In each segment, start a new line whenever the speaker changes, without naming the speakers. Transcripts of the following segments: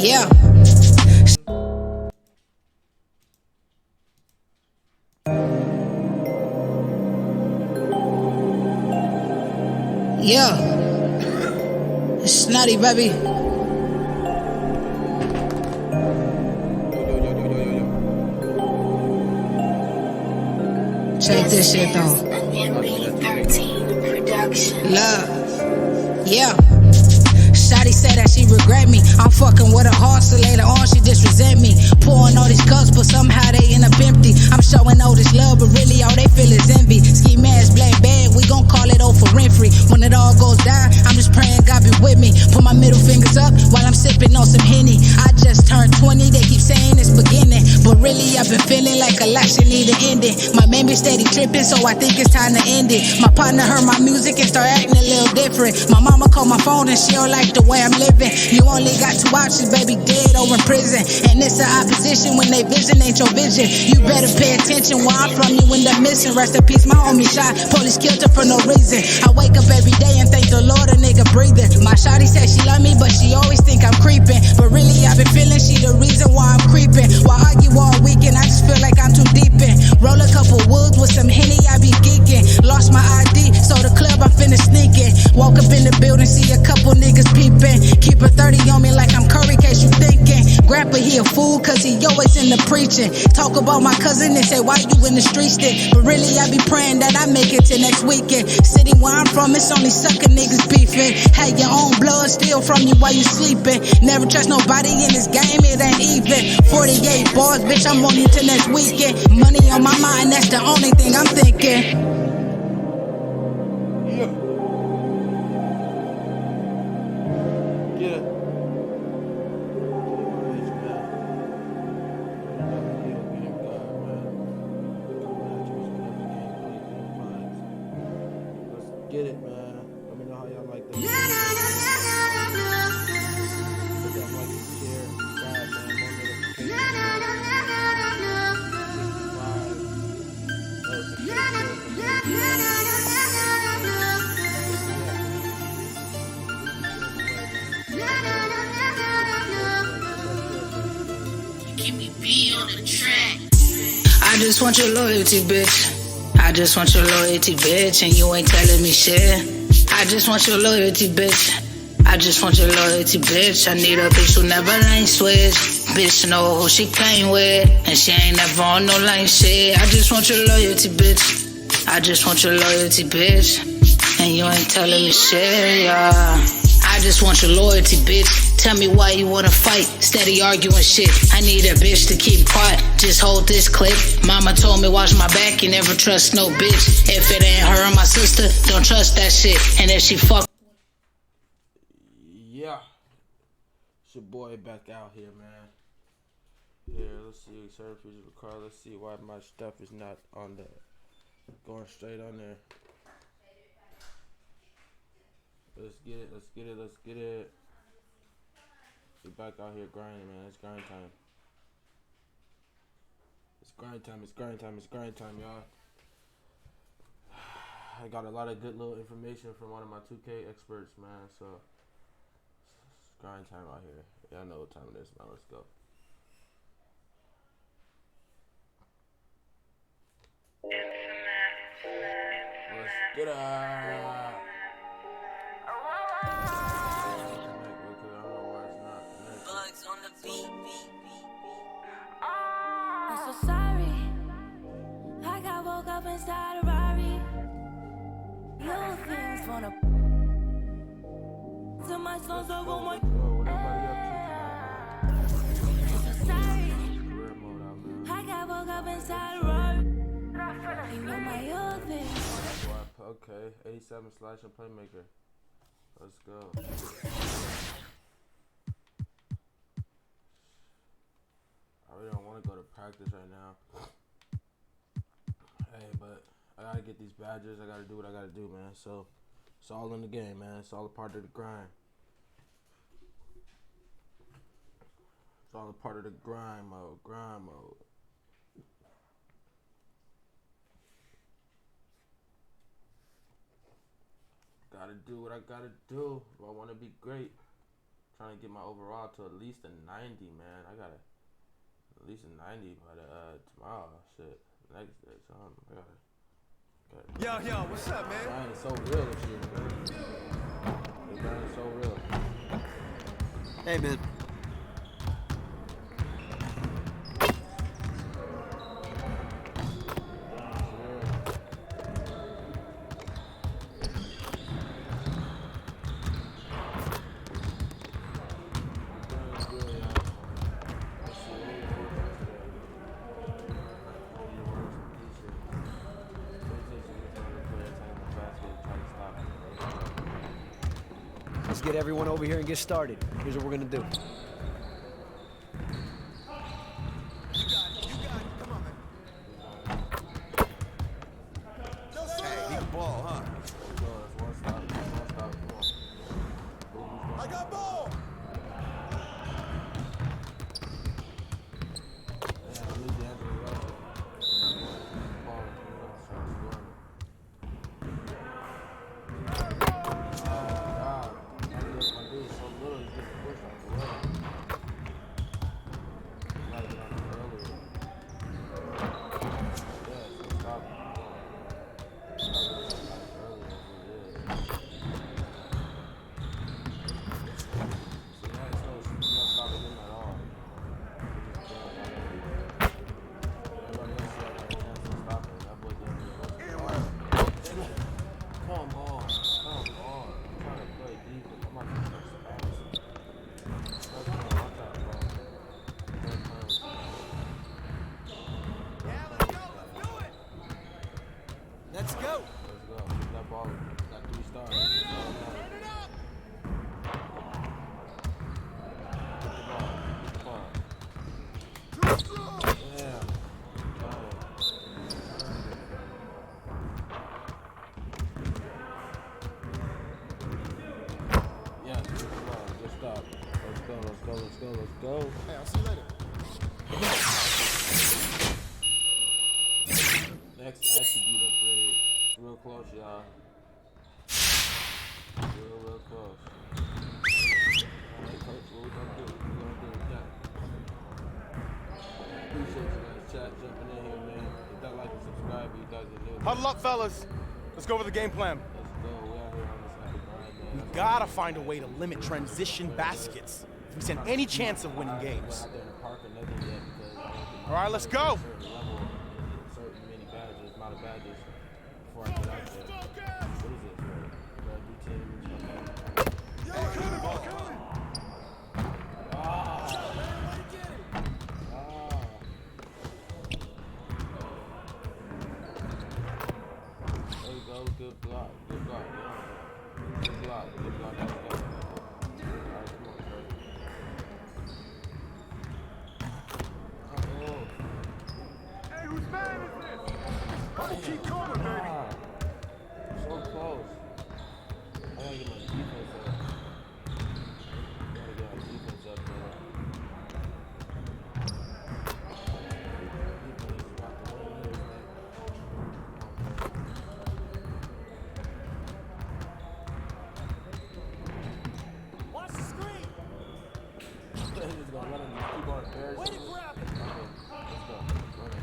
Yeah. Yeah. It's Snotty, baby. Check this shit though. Love. Yeah. Shawty said that she regret me. I'm fucking with her hard, so later on she just resent me. Pouring all these cups, but somehow they end up empty. I'm showing all this love, but really all they feel is envy. Ski mask, black bag, we gon' call it over rent free. When it all goes down, I'm just praying God be with me. Put my middle fingers up while I'm sipping on some Henny. I just turned 20, they keep saying it's beginning, but really I've been feeling like a lot should need an ending. My man be steady tripping, so I think it's time to end it. My partner heard my music and start acting a little different. My mama called my phone and she don't like the way I'm living. You only got 2 options, baby, dead or in prison. And it's the opposition when they vision ain't your vision. You better pay attention where I'm from, you end up missing. Rest in peace, my homie shot. Police killed her for no reason. I wake up every day and thank the Lord a nigga breathing. My shawty said she love me, but she always think I'm creeping. But really I've been feeling she the reason why I'm creeping. Why argue all weekend, I just feel like I'm too deep in. Roll a couple woods with some Henny, I be geeking. Lost my ID, so the club I'm finna sneaking. Walk up in the building, see a couple niggas peeping. Keep a 30 on me like I'm Curry, case you thinking. Grandpa, he a fool, cause he always in the preaching. Talk about my cousin and say, why you in the street stick? But really, I be praying that I make it to next weekend. City where I'm from, it's only sucker niggas beefing. Had your own blood steal from you while you sleeping. Never trust nobody in this game, it ain't even. 48 bars, bitch, I'm on you till next weekend. Money on my mind, that's the only thing I'm thinking.
Get it, man. Let me know how y'all like that.
Keep me be on the track. I just want your loyalty, bitch. I just want your loyalty, bitch, and you ain't telling me shit. I just want your loyalty, bitch. I just want your loyalty, bitch. I need a bitch who never lane switch. Bitch know who she came with, and she ain't never on no lame shit. I just want your loyalty, bitch. I just want your loyalty, bitch, and you ain't telling me shit, yeah. I just want your loyalty, bitch. Tell me why you wanna fight, steady arguing shit. I need a bitch to keep quiet, just hold this clip. Mama told me watch my back, you never trust no bitch. If it ain't her or my sister, don't trust that shit. And if she fuck.
Yeah. It's your boy back out here, man. Here, let's see, surface record. Let's see why my stuff is not on the, going straight on there. Let's get it, let's get it, let's get it. We back out here grinding, man. It's grind time. It's grind time, it's grind time, it's grind time, y'all. I got a lot of good little information from one of my 2K experts, man. So, it's grind time out here. Y'all know what time it is, man. Let's go. Let's get it.
On the beat. I'm so sorry. I got woke up inside a Rari. Little things wanna. Too much songs over my. I'm so sorry. I got woke up inside a Rari. You know my old thing.
Okay, 87 slash and playmaker. Let's go. I really don't want to go to practice right now. Hey, but I gotta get these badges. I gotta do what I gotta do, man. So it's all in the game, man. It's all a part of the grind. It's all a part of the grind mode. Grind mode. Gotta do what I gotta do if I want to be great. trying to get my overall to at least a 90, man. I gotta at least a 90 by the tomorrow. Shit, next day, something. I gotta.
Yo, what's up, man?
The grind is so real this year, man. The grind is so real.
Hey, man. Let's get everyone over here and get started. Here's what we're gonna do. You got it. Come on, man. Hey, he can ball, huh?
One stop.
I got ball! Let's go.
That ball got 3 stars.
Turn it up.
Yeah, good stop. Let's go.
Hey, I'll see you later.
Next attribute upgrade. It's real close, y'all. Real close. Alright, coach, what we gonna do? We're gonna do with that. Appreciate you guys chat jumping in here, man. Hit that like and subscribe if you guys are new.
Huddle up, fellas. Let's go over the game plan.
Let's go. We out here on this epic grind, man.
We gotta find a way to limit transition baskets if we stand any chance of winning games.
Out there in the park or nothing yet because I don't think
All right, let's go.
certain level and certain many badges, amount of badges before I get out there. What is this? Red do team. There you go. Good block. Yeah. Good block. Let's go. All right, come on, bro.
Hey, whose man is this? Keep coming, baby.
So close. I gotta get my defense up.
Watch the screen.
He's just gonna let him keep on embarrassing.
Way to grab it.
Okay, let's go. Run it.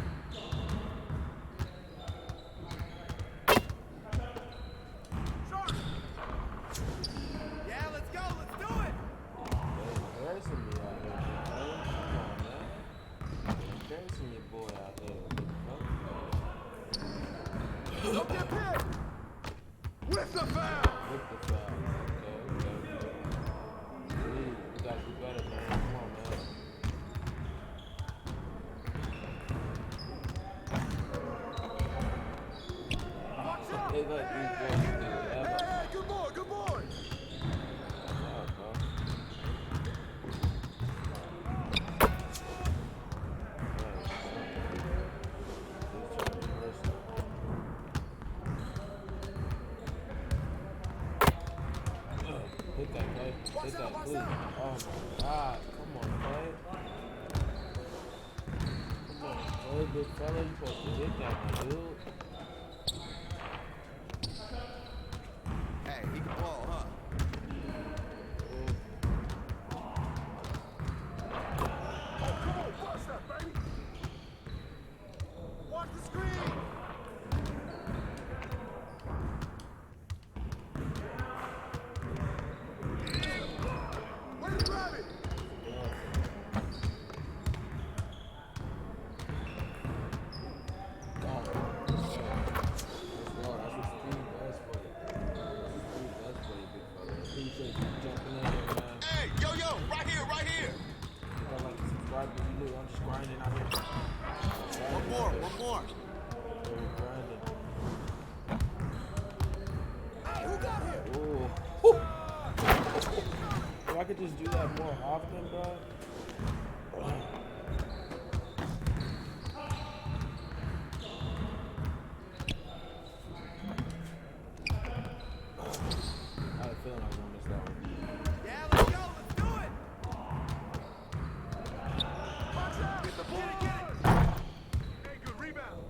Yeah, let's go. Let's do it.
Embarrassing me out here, big fella. Come on, man. Embarrassing your boy out there, big fella.
Don't get picked. With the foul.
With the foul. Okay. Please, we gotta do better, man. Come on, man. Hey, look, these boys do ever.
Hey, good boy, good boy.
Wow, bro. Hit that, Clay. Hit that, please. Oh my God. Come on, Clay. Come on, Clay, big fella. You supposed to hit that, my dude.
Hey, he can ball, huh?
Literally, I'm just grinding out here.
One more.
We're grinding.
Who got him?
Ooh. If I could just do that more often, bro. I had a feeling I was gonna miss that one.
Yeah, let's go. Let's do it. Get the ball. Get it. Hey, good rebound.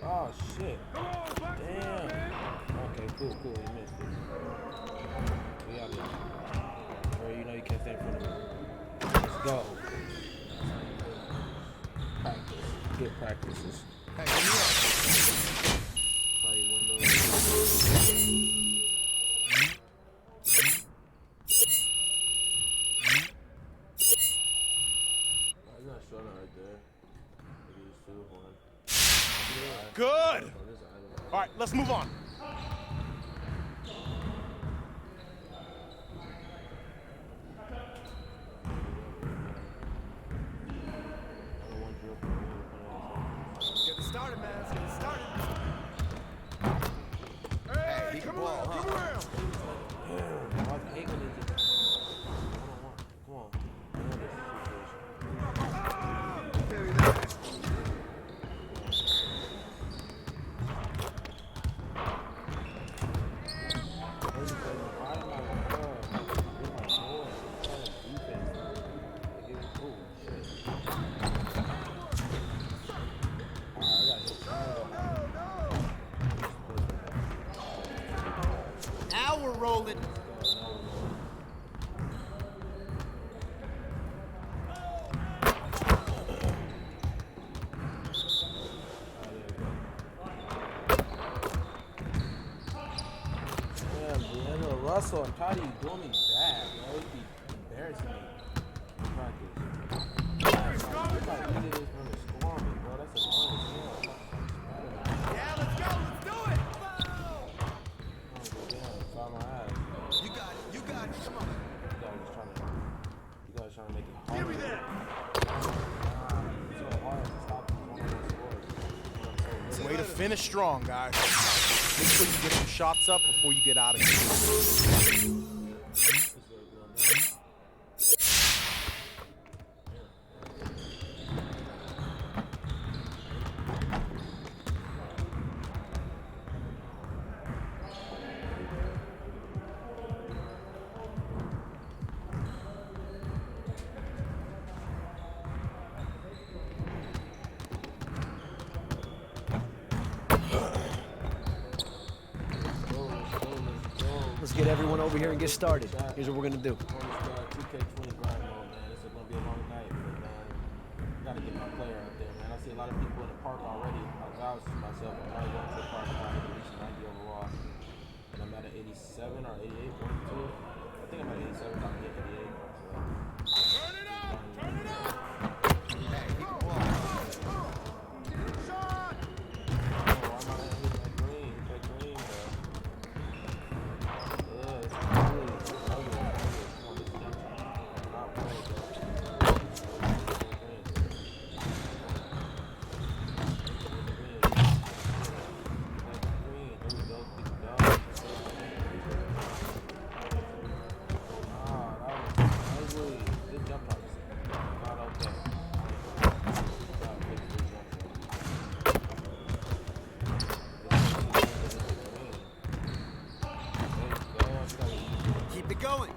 Oh shit. Damn. Okay, cool. You missed it. We out here. Bro, you know you can't stay in front of me. Let's go. Practice. Good practices.
Hey, give me up.
Probably one of those. Oh, he's not showing it right there. Maybe he's 2-1.
Good. All right, let's move on. Get it started, man. Let's get it started. Hey, come on, come around.
I hate when they just. Come on. I know this situation.
Carry that. Now we're rolling.
Russell, I'm tired of you doing me bad, bro. You be embarrassing me in practice. You gotta eat this from the score me, bro. That's annoying as hell.
Yeah, let's go. Let's do it.
Oh, damn, foul my ass.
You got it. You got it. Come on.
You guys trying to make it hard.
Give me that.
It's so hard to stop these one-on-one scores.
Way to finish strong, guys. Make sure you get some shots up before you get out of here.
Let's get everyone over here and get started. Here's what we're gonna do.
On this 2K20 grind mode, man. This is gonna be a long night, but man, I gotta get my player out there, man. I see a lot of people in the park already. I was myself, I'm probably going to the park and at least 90 overall. And I'm at an 87 or 88, 42. I think I'm at 87, I'm at 88. So.
Turn it up! Turn it up! Hey, keep the ball. Shot!
Oh, why am I hitting that green? Hit that green, bro. It's ugly. Come on, this is not playing, bro.
Keep it going.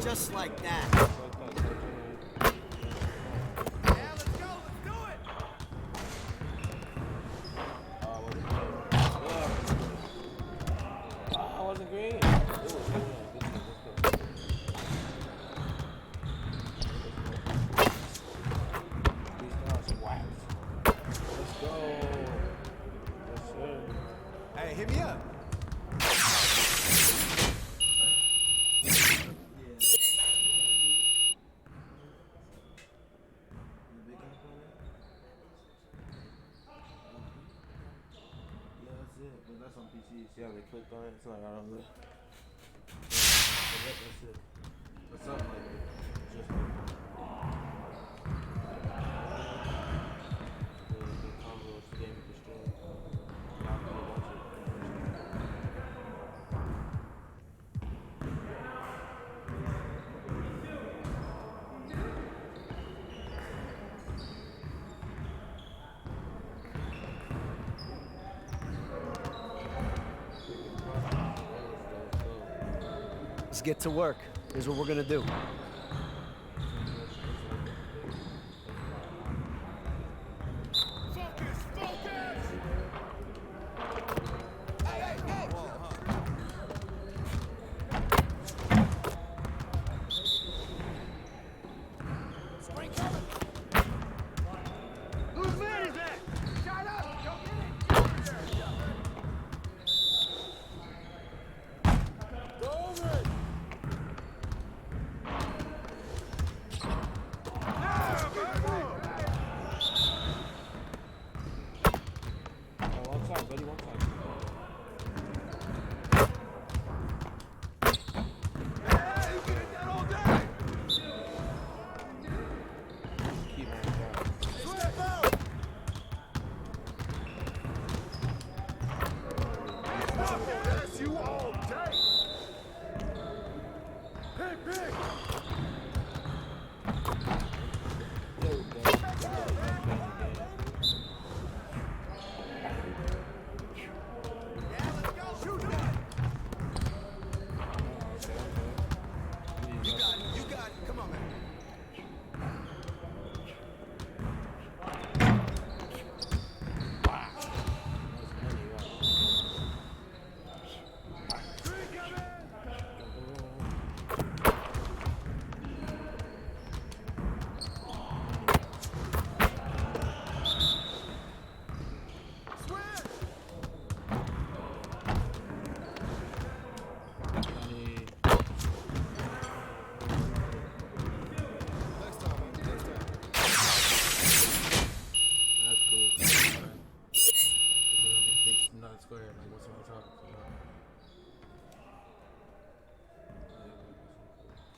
Just like that. Yeah, let's go. Let's do it.
I wasn't green. It was green. see how they clicked on it? It's like, I don't know. That's it. But something like it. Just like the combos game with the stream. Y'all can watch it.
Let's get to work. Here's what we're gonna do.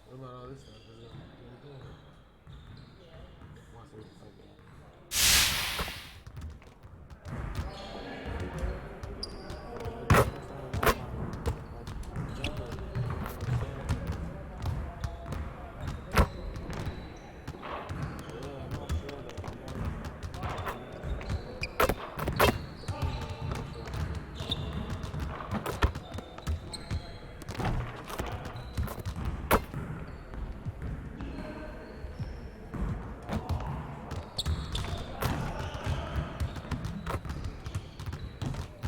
What about all this stuff? Is it really good? Watch it, fuck it.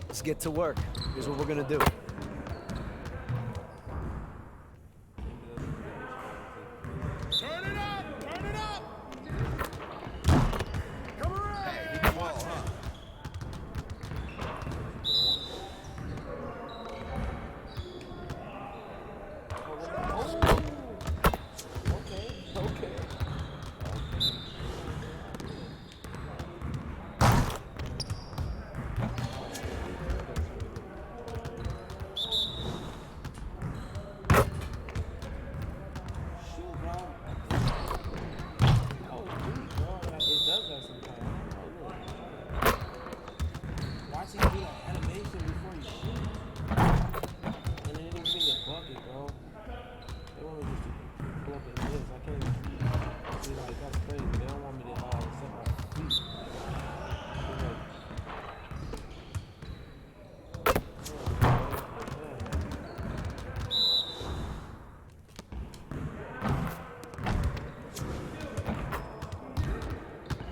Let's get to work. Here's what we're gonna do.
Turn it up! Turn it up! Come around! Hey, you can ball, huh?
Watching you do that animation before you shoot. And then it didn't give me the bucket, bro. They want me just to pull up and miss. I can't even see, like, that's crazy. They don't want me to set my feet.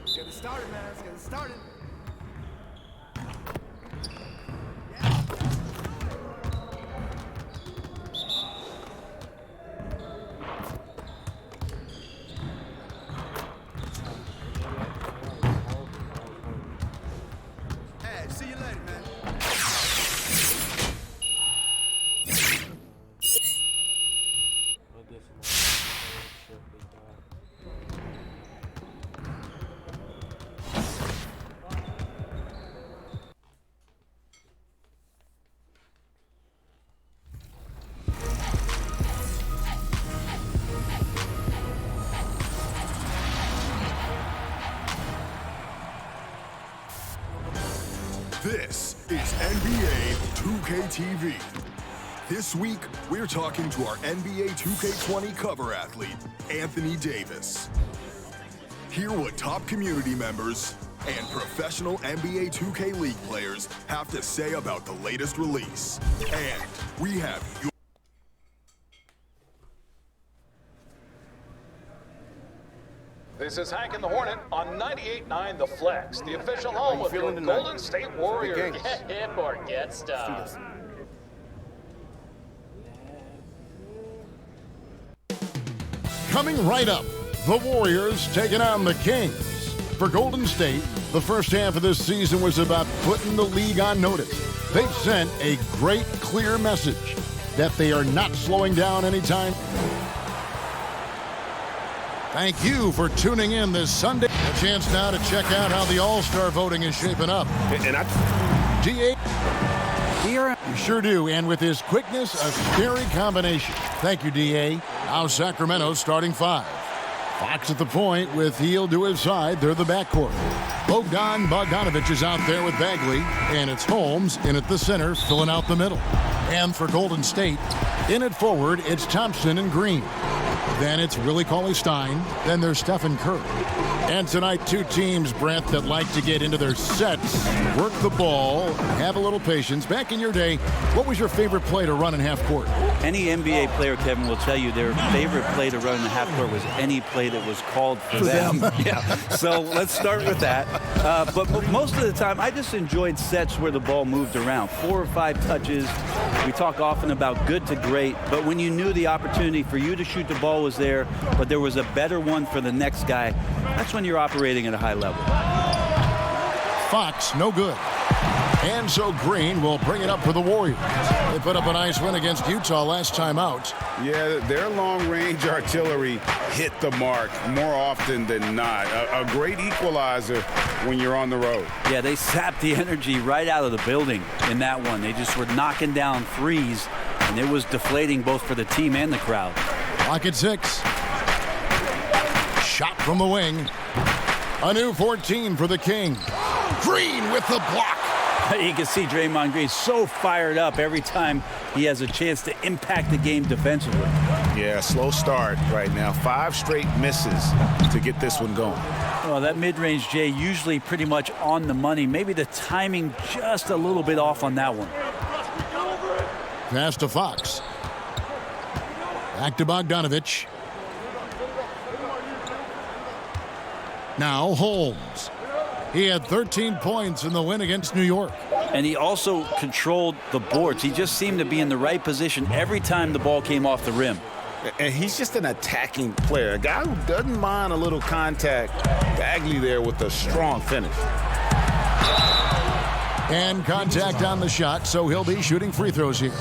Let's get it started, man. Let's get it started. Hey, see you later, man.
I'll get some more shit, big dog.
This is NBA 2K TV. This week, we're talking to our NBA 2K20 cover athlete, Anthony Davis. Hear what top community members and professional NBA 2K League players have to say about the latest release. And we have your
This is Hank and the Hornet on 98.9 The Flex, the official home of your Golden State Warriors.
Get hip or get stuff.
Coming right up, the Warriors taking on the Kings. For Golden State, the first half of this season was about putting the league on notice. They've sent a great, clear message that they are not slowing down anytime. Thank you for tuning in this Sunday. A chance now to check out how the All-Star voting is shaping up. DA. You sure do, and with his quickness, a scary combination. Thank you, DA. Now Sacramento starting 5. Fox at the point with Heel to his side. They're the backcourt. Bogdanovich is out there with Bagley, and it's Holmes in at the center, filling out the middle. And for Golden State, in at forward, it's Thompson and Green. Then it's Willie Cauley-Stein. Then there's Stephen Curry. And tonight, two teams, Brent, that like to get into their sets, work the ball, have a little patience. Back in your day, what was your favorite play to run in half court?
Any NBA player, Kevin, will tell you their favorite play to run in the half court was any play that was called for them. Yeah. So let's start with that. But most of the time, I just enjoyed sets where the ball moved around. 4 or 5 touches. We talk often about good to great, but when you knew the opportunity for you to shoot the ball was there, but there was a better one for the next guy, that's when you're operating at a high level.
Fox, no good. And so Green will bring it up for the Warriors. They put up a nice win against Utah last time out.
Yeah, their long-range artillery hit the mark more often than not. A great equalizer when you're on the road.
Yeah, they sapped the energy right out of the building in that one. They just were knocking down threes, and it was deflating both for the team and the crowd.
Clock at 6. Shot from the wing. A new 14 for the King. Green with the block.
You can see Draymond Green so fired up every time he has a chance to impact the game defensively.
Yeah, slow start right now. 5 straight misses to get this one going.
Well, that mid-range, Jay, usually pretty much on the money. Maybe the timing just a little bit off on that one.
Pass to Fox. Back to Bogdanovich. Now Holmes. He had 13 points in the win against New York.
And he also controlled the boards. He just seemed to be in the right position every time the ball came off the rim.
And he's just an attacking player, a guy who doesn't mind a little contact. Bagley there with a strong finish.
And contact on the shot, so he'll be shooting free throws here.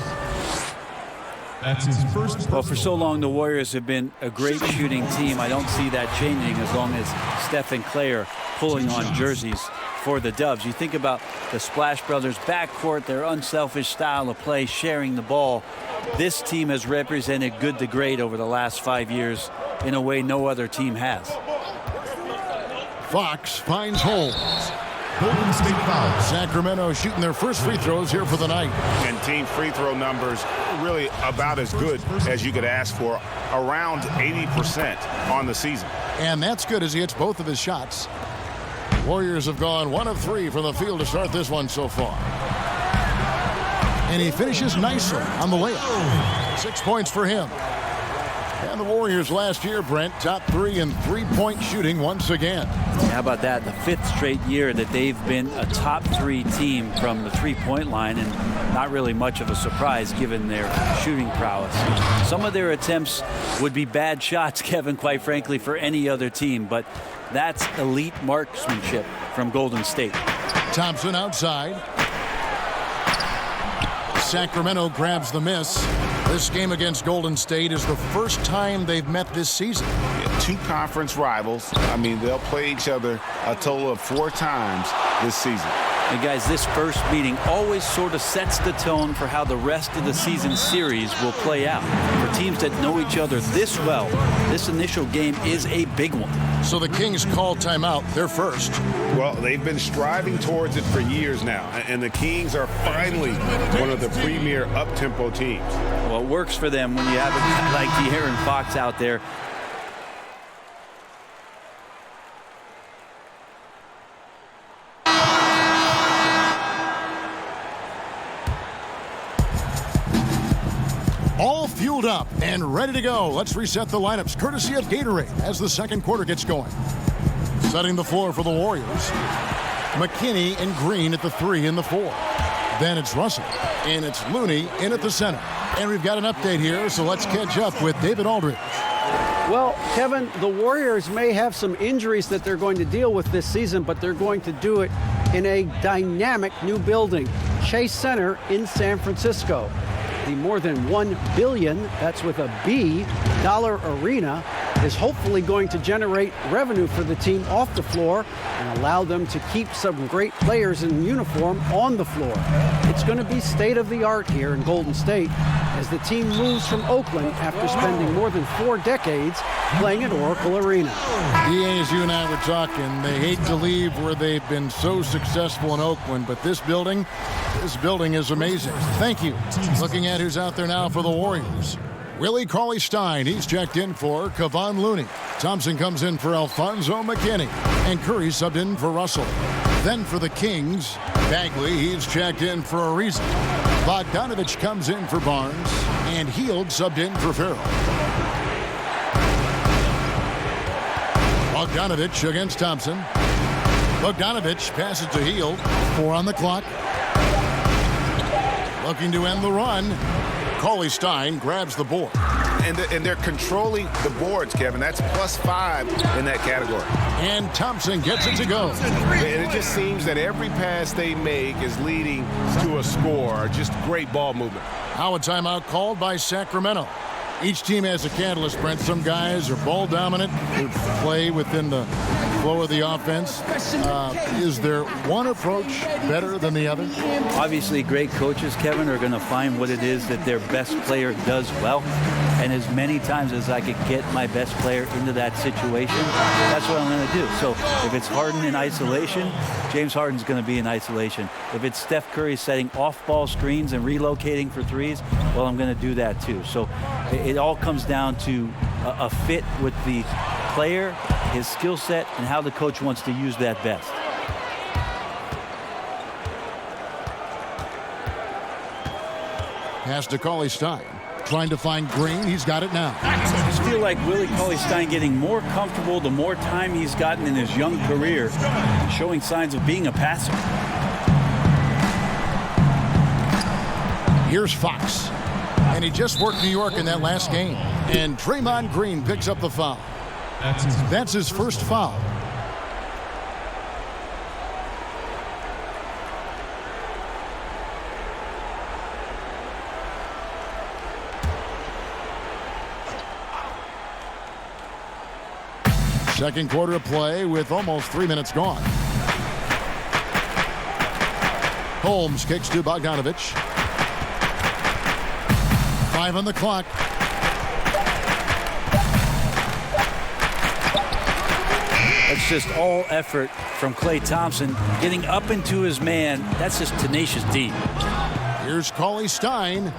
That's his first.
Well, for so long, the Warriors have been a great shooting team. I don't see that changing as long as Steph and Clay are pulling on jerseys for the Dubs. You think about the Splash Brothers backcourt, their unselfish style of play, sharing the ball. This team has represented good to great over the last 5 years in a way no other team has.
Fox finds Holmes.
Golden State foul.
Sacramento shooting their first free throws here for the night.
And team free throw numbers really about as good as you could ask for, around 80% on the season.
And that's good as he hits both of his shots. Warriors have gone 1 of 3 from the field to start this one so far. And he finishes nicely on the layup. 6 points for him. And the Warriors last year, Brent, top 3 in three-point shooting once again.
How about that? The 5th straight year that they've been a top 3 team from the three-point line, and not really much of a surprise given their shooting prowess. Some of their attempts would be bad shots, Kevin, quite frankly, for any other team, but that's elite marksmanship from Golden State.
Thompson outside. Sacramento grabs the miss. This game against Golden State is the first time they've met this season.
Yeah, 2 conference rivals. I mean, they'll play each other a total of 4 times this season.
And guys, this first meeting always sort of sets the tone for how the rest of the season series will play out. For teams that know each other this well, this initial game is a big one.
So the Kings call timeout. They're first.
Well, they've been striving towards it for years now, and the Kings are finally one of the premier up-tempo teams.
Well, it works for them when you have a guy like De'Aaron Fox out there.
All fueled up and ready to go. Let's reset the lineups courtesy of Gatorade as the second quarter gets going. Setting the floor for the Warriors. McKinney and Green at the 3 and the 4. Then it's Russell, and it's Looney in at the center. And we've got an update here, so let's catch up with David Aldridge.
Well, Kevin, the Warriors may have some injuries that they're going to deal with this season, but they're going to do it in a dynamic new building, Chase Center in San Francisco. The more than $1 billion, that's with a B, dollar arena is hopefully going to generate revenue for the team off the floor and allow them to keep some great players in uniform on the floor. It's going to be state-of-the-art here in Golden State as the team moves from Oakland after spending more than 4 decades playing at Oracle Arena.
DA, as you and I were talking, they hate to leave where they've been so successful in Oakland, but this building is amazing. Thank you. Looking at who's out there now for the Warriors. Willie Cauley-Stein, he's checked in for Kevon Looney. Thompson comes in for Alfonso McKinney. And Curry subbed in for Russell. Then for the Kings, Bagley, he's checked in for Ariza. Bogdanovich comes in for Barnes. And Hield subbed in for Farrell. Bogdanovich against Thompson. Bogdanovich passes to Hield. 4 on the clock. Looking to end the run. Cauley-Stein grabs the board.
And they're controlling the boards, Kevin. That's +5 in that category.
And Thompson gets it to go.
And it just seems that every pass they make is leading to a score. Just great ball movement.
Now a timeout called by Sacramento. Each team has a catalyst, Brent. Some guys are ball dominant, who play within the flow of the offense. Is there one approach better than the other?
Obviously, great coaches, Kevin, are going to find what it is that their best player does well. And as many times as I could get my best player into that situation, that's what I'm going to do. So if it's Harden in isolation, James Harden's going to be in isolation. If it's Steph Curry setting off-ball screens and relocating for threes, well, I'm going to do that too. So it all comes down to a fit with the player, his skill set, and how the coach wants to use that best.
Pass to Cauley-Stein. Trying to find Green. He's got it now.
I just feel like Willie Cauley-Stein getting more comfortable the more time he's gotten in his young career, showing signs of being a passer.
Here's Fox. And he just worked New York in that last game. And Draymond Green picks up the foul. That's his first foul. Second quarter of play with almost 3 minutes gone. Holmes kicks to Bogdanovich. 5 on the clock.
It's just all effort from Klay Thompson getting up into his man. That's just tenacious D.
Here's Cauley-Stein.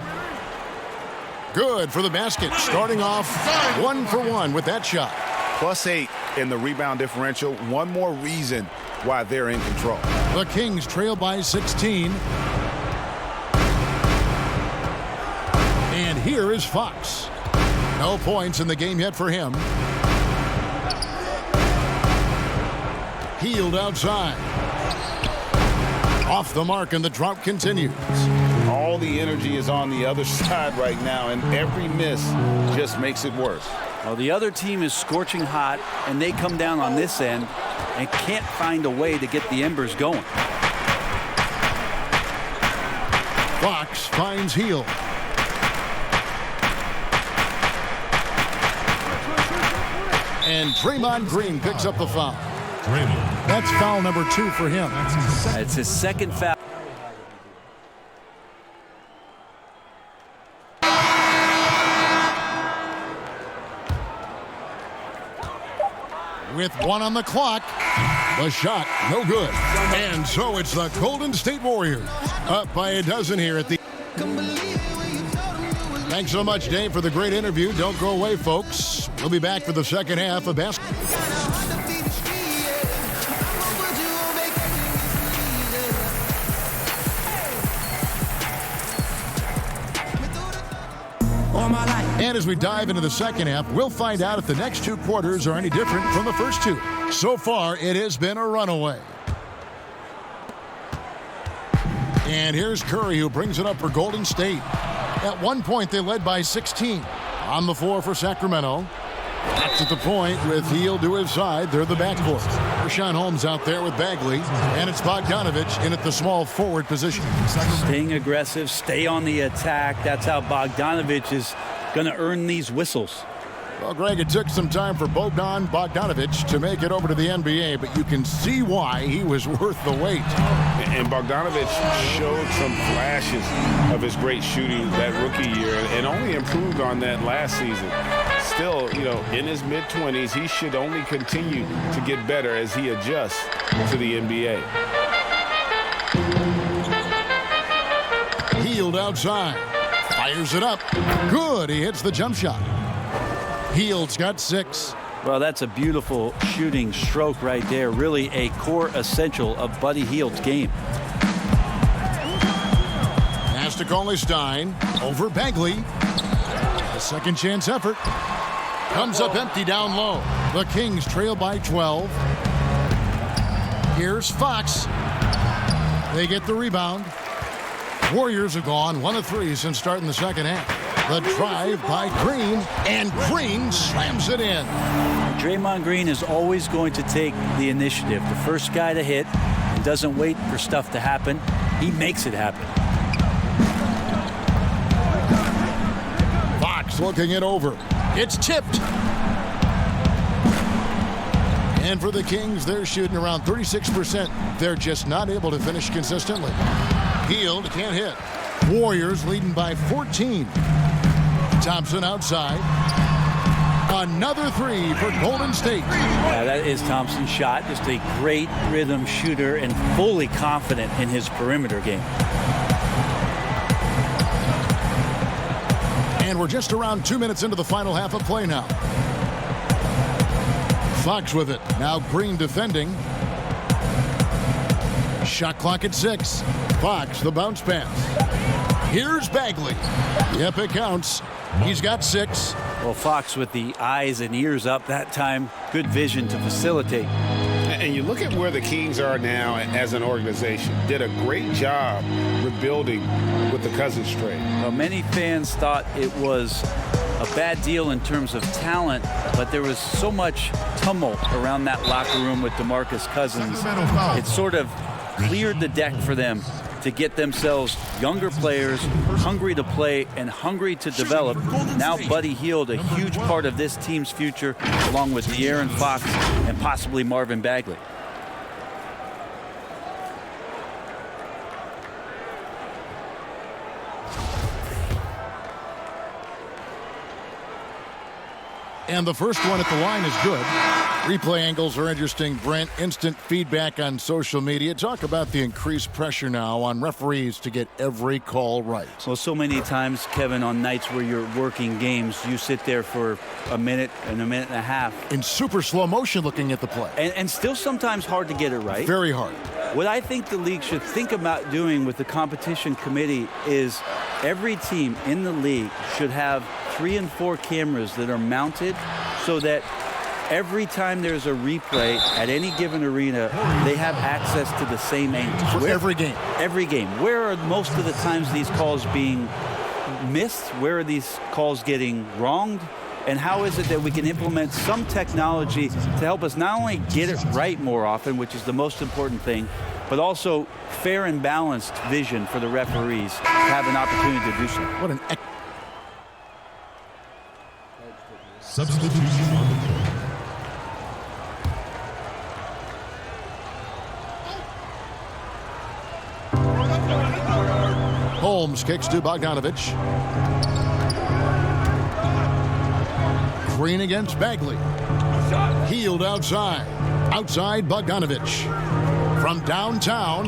Good for the basket. Starting off 1 for 1 with that shot.
+8 in the rebound differential. One more reason why they're in control.
The Kings trail by 16. And here is Fox. No points in the game yet for him. Hield outside. Off the mark, and the drought continues.
All the energy is on the other side right now, and every miss just makes it worse.
Well, the other team is scorching hot, and they come down on this end and can't find a way to get the embers going.
Fox finds Hield. And Draymond Green picks up the foul.
Draymond
That's foul number 2 for him.
It's his second foul.
With 1 on the clock, the shot no good. And so it's the Golden State Warriors up by a dozen here at the... Thanks so much, Dave, for the great interview. Don't go away, folks. We'll be back for the second half of basketball. And as we dive into the second half, we'll find out if the next 2 quarters are any different from the first 2. So far, it has been a runaway. And here's Curry, who brings it up for Golden State. At one point, they led by 16. On the floor for Sacramento. That's at the point with Hield to his side. They're the backcourt. Rashawn Holmes out there with Bagley. And it's Bogdanovich in at the small forward position.
Staying aggressive, stay on the attack. That's how Bogdanovich is going to earn these whistles.
Well, Greg, it took some time for Bogdanovich to make it over to the NBA, but you can see why he was worth the wait.
And Bogdanovich showed some flashes of his great shooting that rookie year and only improved on that last season. Still, you know, in his mid-20s, he should only continue to get better as he adjusts to the NBA.
Hield outside. Fires it up. Good. He hits the jump shot. Hield's got 6.
Well, that's a beautiful shooting stroke right there. Really a core essential of Buddy Hield's game.
Pass to Stein over Bagley. A second chance effort. Comes up empty down low. The Kings trail by 12. Here's Fox. They get the rebound. Warriors have gone 1 of 3 since starting the second half. The drive by Green, and Green slams it in.
Draymond Green is always going to take the initiative. The first guy to hit and doesn't wait for stuff to happen. He makes it happen.
Fox looking it over. It's tipped. And for the Kings, they're shooting around 36%. They're just not able to finish consistently. Hield can't hit. Warriors leading by 14. Thompson outside. Another 3 for Golden State.
That is Thompson's shot. Just a great rhythm shooter and fully confident in his perimeter game.
And we're just around 2 minutes into the final half of play now. Fox with it. Now Green defending. Shot clock at 6. Fox, the bounce pass. Here's Bagley. Yep, it counts. He's got 6.
Well, Fox with the eyes and ears up that time. Good vision to facilitate.
And you look at where the Kings are now as an organization. Did a great job rebuilding with the Cousins trade.
Well, many fans thought it was a bad deal in terms of talent, but there was so much tumult around that locker room with DeMarcus Cousins. It sort of cleared the deck for them to get themselves younger players, hungry to play and hungry to develop. Now Buddy Hield, a huge part of this team's future, along with De'Aaron Fox and possibly Marvin Bagley.
And the first one at the line is good. Replay angles are interesting, Brent. Instant feedback on social media. Talk about the increased pressure now on referees to get every call right.
Well, so many times, Kevin, on nights where you're working games, you sit there for a minute and a half.
In super slow motion looking at the play.
And still sometimes hard to get it right.
Very hard.
What I think the league should think about doing with the competition committee is every team in the league should have 3 and 4 cameras that are mounted so that every time there's a replay at any given arena, they have access to the same angle.
For every game.
Every game. Where are most of the times these calls being missed? Where are these calls getting wronged? And how is it that we can implement some technology to help us not only get it right more often, which is the most important thing, but also fair and balanced vision for the referees to have an opportunity to do so.
What an
substitution on the court.
Holmes kicks to Bogdanovich. Green against Bagley. Healed outside. Outside Bogdanovich. From downtown,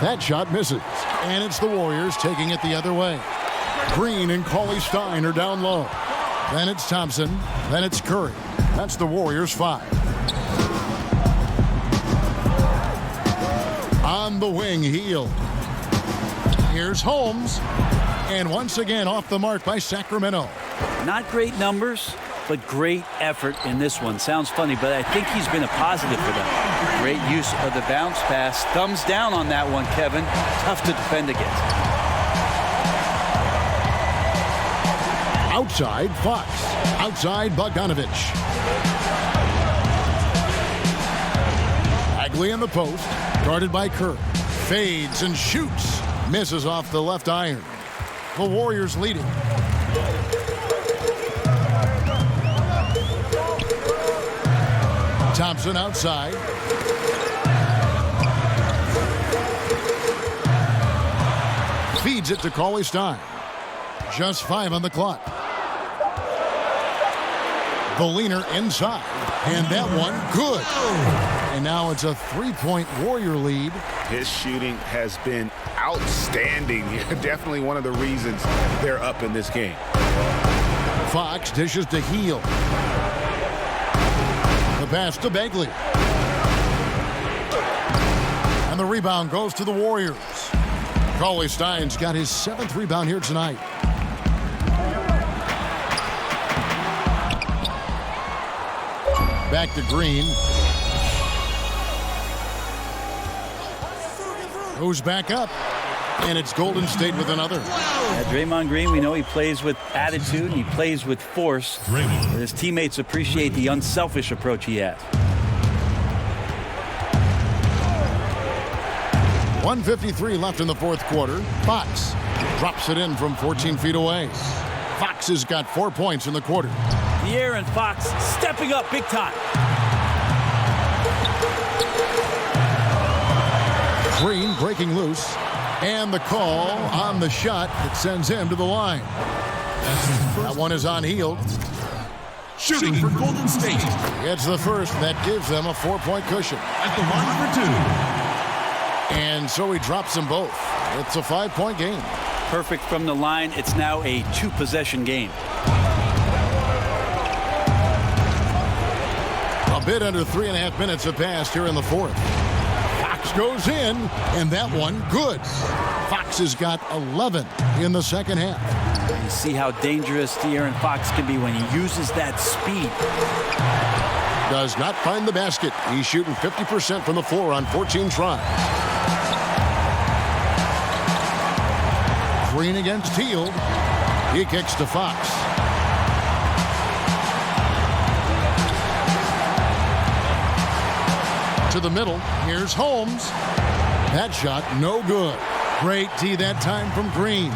that shot misses. And it's the Warriors taking it the other way. Green and Cauley Stein are down low. Then it's Thompson. Then it's Curry. That's the Warriors 5. On the wing, Hield. Here's Holmes. And once again off the mark by Sacramento.
Not great numbers, but great effort in this one. Sounds funny, but I think he's been a positive for them. Great use of the bounce pass. Thumbs down on that one, Kevin. Tough to defend against.
Outside, Fox. Outside, Bogdanovich. Bagley in the post. Guarded by Kerr. Fades and shoots. Misses off the left iron. The Warriors leading. Thompson outside. Feeds it to Cauley Stein. Just 5 on the clock. The leaner inside. And that one, good. And now it's a 3-point Warrior lead.
His shooting has been outstanding. Definitely one of the reasons they're up in this game.
Fox dishes to Hield. The pass to Bagley. And the rebound goes to the Warriors. Cauley Stein's got his 7th rebound here tonight. Back to Green. Who's back up? And it's Golden State with another.
Draymond Green, we know he plays with attitude and he plays with force. But his teammates appreciate the unselfish approach he has.
1:53 left in the fourth quarter. Fox drops it in from 14 feet away. Fox has got 4 points in the quarter.
De'Aaron Fox stepping up big time.
Green breaking loose. And the call on the shot that sends him to the line. That one is on Hield.
Shooting for Golden State.
It's the first. That gives them a 4-point cushion.
At the line for 2.
And so he drops them both. It's a 5-point game.
Perfect from the line. It's now a 2-possession game.
A bit under 3.5 minutes have passed here in the fourth. Fox goes in, and that one good. Fox has got 11 in the second half.
You see how dangerous De'Aaron Fox can be when he uses that speed.
Does not find the basket. He's shooting 50% from the floor on 14 tries. Green against Hield. He kicks to Fox. To the middle. Here's Holmes. That shot no good. Great D that time from Green.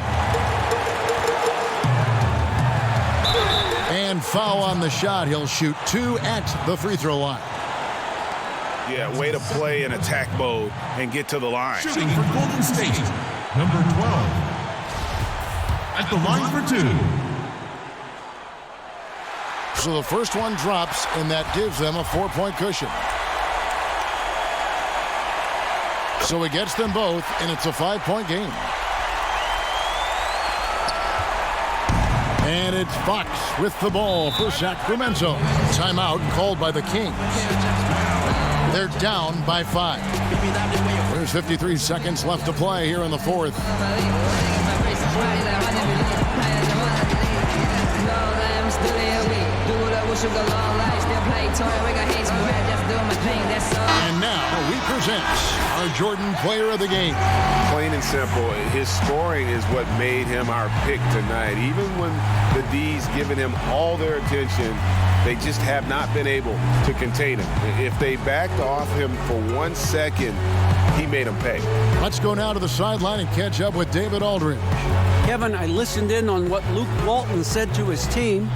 And foul on the shot. He'll shoot 2 at the free throw line.
Yeah, way to play in attack mode and get to the line.
Shooting for Golden State, number 12. At the line for 2.
So the first one drops, and that gives them a 4-point cushion. So he gets them both, and it's a 5-point game. And it's Fox with the ball for Sacramento. Timeout called by the Kings. They're down by 5. There's 53 seconds left to play here in the fourth. And now we present our Jordan Player of the Game.
Plain and simple, his scoring is what made him our pick tonight. Even when the D's giving him all their attention, they just have not been able to contain him. If they backed off him for 1 second, he made them pay.
Let's go now to the sideline and catch up with David Aldridge.
Kevin, I listened in on what Luke Walton said to his team.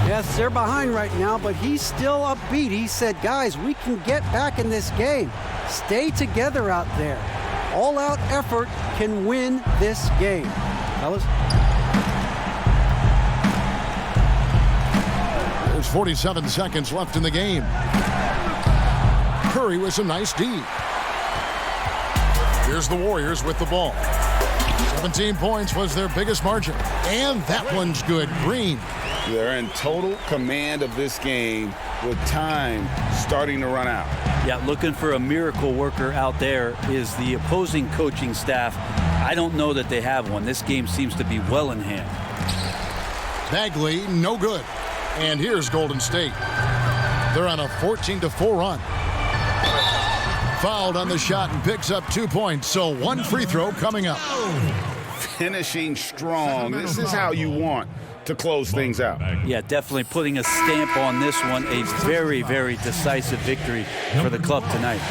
Yes, they're behind right now, but he's still upbeat. He said, guys, we can get back in this game. Stay together out there. All-out effort can win this game. Fellas?
There's 47 seconds left in the game. Curry with some nice D. Here's the Warriors with the ball. 17 points was their biggest margin. And that one's good. Green.
They're in total command of this game with time starting to run out.
Yeah, looking for a miracle worker out there is the opposing coaching staff. I don't know that they have one. This game seems to be well in hand.
Bagley, no good. And here's Golden State. They're on a 14-4 run. Fouled on the shot and picks up 2 points. So one free throw coming up.
Finishing strong. This is how you want to close things out.
Yeah, definitely putting a stamp on this one. A very, very decisive victory for the club tonight.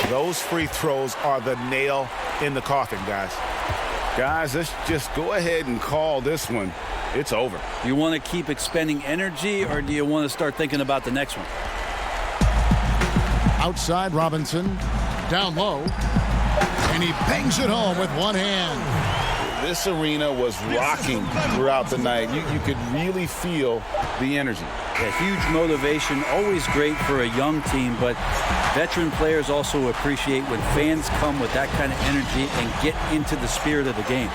Those free throws are the nail in the coffin, guys. Guys, let's just go ahead and call this one. It's over.
Do you want to keep expending energy, or do you want to start thinking about the next one?
Outside Robinson, down low, and he bangs it home with one hand.
This arena was rocking throughout the night. You could really feel the energy.
A huge motivation, always great for a young team, but veteran players also appreciate when fans come with that kind of energy and get into the spirit of the game.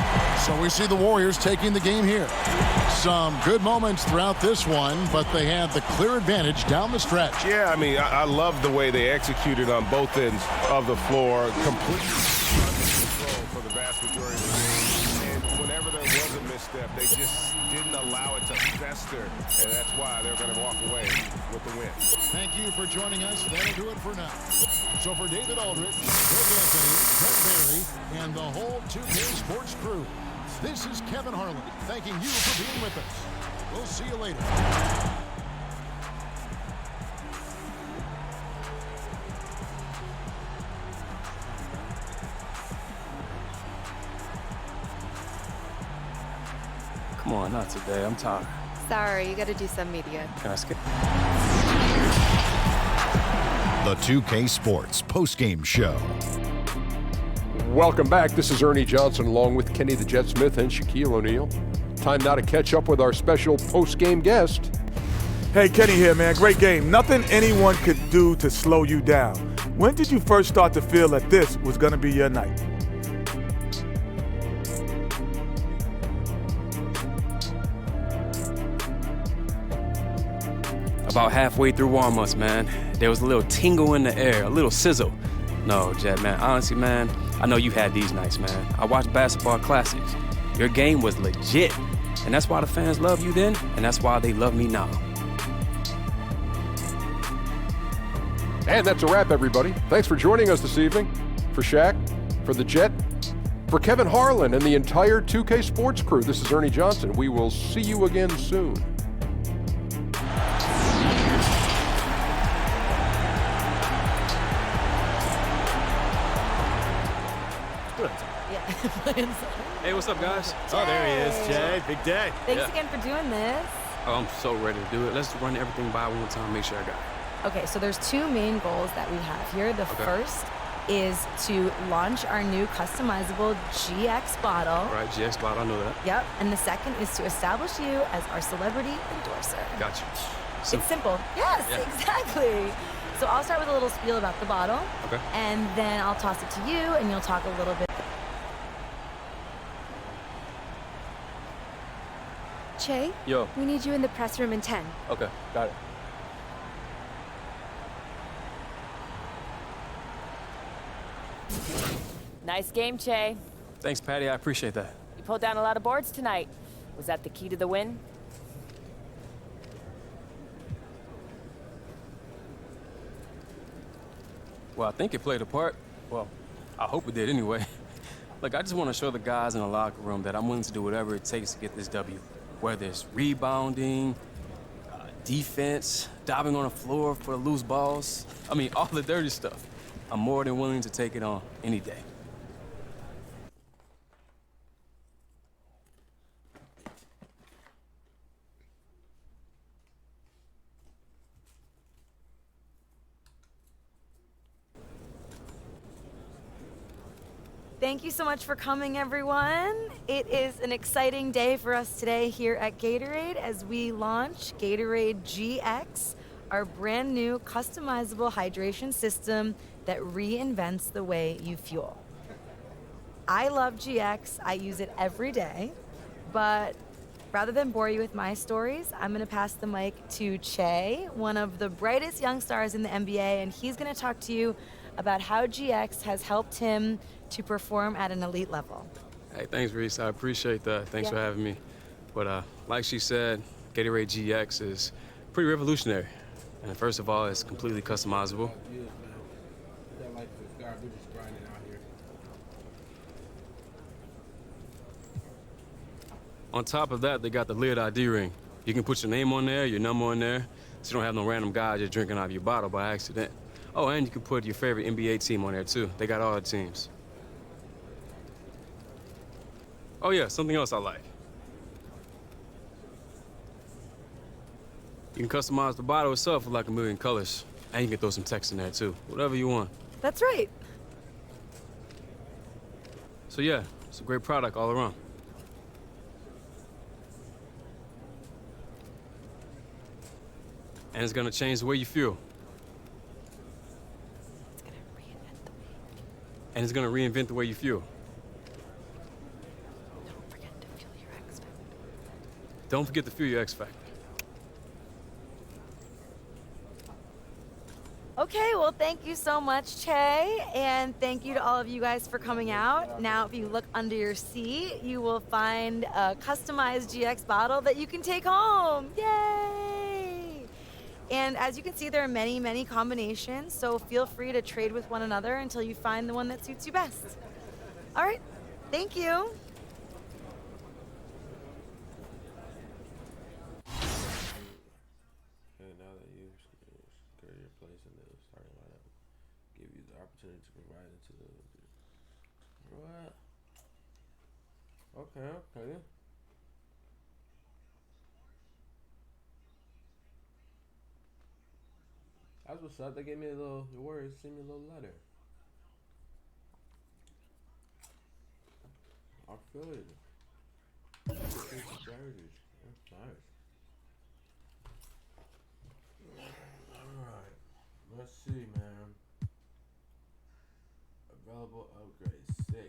So we see the Warriors taking the game here. Some good moments throughout this one, but they have the clear advantage down the stretch.
Yeah, I mean, I love the way they executed on both ends of the floor. Completely control for the vast majority of the game. And whenever there was a misstep, they just didn't allow it to fester. And that's why they're going to walk away with the win.
Thank you for joining us. That'll do it for now. So for David Aldrich, Greg Anthony, Brett Barry, and the whole 2K Sports crew, this is Kevin Harlan thanking you for being with us. We'll see you later.
Come on, not today. I'm tired.
Sorry, you gotta do some media.
Can I skip?
The 2K Sports postgame show.
Welcome back. This is Ernie Johnson along with Kenny the Jet Smith and Shaquille O'Neal. Time now to catch up with our special postgame guest.
Hey, Kenny here, man. Great game. Nothing anyone could do to slow you down. When did you first start to feel that this was going to be your night?
About halfway through warm-ups, man. There was a little tingle in the air, a little sizzle. No, Jet, man. Honestly, man, I know you had these nights, man. I watched basketball classics. Your game was legit. And that's why the fans love you then, and that's why they love me now.
And that's a wrap, everybody. Thanks for joining us this evening. For Shaq, for the Jet, for Kevin Harlan and the entire 2K Sports crew, this is Ernie Johnson. We will see you again soon.
Hey, what's up, guys?
Oh, there he is, Jay. Big day.
Thanks again for doing this.
Oh, I'm so ready to do it. Let's run everything by one time, make sure I got it.
Okay, so there's two main goals that we have here. The first is to launch our new customizable GX bottle.
All right, GX bottle, I know that.
Yep, and the second is to establish you as our celebrity endorser.
Got you.
It's simple. Yes, exactly. So I'll start with a little spiel about the bottle.
Okay.
And then I'll toss it to you, and you'll talk a little bit.
Che?
Yo.
We need you in the press room in 10.
Okay, got it.
Nice game, Che.
Thanks, Patty. I appreciate that.
You pulled down a lot of boards tonight. Was that the key to the win?
Well, I think it played a part. Well, I hope it did anyway. Look, I just want to show the guys in the locker room that I'm willing to do whatever it takes to get this W. Whether it's rebounding, defense, diving on the floor for the loose balls. I mean, all the dirty stuff. I'm more than willing to take it on any day.
Thank you so much for coming, everyone. It is an exciting day for us today here at Gatorade as we launch Gatorade GX, our brand new customizable hydration system that reinvents the way you fuel. I love GX. I use it every day, but rather than bore you with my stories, I'm going to pass the mic to Che, one of the brightest young stars in the NBA, and he's going to talk to you about how GX has helped him to perform at an elite level.
Hey, thanks, Reese. I appreciate that. Thanks for having me. But like she said, Gatorade GX is pretty revolutionary. And first of all, it's completely customizable. On top of that, they got the lid ID ring. You can put your name on there, your number on there, so you don't have no random guy just drinking out of your bottle by accident. Oh, and you can put your favorite NBA team on there, too. They got all the teams. Oh, yeah, something else I like. You can customize the bottle itself with like a million colors. And you can throw some text in there, too. Whatever you want.
That's right.
So, yeah, it's a great product all around. And it's gonna change the way you feel. And it's gonna reinvent the way you feel. Don't forget to fuel your X Factor.
Okay, well, thank you so much, Che, and thank you to all of you guys for coming out. Now, if you look under your seat, you will find a customized GX bottle that you can take home. Yay! And as you can see, there are many, many combinations, so feel free to trade with one another until you find the one that suits you best. All right, thank you.
Okay, now that you've secured your place in the starting lineup, give you the opportunity to provide into the... What? Okay. That's what's up. They gave me a little, the Warriors sent me a little letter. I feel it. Jerseys. That's nice. Alright. Let's see, man. Available upgrade 6.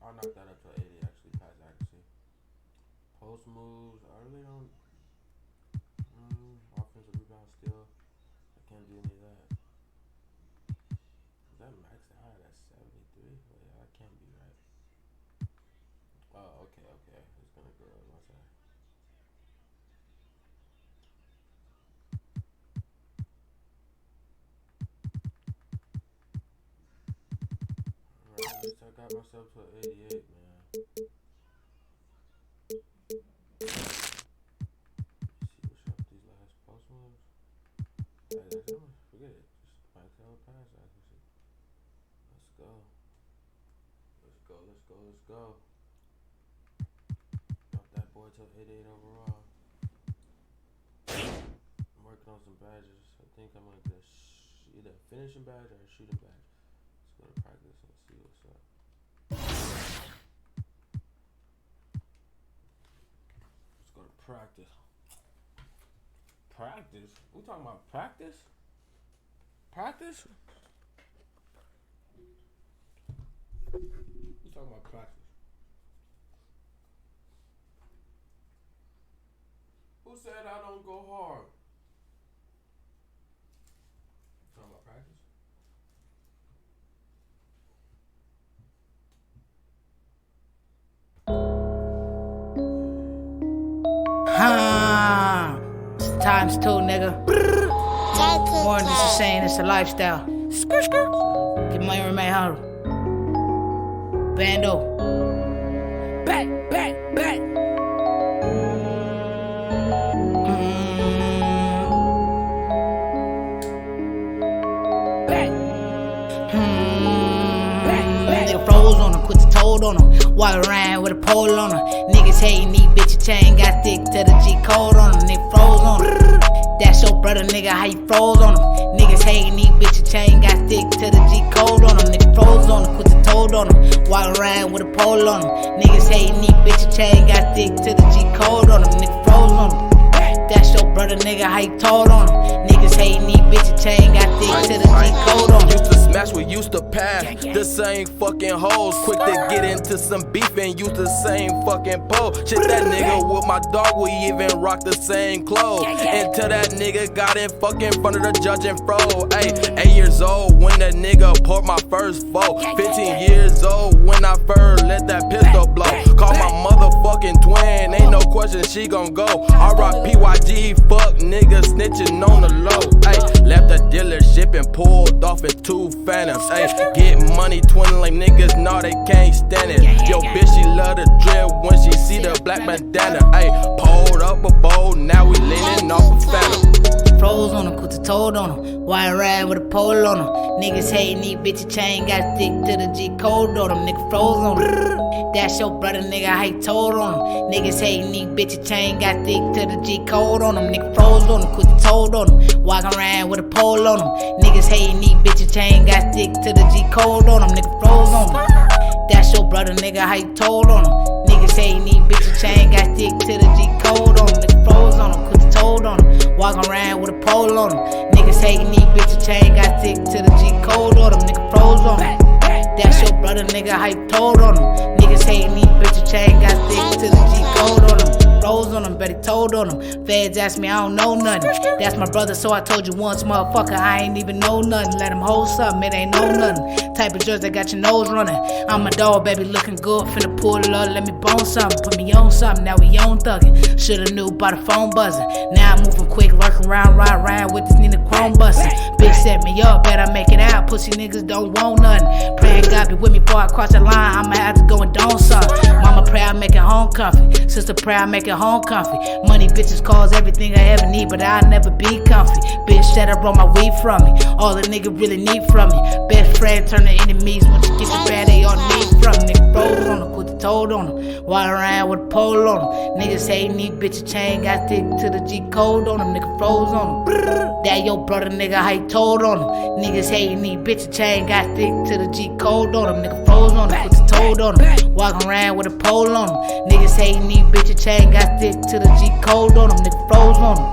I'll knock that up to 80 actually, pass accuracy. Post moves, I really don't. Offensive rebound still. I can't do any of that. Is that maxed out at 73? Well, yeah, that can't be right. Oh, okay. It's gonna go up once I. Alright, at least I got myself to 88, man. Let's see what's up with these last post moves. Forget it. Just max out pass accuracy. Let's go. Drop that boy to 88 overall. I'm working on some badges. I think I'm gonna get either a finishing badge or a shooting badge. Let's go to practice and see what's up. Let's go to practice. Practice? We talking about practice? Practice? We talking about practice. Who Who said I don't go hard? Talking about practice?
It's times 2, nigga. More than just a saying, it's a lifestyle. Get money remain humble. Bando. Back. Nigga froze on him, quit the told on him. Walk around with a pole on him. Niggas hating these bitches chain, got stick to the G code on him. Nigga froze on him. That's your brother, nigga, how you froze on him. Niggas hating these bitches chain, got stick to the G code on him. Nigga froze on him, quit the told on him. Walk around with a pole on him. Niggas hating these bitches chain, got stick to the G code on him. Nigga froze on him. That's your brother, nigga, how you told on him. Niggas hating these bitches chain, got stick to the G code on him.
Used to smash, we used to pass the same fucking hoes. Quick to get into some beef and use the same fucking pole. Shit, that nigga with my dog, we even rock the same clothes. Until that nigga got in fucking front of the judge and froze. Ayy, 8 years old when that nigga poured my first vote. 15 years old when I first let that pistol blow. Call my motherfucking twin, ain't no question she gon' go. R.I.P.Y.G, fuck niggas snitching on the low. Ayy, left the dealership and pulled off in 2 Phantoms. Ayy, get money twinning like niggas, nah, they can't stand it. Yo, bitch, she love the drip when she see the black bandana. Ayy, pulled up a bowl, now we leaning off a Phantom.
Froze on him, put the told on him. Wire ride with a pole on him. Niggas hating these bitches chain, got stick to the G code on him. Nigga froze on him. That's your brother, nigga, how you told on him. Niggas hating these bitches chain, got stick to the G code on him. Nigga froze on him, put the told on him. Walking around with a pole on him. Niggas hating these bitches chain, got stick to the G code on him. Nigga froze on him. That's your brother, nigga, how you told on him. Niggas hating these bitches chain, got stick to the G code on him. Nigga froze on him, put the told on him. Walking around with a pole on him. Niggas hating these bitches chain, got stick to the G code on him. Nigga froze on him. That's your brother, nigga, how you told on him. Niggas hating these bitches chain, got stick to the G code on him. Froze on him, but he told on him. Feds asked me, I don't know nothing. That's my brother, so I told you once, motherfucker, I ain't even know nothing. Let him hold something, it ain't know nothing. Type of judge that got your nose running. I'm a dog, baby, looking good, finna pull it up, let me bone something. Put me on something, now we on thuggin'. Shoulda knew by the phone buzzing. Now I'm moving quick, lurking around, ride around with this Nina Chrome bustin'. Bitch set me up, better make it out. Pussy niggas don't want nothing. Praying God be with me before I cross the line. I'ma have to go and don something. Mama pray I make it home comfy. Sister pray I make it home comfy. Money bitches cause everything I ever need, but I'll never be comfy. Bitch said I roll my weed from me. All a nigga really need from me. Best friend turn to enemies. Once you get the bad, they all need from me. Nigga froze on him, put the told on him. Walk around with a pole on him. Niggas hating these bitches chain, got stick to the G code on him. Nigga froze on him. That your brother, nigga, how you told on him. Niggas hating these bitches chain, got stick to the G code on him. Nigga froze on him, put the told on him. Walking around with a pole on him. Niggas hating these bitches chain, got stick to the G code on him. Nigga froze on him.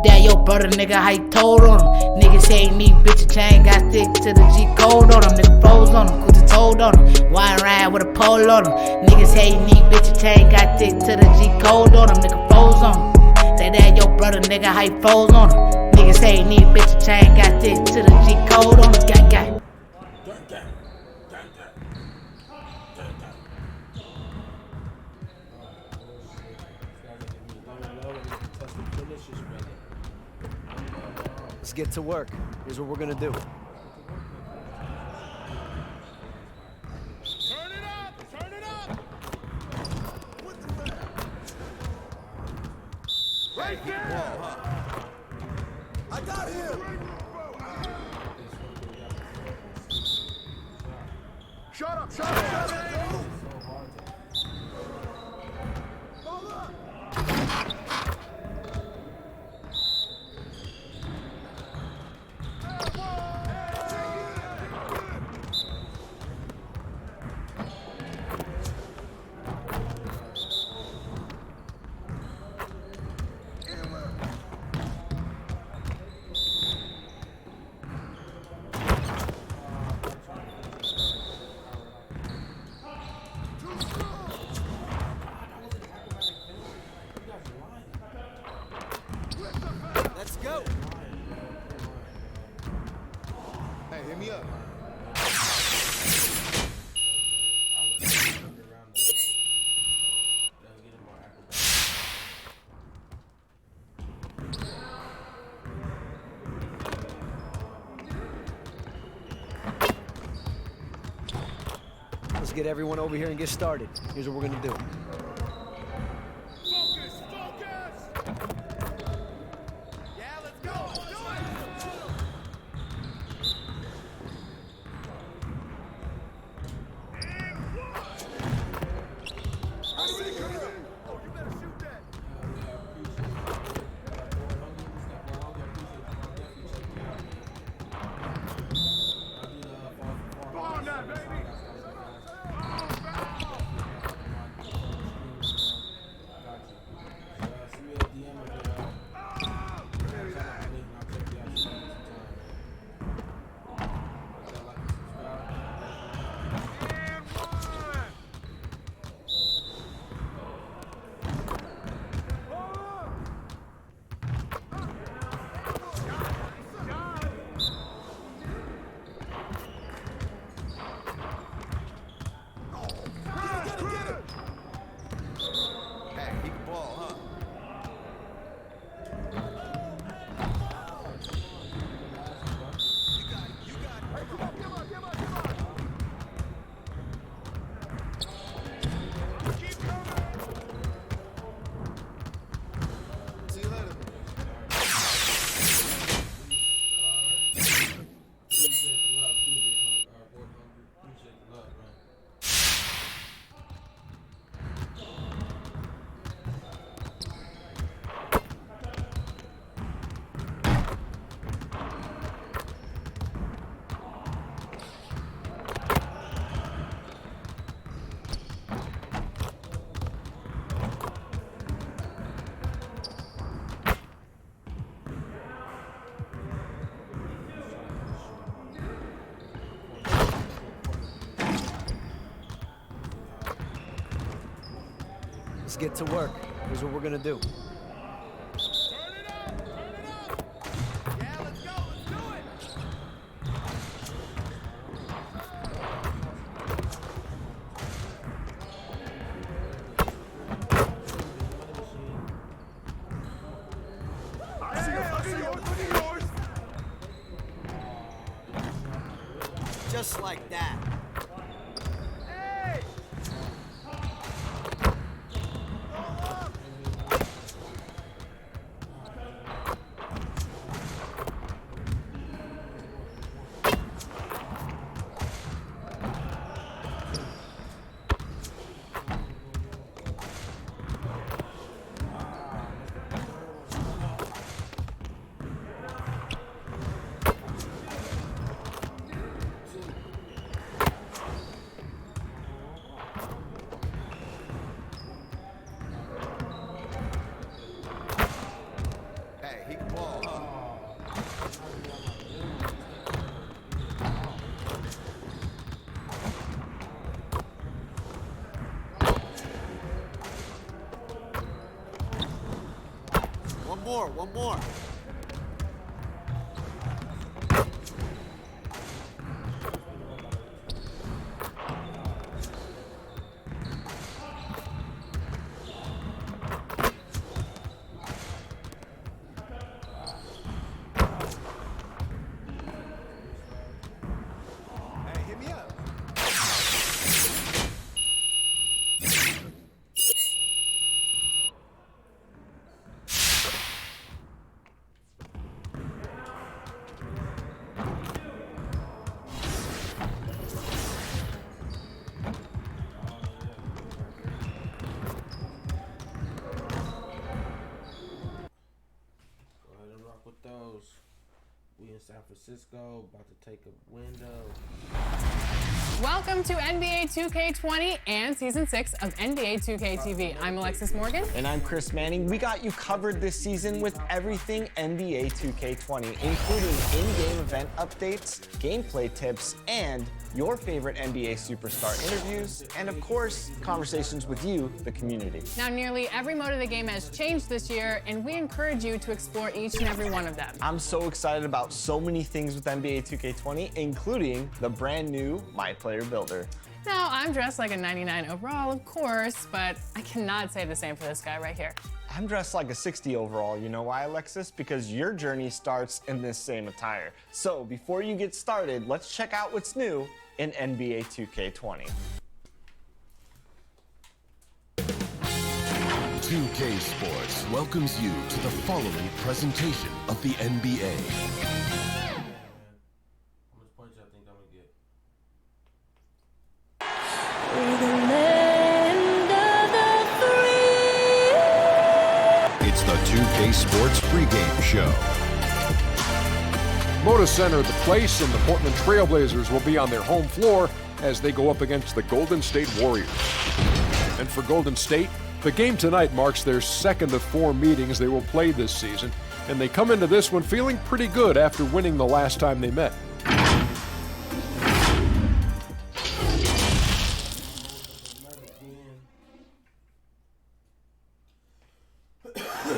That your brother, nigga, how you told on him. Niggas hating these bitches chain, got stick to the G code on him. Nigga froze on him, put the told on him. Wire around with a pole on him. Niggas hating these bitches chain, got stick to the G code on him. Nigga froze on him. Say that your brother, nigga, how you froze on him. Niggas hating these bitches chain, got stick to the G code on him. Gang gang.
Let's get to work. Here's what we're gonna do.
Right there! I got him! Shut up, shut up, shut up!
get everyone over here and get started. Here's what we're gonna do. Let's get to work. Here's what we're gonna do. Just like that. One more. Hey, hit me up.
We in San Francisco, about to take a window.
Welcome to NBA 2K20 and Season 6 of NBA 2K TV. I'm Alexis Morgan.
And I'm Chris Manning. We got you covered this season with everything NBA 2K20, including in-game event updates, gameplay tips, and your favorite NBA superstar interviews, and of course, conversations with you, the community.
Now, nearly every mode of the game has changed this year, and we encourage you to explore each and every one of them.
I'm so excited about so many things with NBA 2K20, including the brand new My Player Builder.
Now, I'm dressed like a 99 overall, of course, but I cannot say the same for this guy right here.
I'm dressed like a 60 overall. You know why, Alexis? Because your journey starts in this same attire. So before you get started, let's check out what's new in NBA 2K20.
2K Sports welcomes you to the following presentation of the NBA.
How much points y'all think I'm gonna get?
It's the 2K Sports pregame show.
Moda Center, the place, and the Portland Trailblazers will be on their home floor as they go up against the Golden State Warriors. And for Golden State, the game tonight marks their second of 4 meetings they will play this season, and they come into this one feeling pretty good after winning the last time they met.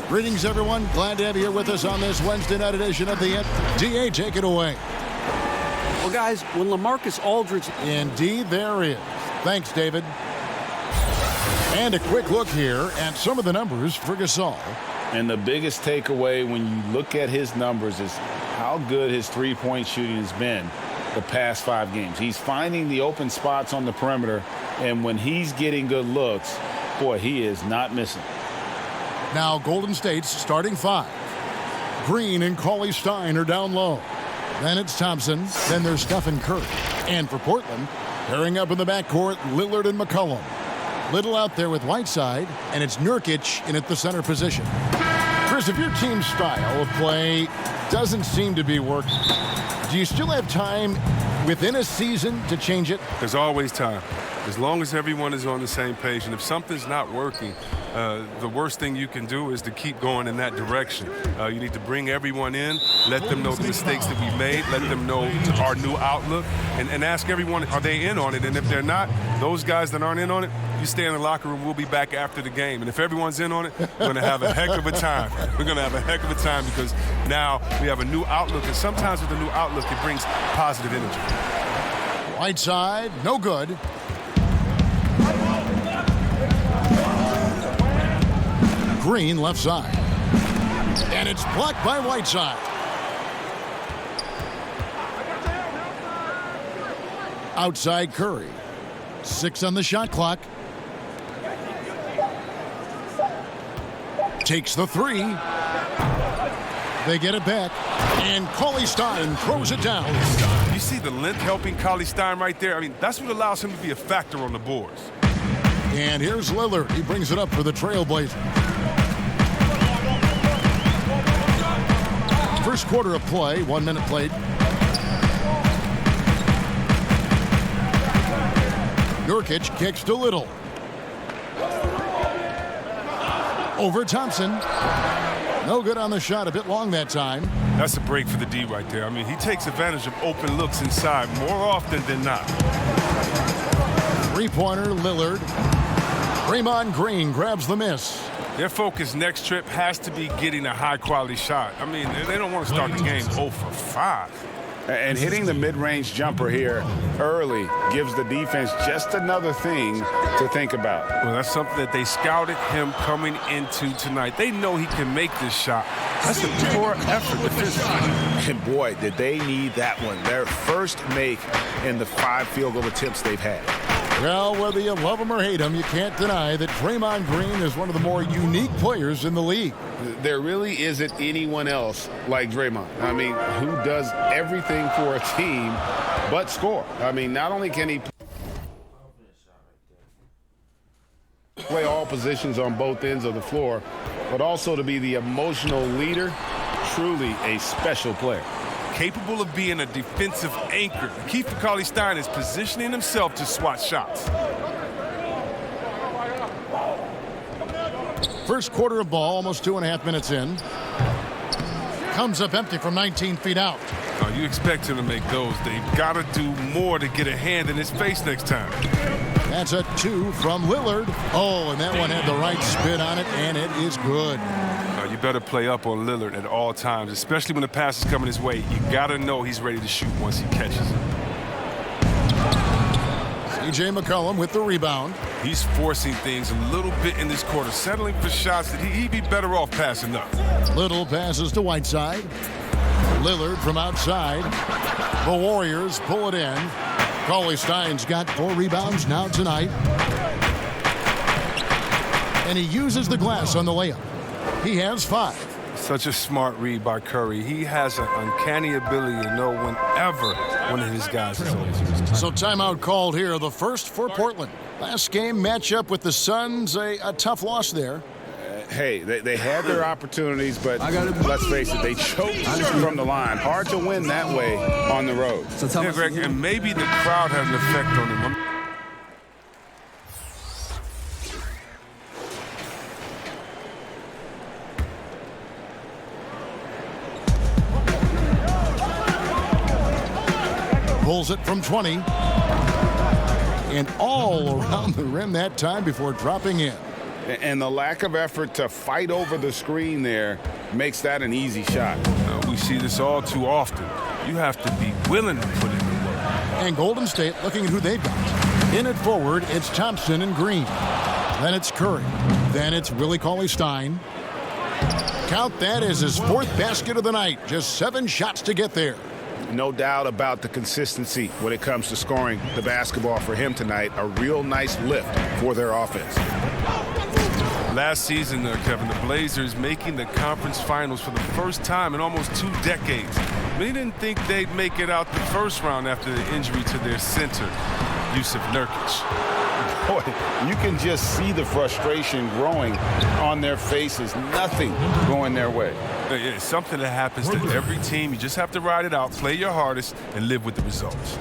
Greetings, everyone. Glad to have you here with us on this Wednesday night edition of the DA. Take it away.
Well, guys, when LaMarcus Aldridge...
Indeed, there is. Thanks, David. And a quick look here at some of the numbers for Gasol.
And the biggest takeaway when you look at his numbers is how good his three-point shooting has been the past 5 games. He's finding the open spots on the perimeter, and when he's getting good looks, boy, he is not missing.
Now Golden State's starting 5. Green and Cauley-Stein are down low. Then it's Thompson. Then there's Stephen Curry. And for Portland, pairing up in the backcourt, Lillard and McCollum. Little out there with Whiteside, and it's Nurkic in at the center position. Chris, if your team's style of play doesn't seem to be working, do you still have time within a season to change it?
There's always time. As long as everyone is on the same page, and if something's not working, the worst thing you can do is to keep going in that direction. You need to bring everyone in, let them know the mistakes that we made, let them know our new outlook, and ask everyone, are they in on it? And if they're not, those guys that aren't in on it, you stay in the locker room, we'll be back after the game. And if everyone's in on it, we're going to have a heck of a time. We're going to have a heck of a time because now we have a new outlook, and sometimes with a new outlook, it brings positive energy.
Whiteside, no good. Green left side. And it's blocked by Whiteside. Outside Curry. 6 on the shot clock. Takes the 3. They get it back. And Cauley-Stein throws it down.
You see the length helping Cauley-Stein right there? I mean, that's what allows him to be a factor on the boards.
And here's Lillard. He brings it up for the Trailblazers. First quarter of play, 1 minute played. Nurkic kicks to Little. Over Thompson. No good on the shot, a bit long that time.
That's a break for the D right there. I mean, he takes advantage of open looks inside more often than not.
Three-pointer, Lillard. Draymond Green grabs the miss.
Their focus next trip has to be getting a high-quality shot. I mean, they don't want to start the game 0 for 5.
And hitting the mid-range jumper here early gives the defense just another thing to think about.
Well, that's something that they scouted him coming into tonight. They know he can make this shot. That's a poor effort defensively.
And boy, did they need that one. Their first make in the 5 field goal attempts they've had.
Well, whether you love him or hate him, you can't deny that Draymond Green is one of the more unique players in the league.
There really isn't anyone else like Draymond. I mean, who does everything for a team but score. I mean, not only can he play all positions on both ends of the floor, but also to be the emotional leader, truly a special player.
Capable of being a defensive anchor. Keith Cauley-Stein is positioning himself to swat shots.
First quarter of ball, almost 2.5 minutes in. Comes up empty from 19 feet out.
Oh, you expect him to make those. They've got to do more to get a hand in his face next time.
That's a 2 from Lillard. Oh, and that one had the right spin on it, and it is good.
You better play up on Lillard at all times, especially when the pass is coming his way. You got to know he's ready to shoot once he catches it.
C.J. McCollum with the rebound.
He's forcing things a little bit in this quarter, settling for shots that he'd be better off passing up.
Little passes to Whiteside. Lillard from outside. The Warriors pull it in. Cauley-Stein's got 4 rebounds now tonight. and he uses the glass on the layup. He has 5.
Such a smart read by Curry. He has an uncanny ability to know whenever one of his guys is open.
So timeout called here, the first for Portland. Last game matchup with the Suns, a tough loss there.
Hey, they had their opportunities, but let's face it, they choked from the line. Hard to win that way on the road.
Yeah, Greg, and maybe the crowd had an effect on him.
Pulls it from 20. And all around the rim that time before dropping in.
And the lack of effort to fight over the screen there makes that an easy shot.
We see this all too often. You have to be willing to put in the work.
And Golden State looking at who they've got. In it forward, it's Thompson and Green. Then it's Curry. Then it's Willie Cauley-Stein. Count that as his 4th basket of the night. Just 7 shots to get there.
No doubt about the consistency when it comes to scoring the basketball for him tonight. A real nice lift for their offense.
Last season, Kevin, the Blazers making the conference finals for the first time in almost 2 decades. We didn't think they'd make it out the first round after the injury to their center, Jusuf Nurkic.
Boy, you can just see the frustration growing on their faces. Nothing going their way.
It's something that happens to every team. You just have to ride it out, play your hardest, and live with the results.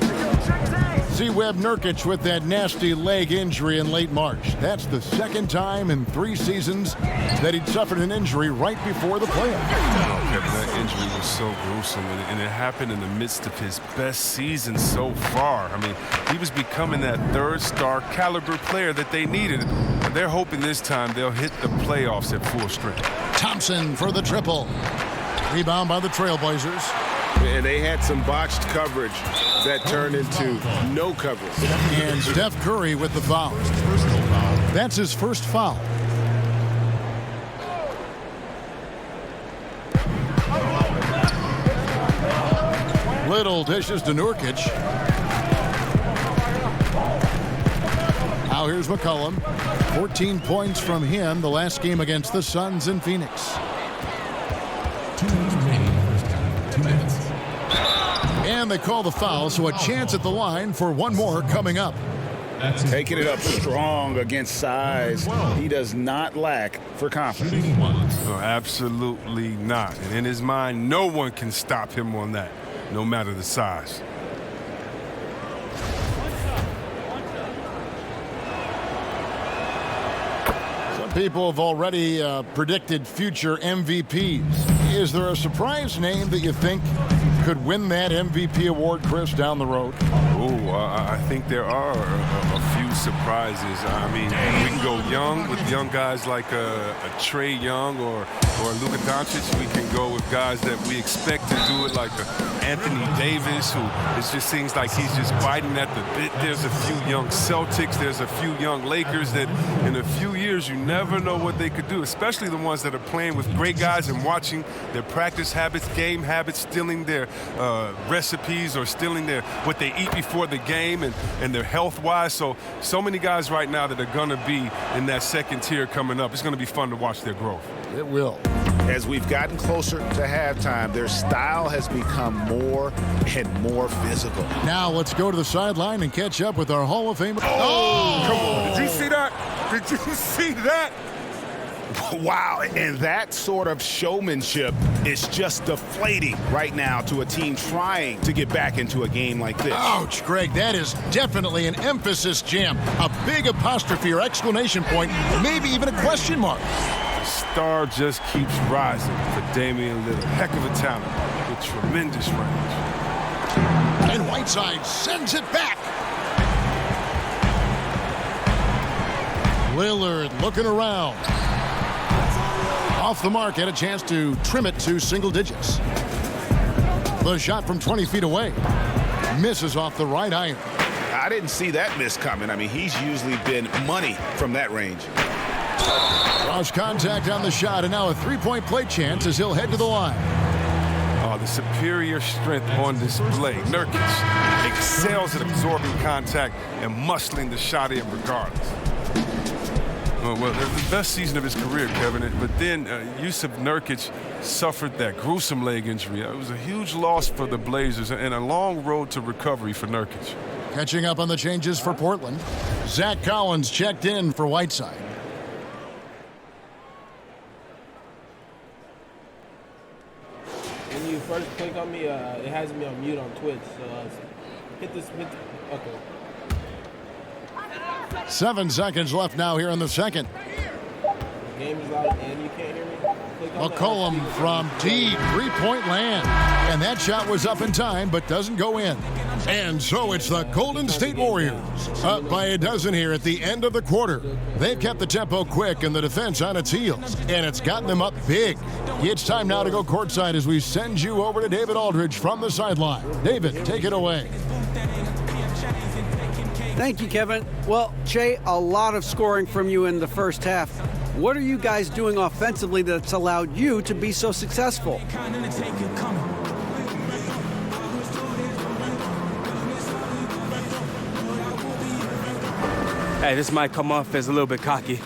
See Webb Nurkic with that nasty leg injury in late March. That's the 2nd time in 3 seasons that he'd suffered an injury right before the playoffs.
Oh, Kevin, that injury was so gruesome, and it happened in the midst of his best season so far. I mean, he was becoming that 3rd-star caliber player that they needed. And they're hoping this time they'll hit the playoffs at full strength.
Thompson for the triple. Rebound by the Trailblazers.
And they had some botched coverage that turned into no coverage.
And Steph Curry with the foul. That's his first foul. Little dishes to Nurkic. Now here's McCollum. 14 points from him the last game against the Suns in Phoenix.
2 minutes remaining. First half. 2 minutes.
And they call the foul, so a chance at the line for one more coming up.
Taking it up strong against size. He does not lack for confidence.
No, absolutely not. And in his mind, no one can stop him on that, no matter the size.
Some people have already predicted future MVPs. Is there a surprise name that you think could win that MVP award, Chris, down the road?
Oh, I think there are a few surprises. I mean, we can go young with young guys like a Trae Young or Luka Doncic. We can go with guys that we expect to do it, like Anthony Davis, who it just seems like he's just biting at the bit. There's a few young Celtics. There's a few young Lakers that in a few years you never know what they could do, especially the ones that are playing with great guys and watching their practice habits, game habits, stealing their recipes or stealing what they eat before the game and their health-wise. So many guys right now that are going to be in that second tier coming up. It's going to be fun to watch their growth.
It will.
As we've gotten closer to halftime, their style has become more and more physical.
Now let's go to the sideline and catch up with our Hall of Famer.
Oh, come on. Did you see that? Did you see that?
Wow, and that sort of showmanship is just deflating right now to a team trying to get back into a game like this.
Ouch, Greg, that is definitely an emphasis jam. A big apostrophe or exclamation point, maybe even a question mark.
The star just keeps rising for Damian Lillard. Heck of a talent with tremendous range.
And Whiteside sends it back. Lillard looking around. Off the mark, had a chance to trim it to single digits. The shot from 20 feet away. Misses off the right iron.
I didn't see that miss coming. I mean, he's usually been money from that range.
Cross contact on the shot, and now a three-point play chance as he'll head to the line.
Oh, the superior strength on display. Nurkic excels at absorbing contact and muscling the shot in regardless. Well, the best season of his career, Kevin. But then Jusuf Nurkic suffered that gruesome leg injury. It was a huge loss for the Blazers and a long road to recovery for Nurkic.
Catching up on the changes for Portland, Zach Collins checked in for Whiteside.
When you first click on me, it has me on mute on Twitch. So hit this. Okay.
7 seconds left now here in the second.
The game is out and you can't hear me.
McCollum from deep three-point land. And that shot was up in time, but doesn't go in. And so it's the Golden State Warriors up by a dozen here at the end of the quarter. They've kept the tempo quick and the defense on its heels, and it's gotten them up big. It's time now to go courtside as we send you over to David Aldridge from the sideline. David, take it away.
Thank you, Kevin. Well, Che, a lot of scoring from you in the first half. What are you guys doing offensively that's allowed you to be so successful?
Hey, this might come off as a little bit cocky,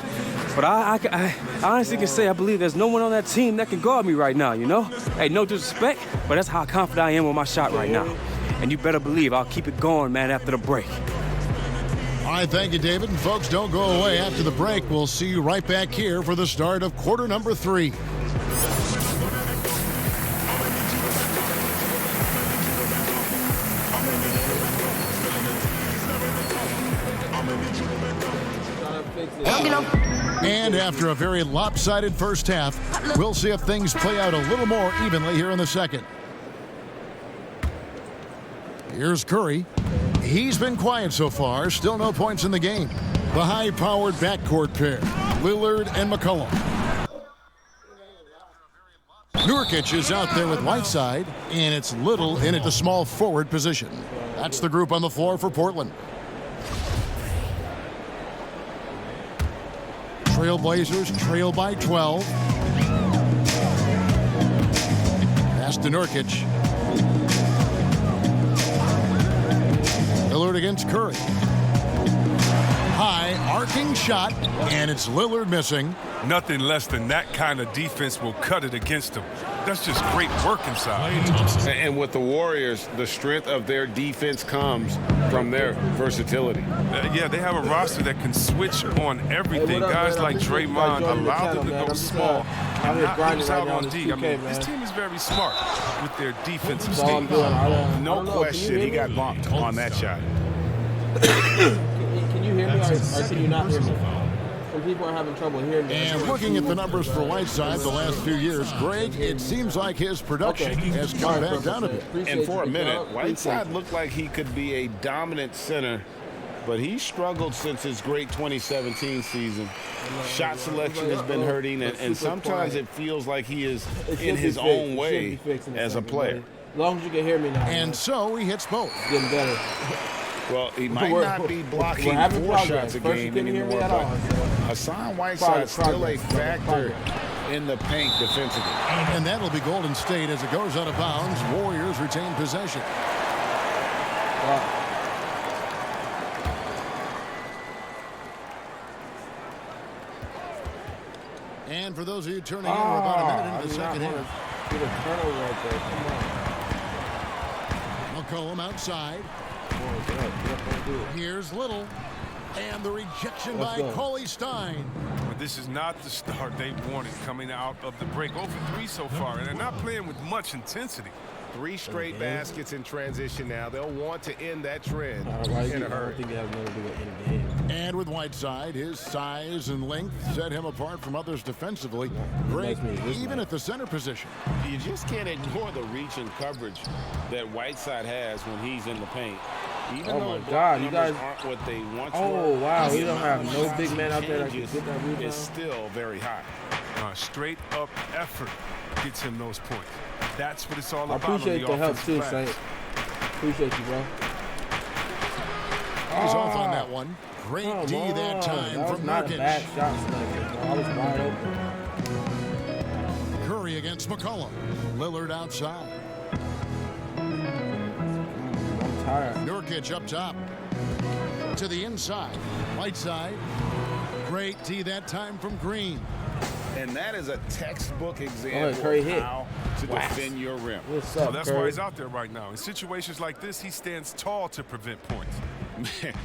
but I honestly can say I believe there's no one on that team that can guard me right now, you know? Hey, no disrespect, but that's how confident I am with my shot right now. And you better believe I'll keep it going, man, after the break.
All right, thank you, David. And folks, don't go away after the break. We'll see you right back here for the start of quarter number 3. And after a very lopsided first half, we'll see if things play out a little more evenly here in the second. Here's Curry. He's been quiet so far. Still no points in the game. The high-powered backcourt pair, Lillard and McCollum. Nurkic is out there with Whiteside, and it's Little in at the small forward position. That's the group on the floor for Portland. Trailblazers trail by 12. Pass to Nurkic. Lillard against Curry. High arcing shot, and it's Lillard missing.
Nothing less than that kind of defense will cut it against them. That's just great work inside.
And with the Warriors, the strength of their defense comes from their versatility.
Yeah, they have a roster that can switch on everything. Guys like Draymond allow them to go small and not lose out on D. I mean, this team is very smart with their defensive schemes.
No question, he got bumped on that shot.
Can you hear me or can you not hear me? Some people are having trouble hearing me.
And looking at the numbers for Whiteside the last few years, Greg, it seems like his production has come back down a bit.
And for a minute, Whiteside looked like he could be a dominant center, but he struggled since his great 2017 season. Shot selection has been hurting, and sometimes it feels like he is in his own way as a player.
As long as you can hear me now.
And so he hits both.
Getting better.
Well, he might not be blocking 4 shots a game anymore, but Hassan Whiteside still a factor in the paint defensively.
And that'll be Golden State as it goes out of bounds. Warriors retain possession. And for those of you turning in, we're about a minute into the second half.
Get a turnover right there.
McCollum outside. Here's Little. And the rejection by Cauley Stein.
But this is not the start they wanted coming out of the break. 0 for 3 so far, and they're not playing with much intensity.
3 straight baskets in transition now. They'll want to end that trend in a hurry.
I think they have nothing to do with any game.
And with Whiteside, his size and length set him apart from others defensively. Great, even at the center position.
You just can't ignore the reach and coverage that Whiteside has when he's in the paint. Even though
my God, you guys
aren't what they once
were.
Wow,
you don't have no big man out there that can get that rebound.
It's still very high.
Straight up effort gets him those points. That's what it's all about.
I appreciate the help too, Saint. Appreciate you, bro.
He's off on that one. Great D that time
that
from
was not
Nurkic.
a bad shot selection, bro. I was wide open.
Curry against McCollum. Lillard outside.
I'm tired.
Nurkic up top. To the inside. Right side. Great D that time from Green.
And that is a textbook example
Curry
of
hit.
how to defend your rim.
What's
So
up,
that's
Curry?
why he's out there right now. In situations like this, he stands tall to prevent points.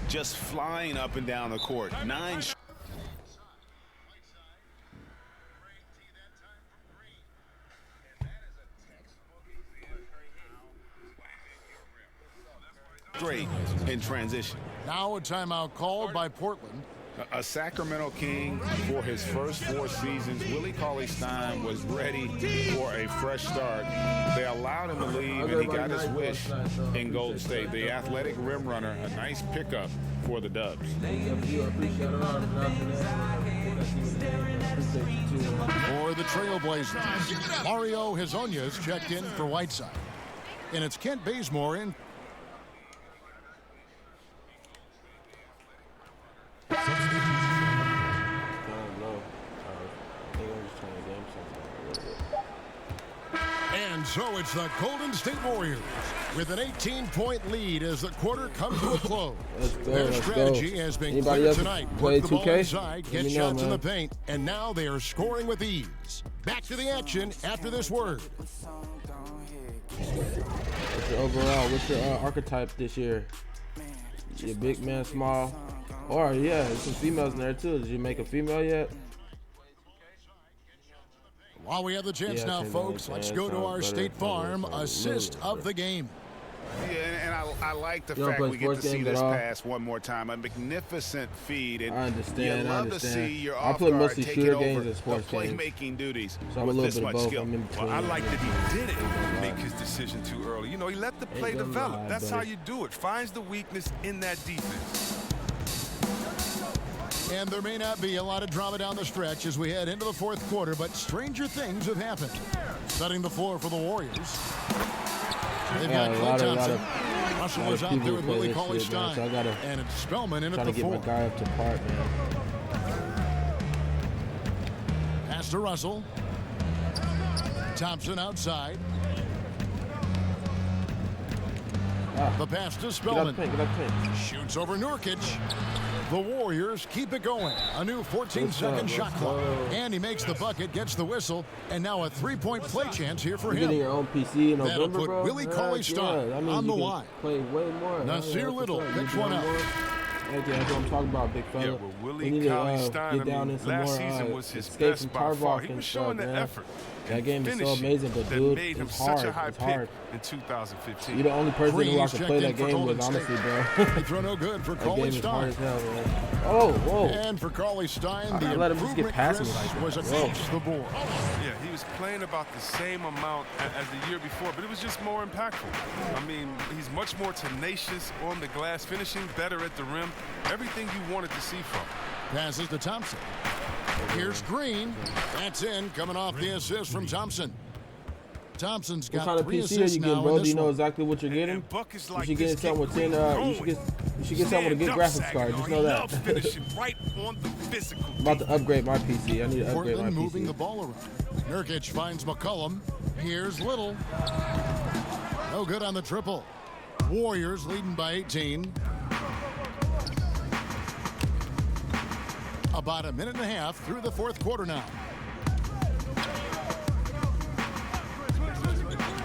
Just flying up and down the court. 9 straight in transition.
Now a timeout called by Portland.
A Sacramento King for his first 4 seasons. Willie Cauley-Stein was ready for a fresh start. They allowed him to leave, and he got his wish in Golden State. The athletic rim runner, a nice pickup for the Dubs.
For the Trailblazers, Mario Hezonya's checked in for Whiteside. And it's Kent Bazemore in. And so it's the Golden State Warriors with an 18-point lead as the quarter comes to a close. Their strategy has been clear tonight. Put the ball inside, get shots in the paint, and now they are scoring with ease. Back to the action after this word.
What's your overall? What's your archetype this year? Your big man, small, or yeah, there's some females in there too. Did you make a female yet?
While we have the chance now, folks, let's go to our State Farm assist of the game.
Yeah, and I like the fact we get to see this pass one more time. A magnificent feed. And
I understand.
you love to see your
I play
off-guard
mostly
taking
shooter
over
games and
the
sports games.
playmaking duties
So I'm a
with
little
this
bit of
much
both.
skill.
I'm in between.
Well, I like that he didn't make his decision too early. You know, he let the play develop. That's how you do it. Finds the weakness in that defense.
And there may not be a lot of drama down the stretch as we head into the fourth quarter, but stranger things have happened. Setting the floor for the Warriors. They've got Clay Thompson. Russell is out there with Willie Cauley-Stein.
So
and it's Spellman in at the 4.
Trying to get my guy up to par, man.
Pass to Russell. Thompson outside. The pass to Spellman. Shoots over Nurkic. The Warriors keep it going. A new 14-second shot clock. And he makes the bucket, gets the whistle, and now a 3-point play chance here for him.
Getting your own PC in November,
That'll put
bro.
Willie Cauley-Stein on the line.
Play way more.
Nasir Little picks one up.
That's what I'm talking about, big fella.
Yeah, well, Willie
we need
Cauley-Stein,
get down in some
last
more
season was his
escape
best
from
by far.
Tarbock
He
and
was
stuff,
showing the
man.
effort.
That game is so
Finishing
amazing, but
that
dude,
made him
it's
such
hard.
a high
It's
pick
hard.
in 2015.
You're the only person who I can play that game with, honestly, bro.
They throw no good for
That game is hard
Cauley-Stein.
as hell, man. Oh, whoa.
And for Cauley-Stein, the
let him just get
improvement,
past me
Chris,
like that.
was
Whoa.
across the board.
Yeah, he was playing about the same amount as the year before, but it was just more impactful. I mean, he's much more tenacious on the glass, finishing better at the rim. Everything you wanted to see from him.
Passes to Thompson. Here's Green. That's in, coming off the assist from Thompson. Thompson's
What
got
kind of
3
PC are
assists
you
now
getting,
in
bro?
this
Do you know
one.
exactly what you're getting?
Buckets
You
like
should
this
get something with 10. You should get something with a good graphics card. Just know that.
Finishing right on the physical.
I'm about to upgrade my PC. I need to upgrade my
Portland moving
PC.
the ball around. Nurkic finds McCollum. Here's Little. No good on the triple. Warriors leading by 18. About a minute and a half through the fourth quarter now.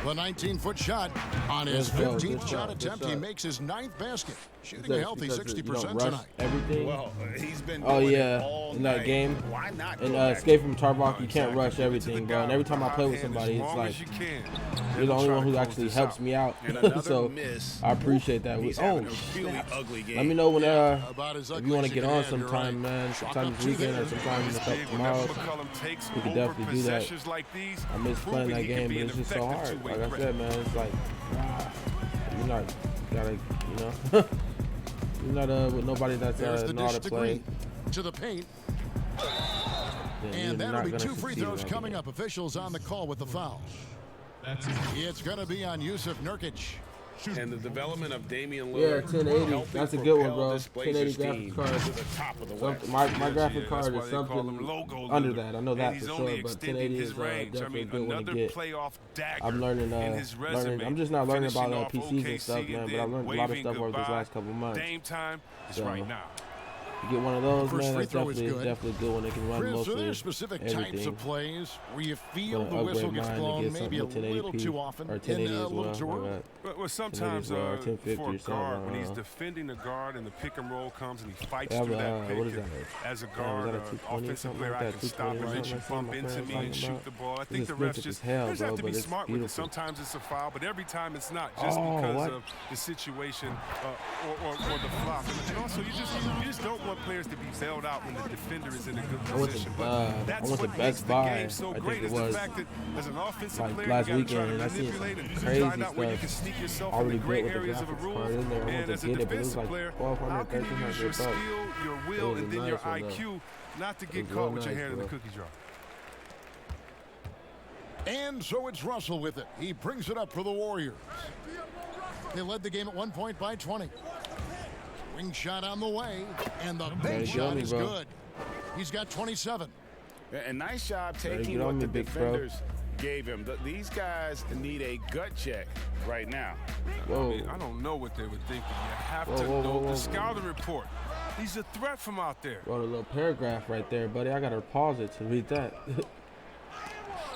The 19-foot shot on his 15th shot attempt. He makes his 9th basket. Shooting a healthy 60% tonight.
Everything.
Well, he's been
Oh
doing it
yeah,
all
in that
night.
game.
Why not
And
go back
Escape from Tarbock, you can't rush everything, bro. And every time I play with somebody, it's like you're the only one who actually helps me out. So I appreciate that. Oh, snap. Let me know when if you want to get on sometime, man. Sometime this weekend or sometime in a couple tomorrow. We could definitely do that. I miss playing that game, but it's just so hard. Like I said, man, it's like you're not gotta, you know. You're not with nobody that's know how to play.
To the paint.
Then
And that'll be
not
2
gonna
free
succeed
throws
in that
coming
game.
up. Officials on the call with the foul. It's going to be on Yusuf Nurkic.
And the development of Damian
Yeah,
Lillard.
1080.
helping
That's a good one,
propel
bro.
this Blazers
1080
team
graphics card.
to the top of the West.
My graphic
that's
card
why
is
they call him
something
Logo
under
Lillard.
that. I know
And
that
he's
for
only
sure, but
extending
1080
his
is
range.
definitely a good one to
another
get.
playoff dagger
I'm learning,
in his resume.
I'm just not learning about
Finishing off
PCs and
OKC
stuff, man. But I
then
learned a lot of
waving
stuff over these
goodbye.
last couple months.
Dame time is
So,
right now.
You get one of those,
First
man,
free
that's
throw is
definitely good when they can run
Chris,
mostly
are there specific
everything.
types of plays where you feel
Gonna
the whistle
upgrade
gets
mine to
blown
get
maybe a
something with
little
1080p
too often
or
and
1080
a
as
little
well.
too early?
Well, sometimes
1050
for a
or something,
guard, when he's
uh,
defending a guard and the pick and roll comes and he fights
Yeah,
through that pick,
what is that?
as a
Yeah,
guard,
was that a 220
offensive
something
player,
like
I
that?
can stop and
220
let you
something
bump
like that
into
my
me
friend
and
was
shoot
talking
the
about?
ball. I
It's
think the refs
expensive
just
as hell,
have
bro,
to be
but it's
smart with it.
beautiful.
Sometimes it's a foul, but every time it's not, just
Oh,
because
what?
of the situation or the flop. And also, you just don't want players to be bailed out when the defender is in a good
I went to,
position.
I
That's
went to
what
Best
makes the
Buy,
game so
I think
great
it
is the
was,
fact that as an offensive
like
player,
last
you got to try
weekend, and
to
I seen
manipulate and
crazy
find out where you can
stuff
sneak yourself in
already
the
built
gray
with the
areas of a
graphics
rule.
card in there. I
And
went
as
to
a
get it, but it was
defensive
like
player,
$1,200,
how can you use your
$1,300
skill,
bucks.
your
It
will,
was
and
a
then your
nice one, though.
IQ not to
It
get
was
caught
real
with your
nice,
hand in the
bro.
cookie jar?
And so it's Russell with it. He brings it up for the Warriors. They led the game at 1 point by 20. Wing shot on the way, and the bank shot is good. He's got 27.
And nice job
Better
taking
get on
what
me,
the
big bro.
defenders gave him. These guys need a gut check right now.
I mean, I don't know what they were thinking. You have to know the scouting report. He's a threat from out there.
Wrote a little paragraph right there, buddy. I gotta pause it to read that.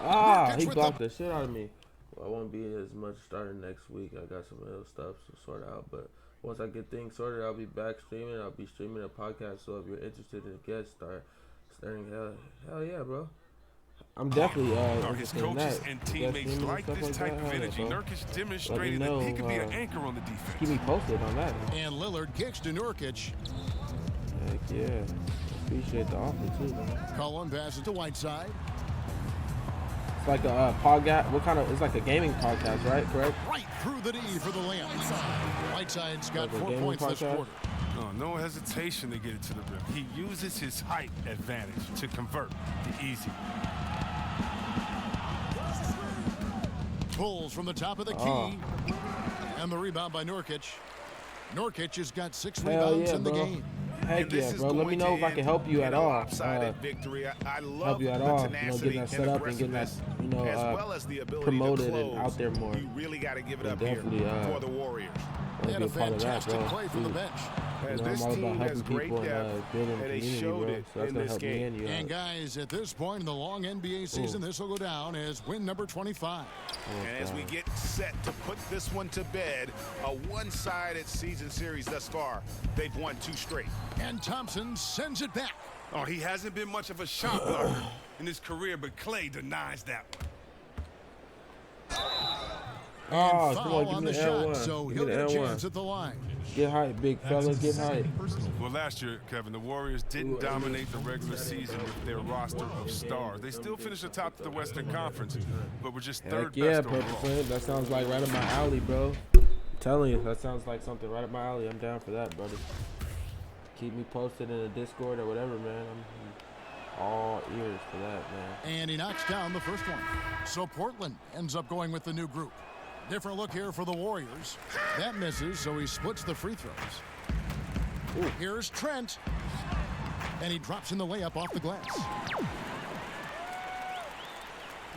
Ah, he blocked the shit out of me. Well, I won't be as much starting next week. I got some other stuff to sort out, but once I get things sorted, I'll be back streaming. I'll be streaming a podcast, so if you're interested in a guest starting, hell yeah, bro. I'm definitely
His
interested in
coaches
that.
and
Guest
teammates
streaming and
like
stuff
this
like
type
that,
of
hell yeah,
energy.
bro.
Nurkic demonstrated
Let me
that he
know,
could be an anchor on the defense.
Keep me posted on that.
And Lillard kicks to Nurkic.
Heck yeah. Appreciate the offer, too, man.
Cullen passes to Whiteside.
It's like a podcast. What kind of? It's like a gaming podcast, right? Correct?
Right through the D for the layup. Whiteside's got
Like a
4
gaming
points this
podcast?
quarter.
No hesitation to get it to the rim. He uses his height advantage to convert to easy.
Pulls from the top of the key. And the rebound by Nurkic. Nurkic has got 6
Hell
rebounds
yeah,
in the
bro.
game.
Heck yeah, bro. Let me know if I can help you at all.
Victory. I love
help you at
the
all.
tenacity
Getting that set up and getting that,
as well as the ability
promoted
to close.
and out there more.
You really got to give it
And
up here
definitely,
for the Warriors.
They had
be
a
a part of that,
fantastic
bro.
play from the bench.
You know,
This
I'm all about
team has
helping
great
people
depth,
and building
and they
community,
showed
bro.
it
So that's
in
gonna
this
help me
game.
and you
And
out.
guys, at this point in the long NBA season, this will go down as win number 25.
And as we get set to put this one to bed, a one-sided season series thus far. They've won 2 straight.
And Thompson sends it back.
Oh, he hasn't been much of a shot blocker in his career, but Clay denies that one.
Oh,
And
come
foul
on, give
on
me
the
the
shot,
L1.
so
Give
he'll
me
get a
the
chance
L1.
at the line.
Get hype, big fella. Get hype.
Well, last year, Kevin, the Warriors didn't dominate the regular season with their roster of stars. They still finished atop the Western Conference, but were just
Heck
third
yeah,
best
Purple
overall.
Flame. That sounds like right up my alley, bro. I'm telling you, that sounds like something right up my alley. I'm down for that, brother. Keep me posted in the Discord or whatever, man. I'm all ears for that, man.
And he knocks down the first one. So Portland ends up going with the new group. Different look here for the Warriors. That misses, so he splits the free throws. Ooh. Here's Trent. And he drops in the layup off the glass.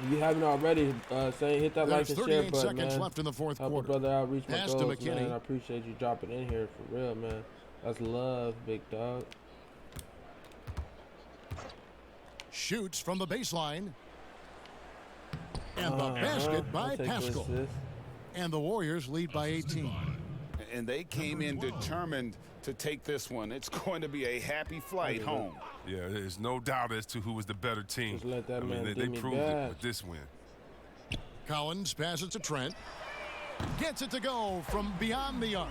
If you haven't already, hit that like
There's
and share
38
button,
seconds
man.
left in the fourth
Help
quarter.
a brother out, reach my
Pass to
goals,
McKinney.
man. I appreciate you dropping in here for real, man. That's love, big dog.
Shoots from the baseline. And the basket by Pascal. And the Warriors lead by 18.
And they came in determined to take this one. It's going to be a happy flight home.
Yeah, there's no doubt as to who was the better team.
Just let that man
they
give me
proved
that.
it with this win.
Collins passes to Trent. Gets it to go from beyond the arc.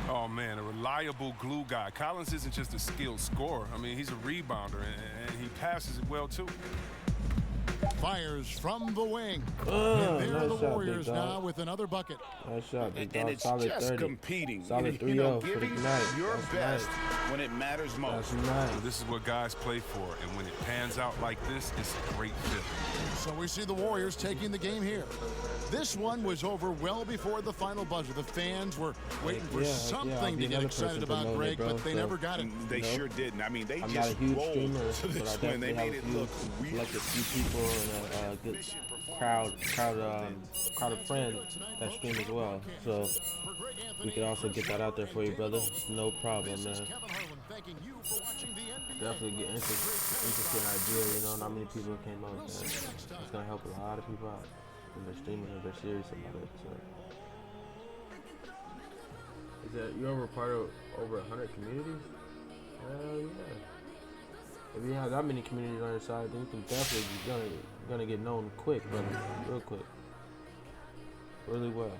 Oh, man, a reliable glue guy. Collins isn't just a skilled scorer. I mean, he's a rebounder, and he passes it well, too.
Fires from the wing. And
Nice
there are the
shot,
Warriors
big dog.
now with another bucket.
Nice shot, big
And
dog.
it's
Solid
just
30.
competing.
Solid 3-0
you know,
for the
giving
night.
your
That's
best
nice.
when it matters most.
That's nice.
This is what guys play for, and when it pans out like this, it's a great fit.
So we see the Warriors taking the game here. This one was over well before the final buzzer. The fans were waiting for something to get excited about, Greg, but they never got it.
They sure didn't. I mean, they
I'm
just
not a huge
rolled
streamer,
to
but I
this win. They
definitely have
made
a
it
few,
look
select a few people and a good crowd of friends that stream as well. So we can also get that out there for you, brother. No problem, man.
thanking you for watching the NBA.
Definitely get interesting idea, you know, not many people came up with that. It's gonna help a lot of people out when they're streaming if they're serious about it. So, is that you ever part of over 100 communities? Hell yeah! If you have that many communities on your side, then you can definitely gonna get known quick, brother, real quick, really well.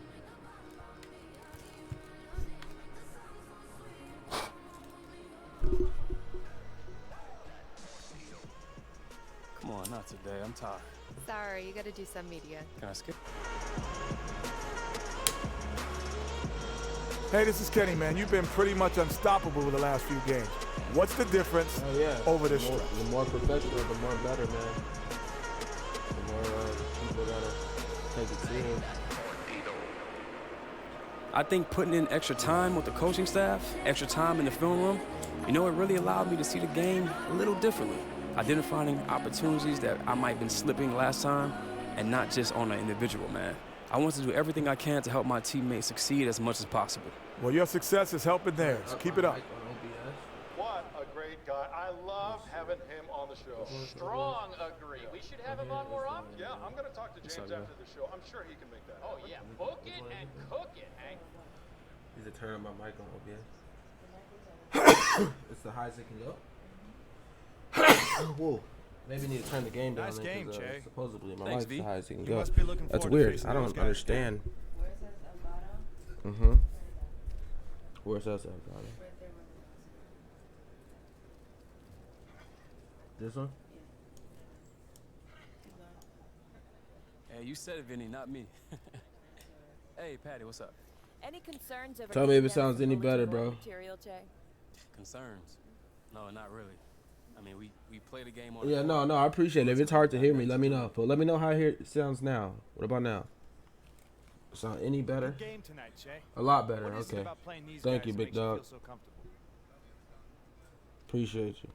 Come on, not today. I'm tired.
Sorry, you gotta do some media.
Can I skip?
Hey, this is Kenny, man. You've been pretty much unstoppable the last few games. What's the difference over this stretch?
The more professional, the more better, man. The more people gotta take it serious.
I think putting in extra time with the coaching staff, extra time in the film room, you know, it really allowed me to see the game a little differently. Identifying opportunities that I might have been slipping last time, and not just on an individual, man. I want to do everything I can to help my teammates succeed as much as possible.
Well, your success is helping theirs. Keep it up.
What a great guy. I love having him on the show.
Strong agree. We should have him on more often.
Yeah, I'm going to talk to James after the show. I'm sure he can make that happen.
Oh, yeah. Book it and cook it, Hank.
Need to turn on my mic on OBS. It's the highest it can go. Whoa. Maybe need to turn the game down.
Nice game, Jay.
Supposedly, my
Thanks,
mic's the highest it can
You
go.
must be looking
That's
forward to
weird.
facing
I
those
don't
guys.
understand. Where's us at, brother? This one?
Hey, you said it, Vinny, not me. Hey, Patty, what's up?
Any concerns over
Tell me if it
getting
sounds any better, bro.
material, Jay?
Concerns? No, not really. I mean, we played a game on.
Yeah, no, I appreciate it. If it's hard to hear me, let me know. But let me know how it sounds now. What about now? Sound any better?
Good game tonight, Jay.
A lot better.
What is it
Okay.
about playing these
Thank
guys
you,
that
big
makes you
dog.
feel so comfortable?
Appreciate you.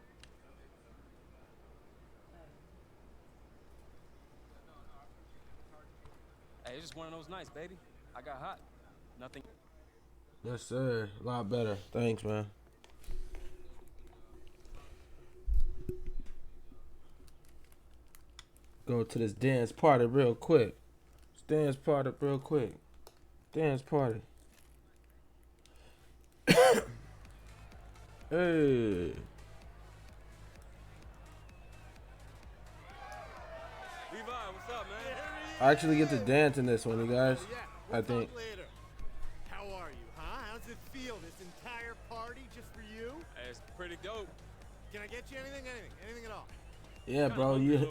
Hey, it's just one of those nights, baby. I got hot. Nothing.
Yes, sir. A lot better. Thanks, man. Go to this dance party real quick. Dance party real quick. Dance party. Hey.
What's up, man?
I actually get to dance in this one, you guys. I think.
How are you, huh? How's it feel, this entire party just for you? Hey, it's pretty dope. Can I get you anything? Anything at all?
Yeah, bro, you're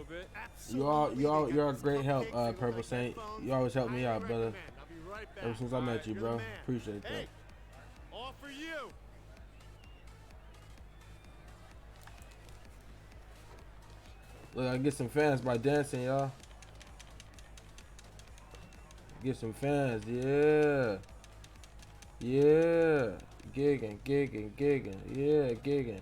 a great help, Purple Saint. You always help me out, brother. Ever since I met you, bro. Appreciate that.
Hey, all for you.
Look, I get some fans by dancing, y'all. Get some fans, yeah. Yeah. Gigging. Yeah, gigging.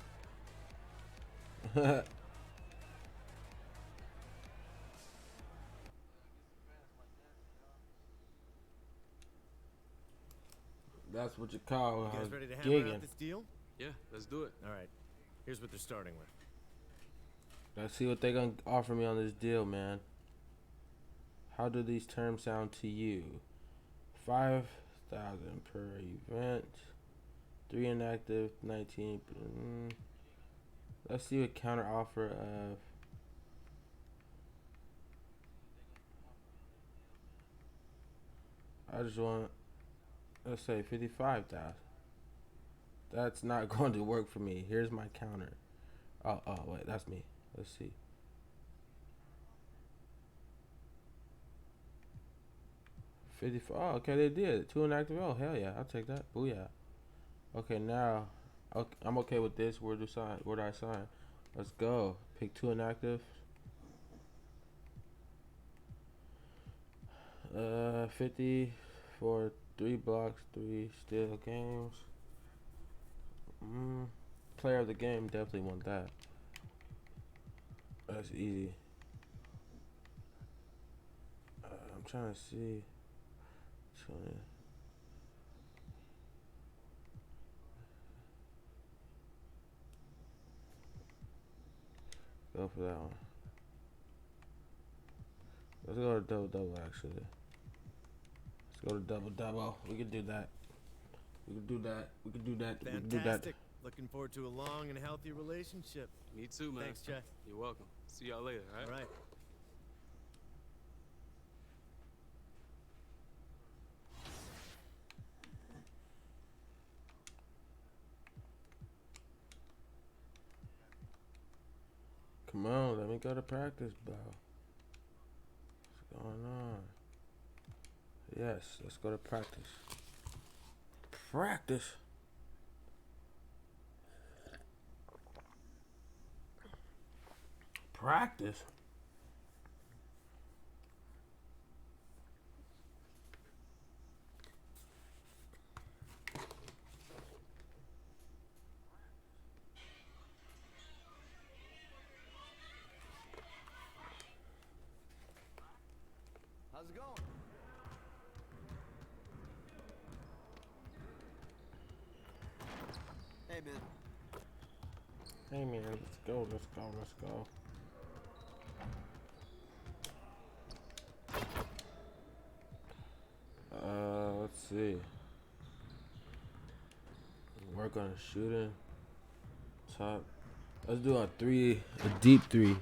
That's what you call
You guys ready to hammer
gigging.
out this deal?
Yeah, let's do it.
All right. Here's what they're starting with.
Let's see what they're gonna offer me on this deal, man. How do these terms sound to you? 5,000 per event. 3 inactive, 19. Let's see what counter offer of. I just want, let's say 55,000. That's not going to work for me. Here's my counter. Oh wait, that's me. Let's see. Oh, okay, they did. 2 inactive. Oh, hell yeah, I'll take that. Booyah. Okay, now, okay, I'm okay with this. Where do I sign? Let's go. Pick 2 inactive. 50 for 3 blocks, 3 steal games. Player of the game, definitely want that. That's easy. I'm trying to see. 20. go for that one. Let's go to double, actually. Let's go to double. We can do that. We can do that. We can do that. We can do that.
Fantastic. Looking forward to a long and healthy relationship.
Me too, man.
Thanks, Jeff.
You're welcome. See y'all later, all right?
All right.
Come on, let me go to practice, bro. What's going on? Yes, let's go to practice. Practice? Practice?
How's it going? Hey, man.
Hey, man, let's go. Let's see. Work on shooting. Top. Let's do a deep three.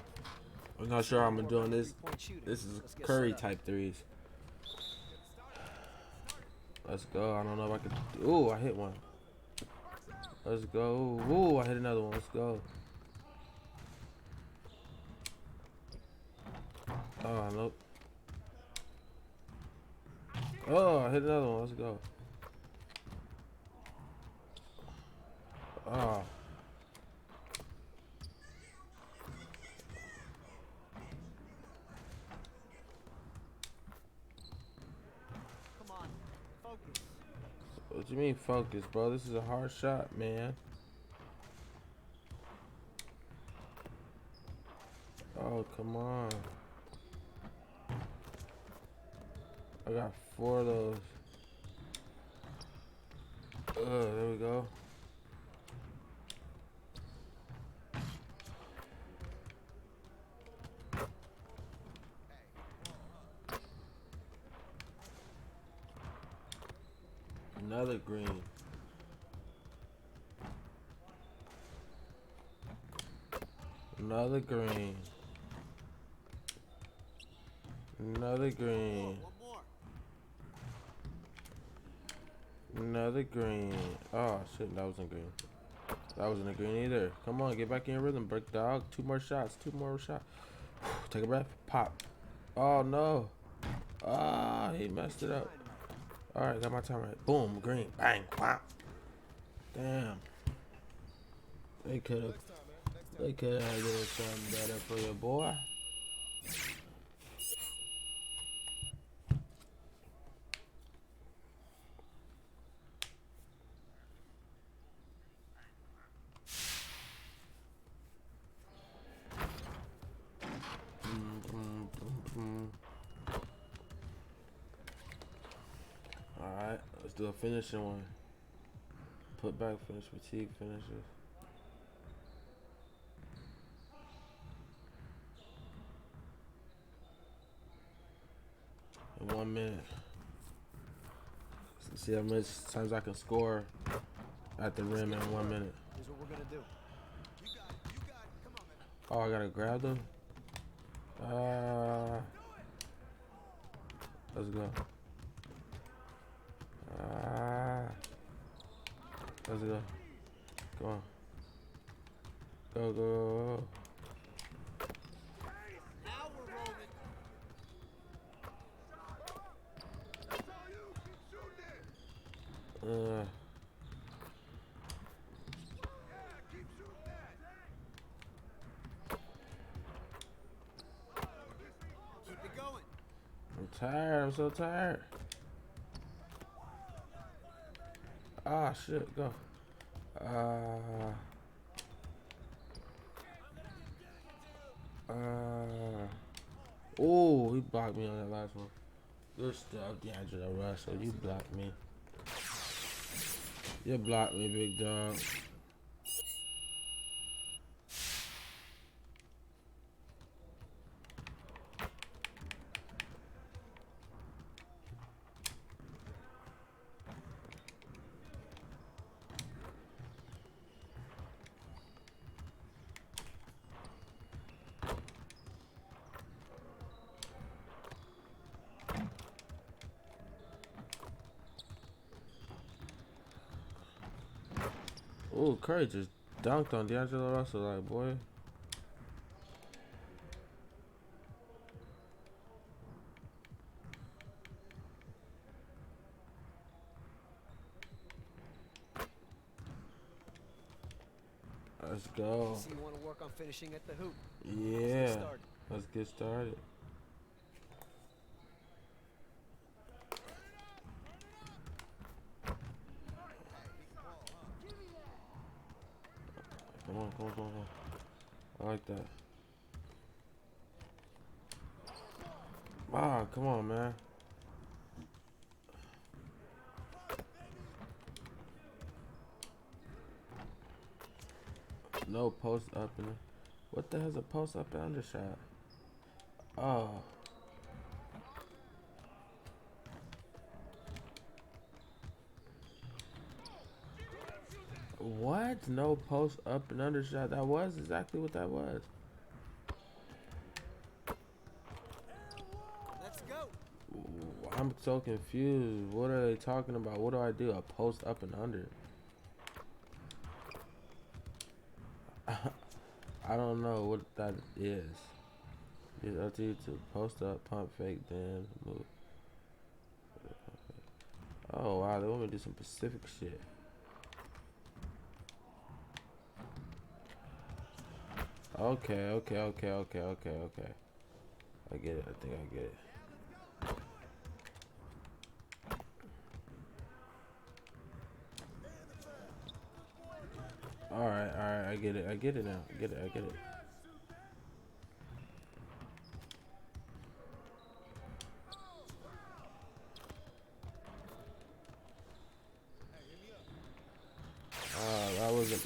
I'm not sure how I'm doing this. This is Curry type threes. Let's go. I don't know if I can. Ooh, I hit one. Let's go. Ooh, I hit another one. Let's go. Oh, nope. Oh, I hit another one. Let's go. Oh.
Come on, focus.
What you mean focus, bro? This is a hard shot, man. Oh, come on. I got 4 of those. There we go. Another green. Another green. Another green. Another green. Oh shit, that wasn't green. That wasn't a green either. Come on, get back in your rhythm, brick dog. 2 more shots. 2 more shots. Take a breath. Pop. Oh no. Ah, he messed it up. Alright, got my time right. Boom, green. Bang. Wow. Damn. They could have did something better for your boy. Alright, let's do a finishing one. Put back finish, fatigue finishes. In 1 minute. Let's see how much times I can score at the rim in 1 minute.
Here's what we're gonna do.
Oh, I gotta grab them? Let's go. Let's go. Come on. Go, go.
Now we're rolling. Keep it going.
I'm tired. I'm so tired. Ah, shit. Go. Oh, he blocked me on that last one. Good stuff, D'Angelo Russell. You blocked me. You blocked me, big dog. Oh, Curry just dunked on D'Angelo Russell, like, boy. Let's go.
So you want to work on finishing at the hoop.
Yeah. Let's get started. Come on, come on, come on, come on. I like that. Ah, come on, man. No post up in it. What the hell's a post up and under shot? Oh. What? No post up and under shot. That was exactly what that was.
Let's go.
I'm so confused. What are they talking about? What do I do? A post up and under? I don't know what that is. It's up to you to post up, pump fake, then move. Oh wow, they want me to do some Pacific shit. Okay. I get it. I think I get it. Alright, I get it. I get it now. I get it.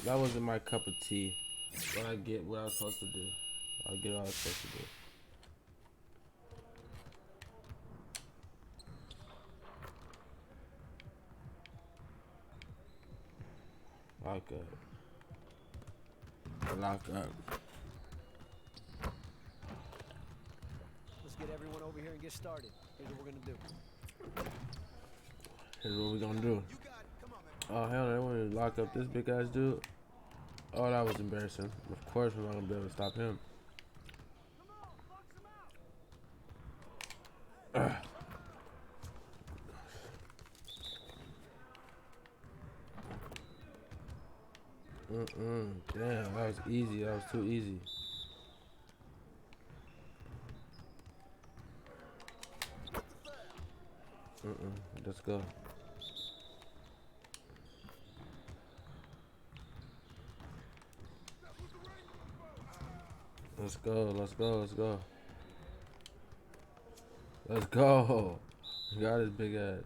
That wasn't my cup of tea. But I get what I was supposed to do. I get what I was supposed to do. Lock up.
Let's get everyone over here and get started. Here's what we're gonna do.
Here's what we're gonna do. Oh hell, they want to lock up this big ass dude. Oh, that was embarrassing. Of course, we're not gonna be able to stop him. Damn, that was easy. That was too easy. Let's go. Let's go. He got his big ass.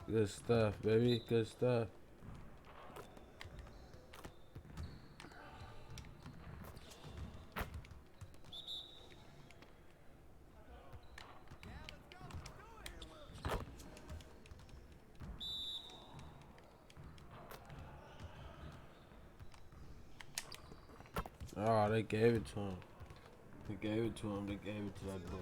Good stuff, baby. Good stuff. Oh, they gave it to him. They gave it to that boy.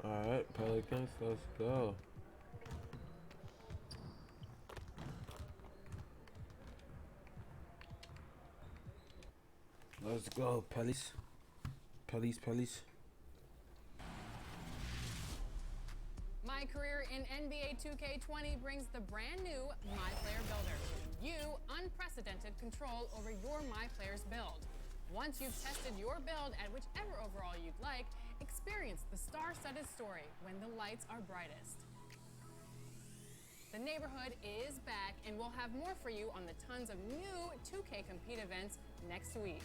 Alright, Pelicans, let's go. Let's go, Pellies.
My career in NBA 2K20 brings the brand new My Player Builder, giving you unprecedented control over your My Player's build. Once you've tested your build at whichever overall you'd like, experience the star-studded story when the lights are brightest. The neighborhood is back, and we'll have more for you on the tons of new 2K Compete events next week.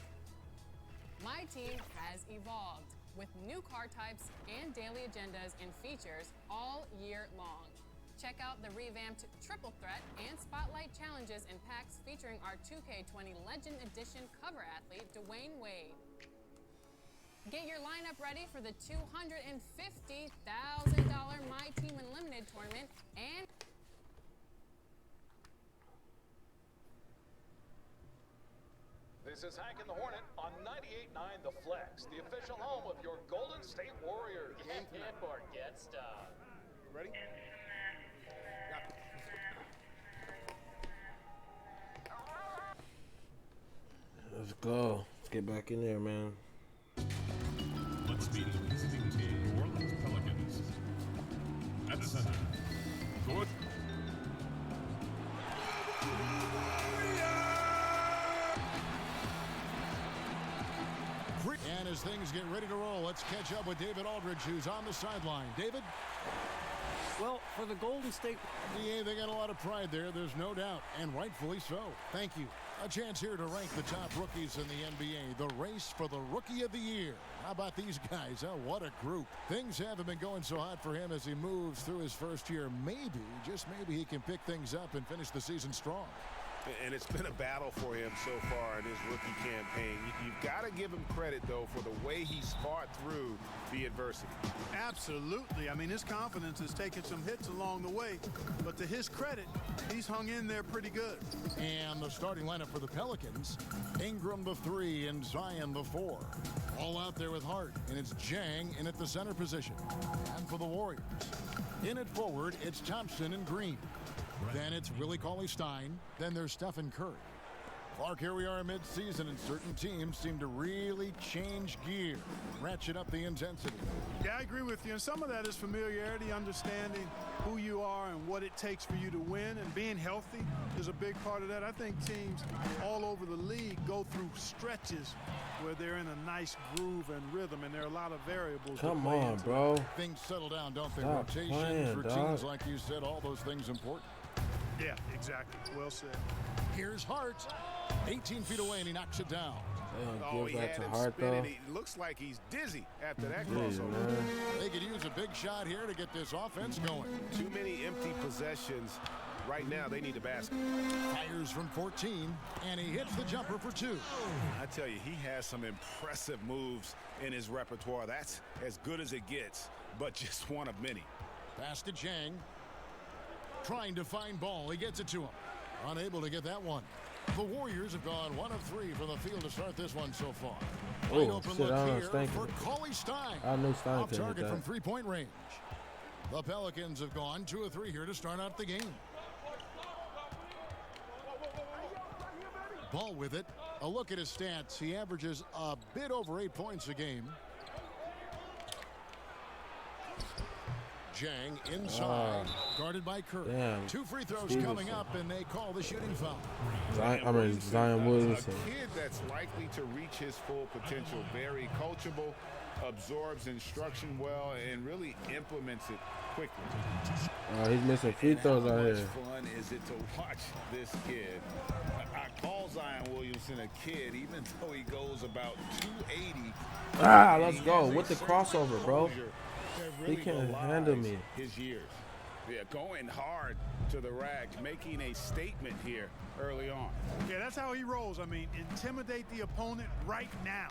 My team has evolved with new car types and daily agendas and features all year long. Check out the revamped Triple Threat and Spotlight challenges and packs featuring our 2K20 Legend Edition cover athlete, Dwayne Wade. Get your lineup ready for the $250,000 My Team Unlimited tournament and
This is Hank and the Hornet on 98.9 The Flex, the official home of your Golden State Warriors.
Get hip or get stuff.
Ready?
Let's go. Let's get back in there, man.
Let's meet the visiting team, Orleans Pelicans. At the center, North.
And as things get ready to roll, let's catch up with David Aldridge, who's on the sideline. David?
Well, for the Golden State...
Yeah, they got a lot of pride there, there's no doubt, and rightfully so. Thank you. A chance here to rank the top rookies in the NBA, the race for the Rookie of the Year. How about these guys? Oh, what a group. Things haven't been going so hot for him as he moves through his first year. Maybe, just maybe, he can pick things up and finish the season strong.
And it's been a battle for him so far in his rookie campaign. You've got to give him credit, though, for the way he's fought through the adversity.
Absolutely. I mean, his confidence has taken some hits along the way, but to his credit, he's hung in there pretty good.
And the starting lineup for the Pelicans, Ingram the 3 and Zion the 4. All out there with Hart, and it's Jang in at the center position. And for the Warriors, in at forward, it's Thompson and Green. Then it's Willie Cauley-Stein. Then there's Stephen Curry. Clark, here we are mid-season, and certain teams seem to really change gear, ratchet up the intensity.
Yeah, I agree with you. And some of that is familiarity, understanding who you are and what it takes for you to win. And being healthy is a big part of that. I think teams all over the league go through stretches where they're in a nice groove and rhythm, and there are a lot of variables.
Come on, bro.
Things settle down, don't they?
Stop
Rotations,
playing,
routines,
dog.
like you said, all those things important.
Yeah, exactly. Well said.
Here's Hart. 18 feet away, and he knocks it down.
He had him spinning. He looks like he's dizzy after that crossover.
They could use a big shot here to get this offense going.
Too many empty possessions. Right now, they need a basket.
Fires from 14, and he hits the jumper for 2.
I tell you, he has some impressive moves in his repertoire. That's as good as it gets, but just one of many.
Pass to Jang. Trying to find ball. He gets it to him. Unable to get that one. The Warriors have gone 1 of 3 from the field to start this one so far. Wide open
shit,
look
I
here
was thinking.
for Cauley-Stein.
I knew Stein
Off
could hit
target
that.
from three-point range. The Pelicans have gone 2 of 3 here to start out the game. Ball with it. A look at his stats. He averages a bit over 8 points a game. Jang inside, guarded by Curry.
Damn.
2 free throws
Stevenson.
coming up, and they call the shooting foul.
Zion Williamson.
A kid that's likely to reach his full potential. Very coachable, absorbs instruction well, and really implements it quickly.
He's missing free throws out
How
here.
much fun is it to watch this kid? I call Zion Williamson a kid, even though he goes about 280.
Let's go with the crossover, bro. He can't handle me.
His years. Yeah, going hard to the rack, making a statement here early on.
Yeah, that's how he rolls. I mean, intimidate the opponent right now.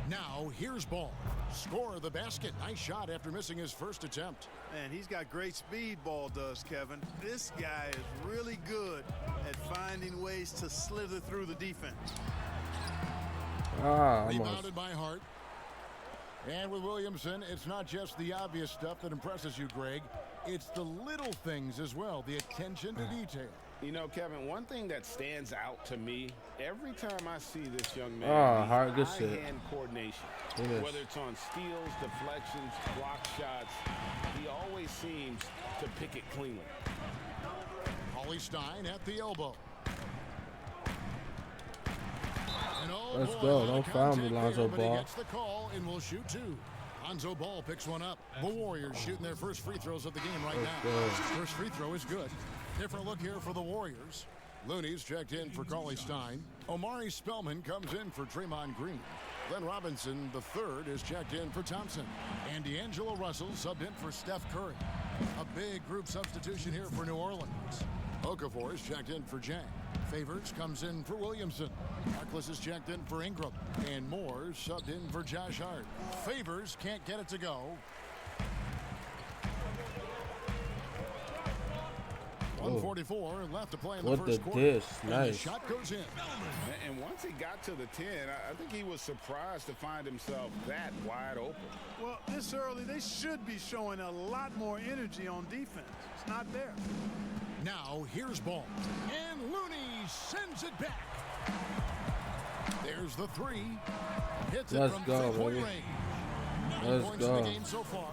Now, here's Ball. Score the basket. Nice shot after missing his first attempt.
Man, he's got great speed, Ball does, Kevin. This guy is really good at finding ways to slither through the defense.
Rebounded by Hart. And with Williamson, it's not just the obvious stuff that impresses you, Greg. It's the little things as well, the attention to detail.
You know, Kevin, one thing that stands out to me every time I see this young man,
Hart, good shit.
eye-hand coordination.
Yes.
Whether it's on steals, deflections, block shots, he always seems to pick it cleanly.
Cauley-Stein at the elbow.
Let's go. Don't foul me, Lonzo
He
Ball.
gets the call and will shoot 2. Lonzo Ball picks one up. The Warriors shooting their first free throws of the game right now. First free throw is good. Different look here for the Warriors. Looney's checked in for Cauley-Stein. Omari Spellman comes in for Draymond Green. Glenn Robinson, the third, is checked in for Thompson. And D'Angelo Russell subbed in for Steph Curry. A big group substitution here for New Orleans. Okafor is checked in for Jack. Favors comes in for Williamson. Harkless is checked in for Ingram. And Moore subbed in for Josh Hart. Favors can't get it to go. 1:44 left to play in the first quarter.
Dish.
And
Nice.
the shot goes in.
And once he got to the 10, I think he was surprised to find himself that wide open.
Well, this early, they should be showing a lot more energy on defense. It's not there.
Now, here's ball. And Looney sends it back. There's the three. Hits it from three-point range. 9 points in the game so far.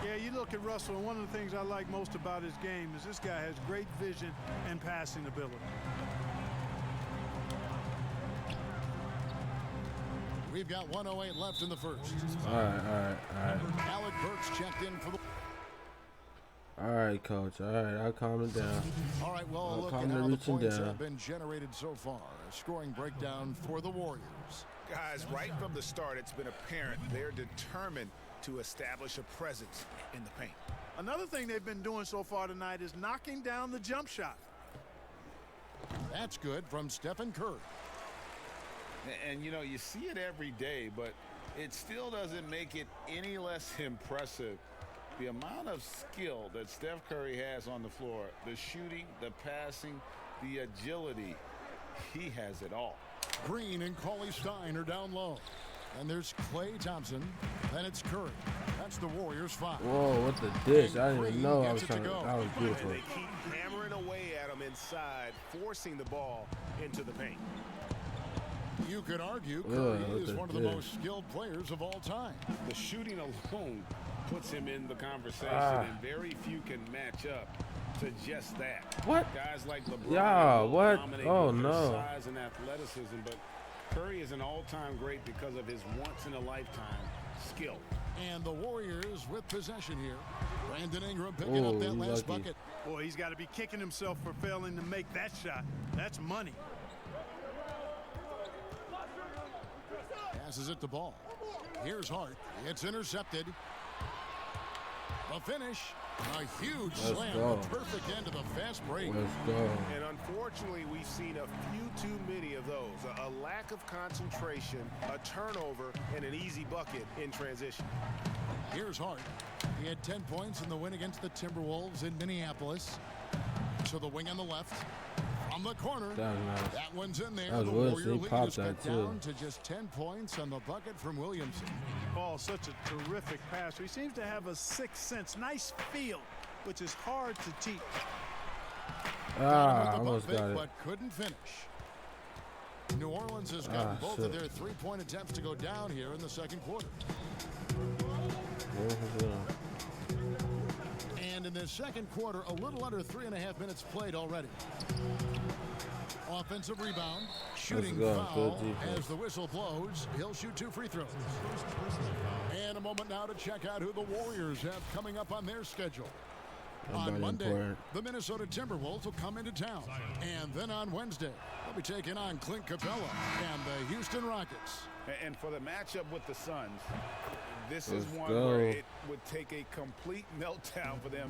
Yeah, you look at Russell, and one of the things I like most about his game is this guy has great vision and passing ability.
We've got 1:08 left in the first.
All right.
Alec Burks checked in for the...
All right, Coach. All right, I'll calm it down.
All right, well,
I'll
look
calm
at
the
how the
reaching
points
down.
have been generated so far. A scoring breakdown for the Warriors.
Guys, right from the start, it's been apparent they're determined to establish a presence in the paint.
Another thing they've been doing so far tonight is knocking down the jump shot.
That's good from Stephen Curry.
And, you know, you see it every day, but it still doesn't make it any less impressive. The amount of skill that Steph Curry has on the floor, the shooting, the passing, the agility, he has it all.
Green and Cauley Stein are down low. And there's Klay Thompson. Then it's Curry. That's the Warriors' 5.
Whoa, what the dish? I didn't even know I was trying to. That was beautiful.
And they keep hammering away at him inside, forcing the ball into the paint.
You could argue Curry is one of the most skilled players of all time.
The shooting alone puts him in the conversation, and very few can match up to just that.
What?
Guys like LeBron.
Yeah, what? Oh,
with their
no.
size and athleticism, but Curry is an all-time great because of his once-in-a-lifetime skill.
And the Warriors with possession here. Brandon Ingram picking up that last bucket.
Boy, he's got to be kicking himself for failing to make that shot. That's money.
Passes it to Ball. Here's Hart. It's intercepted. The finish. A huge slam. A perfect end to the fast break.
Let's go.
And unfortunately, we've seen a few too many of those. A lack of concentration, a turnover, and an easy bucket in transition.
Here's Hart. He had 10 points in the win against the Timberwolves in Minneapolis. To the wing on the left. From the corner. That one's in there.
That was
the
Wilson.
Warrior
He
lead
popped
is
that,
cut
too.
down to just 10 points on the bucket from Williamson.
Ball, such a terrific passer. He seems to have a sixth sense. Nice feel, which is hard to teach.
Almost got it.
But couldn't finish. New Orleans has gotten both of their three-point attempts to go down here in the second quarter. And in the second quarter, a little under 3.5 minutes played already. Offensive rebound, shooting foul as the whistle blows. He'll shoot 2 free throws. And a moment now to check out who the Warriors have coming up on their schedule. On Monday, the Minnesota Timberwolves will come into town. And then on Wednesday, they'll be taking on Clint Capella and the Houston Rockets.
And for the matchup with the Suns, this is one
go.
where it would take a complete meltdown for them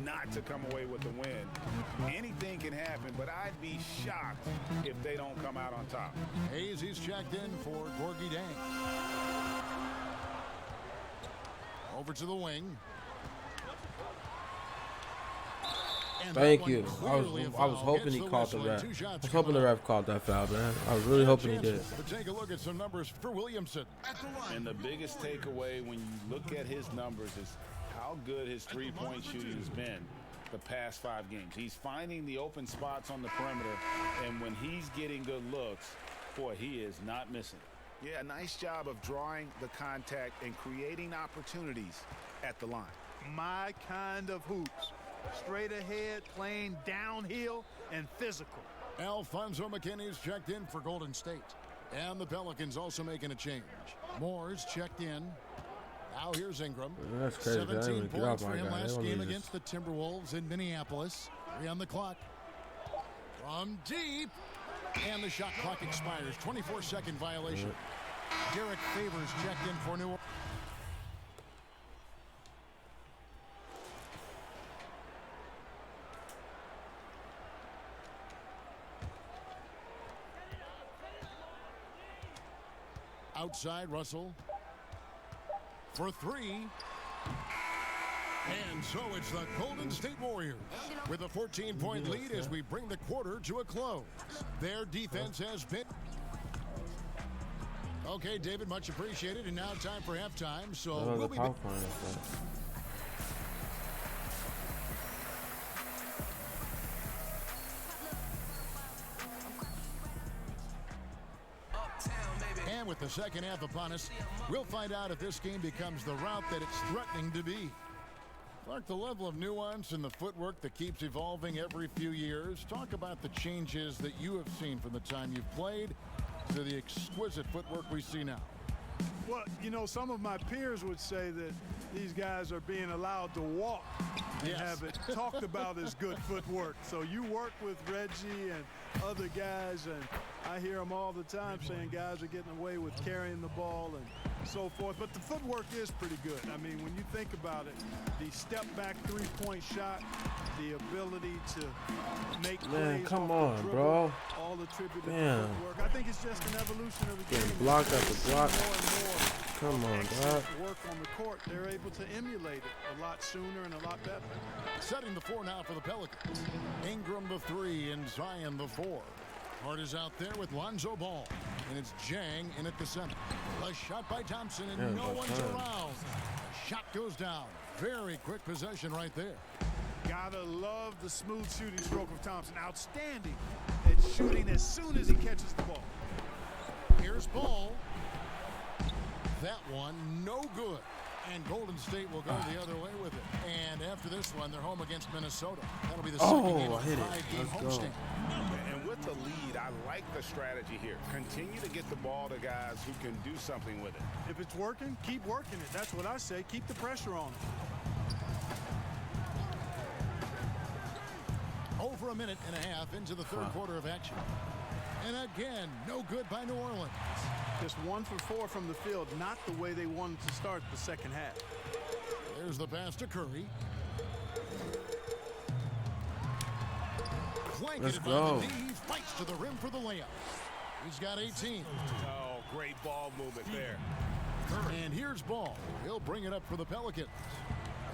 not to come away with the win. Anything can happen, but I'd be shocked if they don't come out on top.
Hayes, he's checked in for Gorgie Dang. Over to the wing. And
Thank you. I was hoping he caught the ref. I was hoping the ref caught that foul, man. I was really hoping he did.
But take a look at some numbers for Williamson.
And the biggest takeaway when you look at his numbers is how good his three-point shooting has been the past 5 games. He's finding the open spots on the perimeter, and when he's getting good looks, boy, he is not missing.
Yeah, nice job of drawing the contact and creating opportunities at the line.
My kind of hoops. Straight ahead, playing downhill, and physical.
Alfonso McKinney's checked in for Golden State. And the Pelicans also making a change. Moore's checked in. Now here's Ingram.
That's crazy.
17 points for him last game against the Timberwolves in Minneapolis. 3 on the clock. From deep. And the shot clock expires. 24-second violation. Derek Favors checked in for New Orleans. Outside, Russell for three. And so it's the Golden State Warriors with a 14-point lead as we bring the quarter to a close. Their defense has been... Okay, David, much appreciated. And now time for halftime. So we'll be back. And with the second half upon us, we'll find out if this game becomes the route that it's threatening to be. Clark, the level of nuance and the footwork that keeps evolving every few years. Talk about the changes that you have seen from the time you've played to the exquisite footwork we see now.
Well, you know, some of my peers would say that these guys are being allowed to walk and have it talked about as good footwork. So you work with Reggie and other guys, and I hear them all the time saying guys are getting away with carrying the ball and so forth. But the footwork is pretty good. I mean, when you think about it, the step-back three-point shot, the ability to make plays
come
off
on,
the dribble,
bro.
all attributed to
Damn.
footwork. I think it's just an evolution of the
Getting
game.
block after block.
More and more
Come on,
excellent
dog.
work on the court, they're able to emulate it a lot sooner and a lot better.
Setting the four now for the Pelicans. Ingram the three and Zion the four. Hart is out there with Lonzo Ball. And it's Jang in at the center. A shot by Thompson and no one's around. The shot goes down. Very quick possession right there.
Gotta love the smooth shooting stroke of Thompson. Outstanding at shooting as soon as he catches the ball.
Here's Ball. That one, no good. And Golden State will go the other way with it. And after this one, they're home against Minnesota. That'll be the second game of a five-game homestand.
And with the lead, I like the strategy here. Continue to get the ball to guys who can do something with it.
If it's working, keep working it. That's what I say. Keep the pressure on it.
Over a minute and a half into the third quarter of action. And again, no good by New Orleans.
Just 1 for 4 from the field, not the way they wanted to start the second half.
There's the pass to Curry.
Let's go.
He fights to the rim for the layup. He's got 18.
Oh, great ball movement there.
And here's Ball. He'll bring it up for the Pelicans.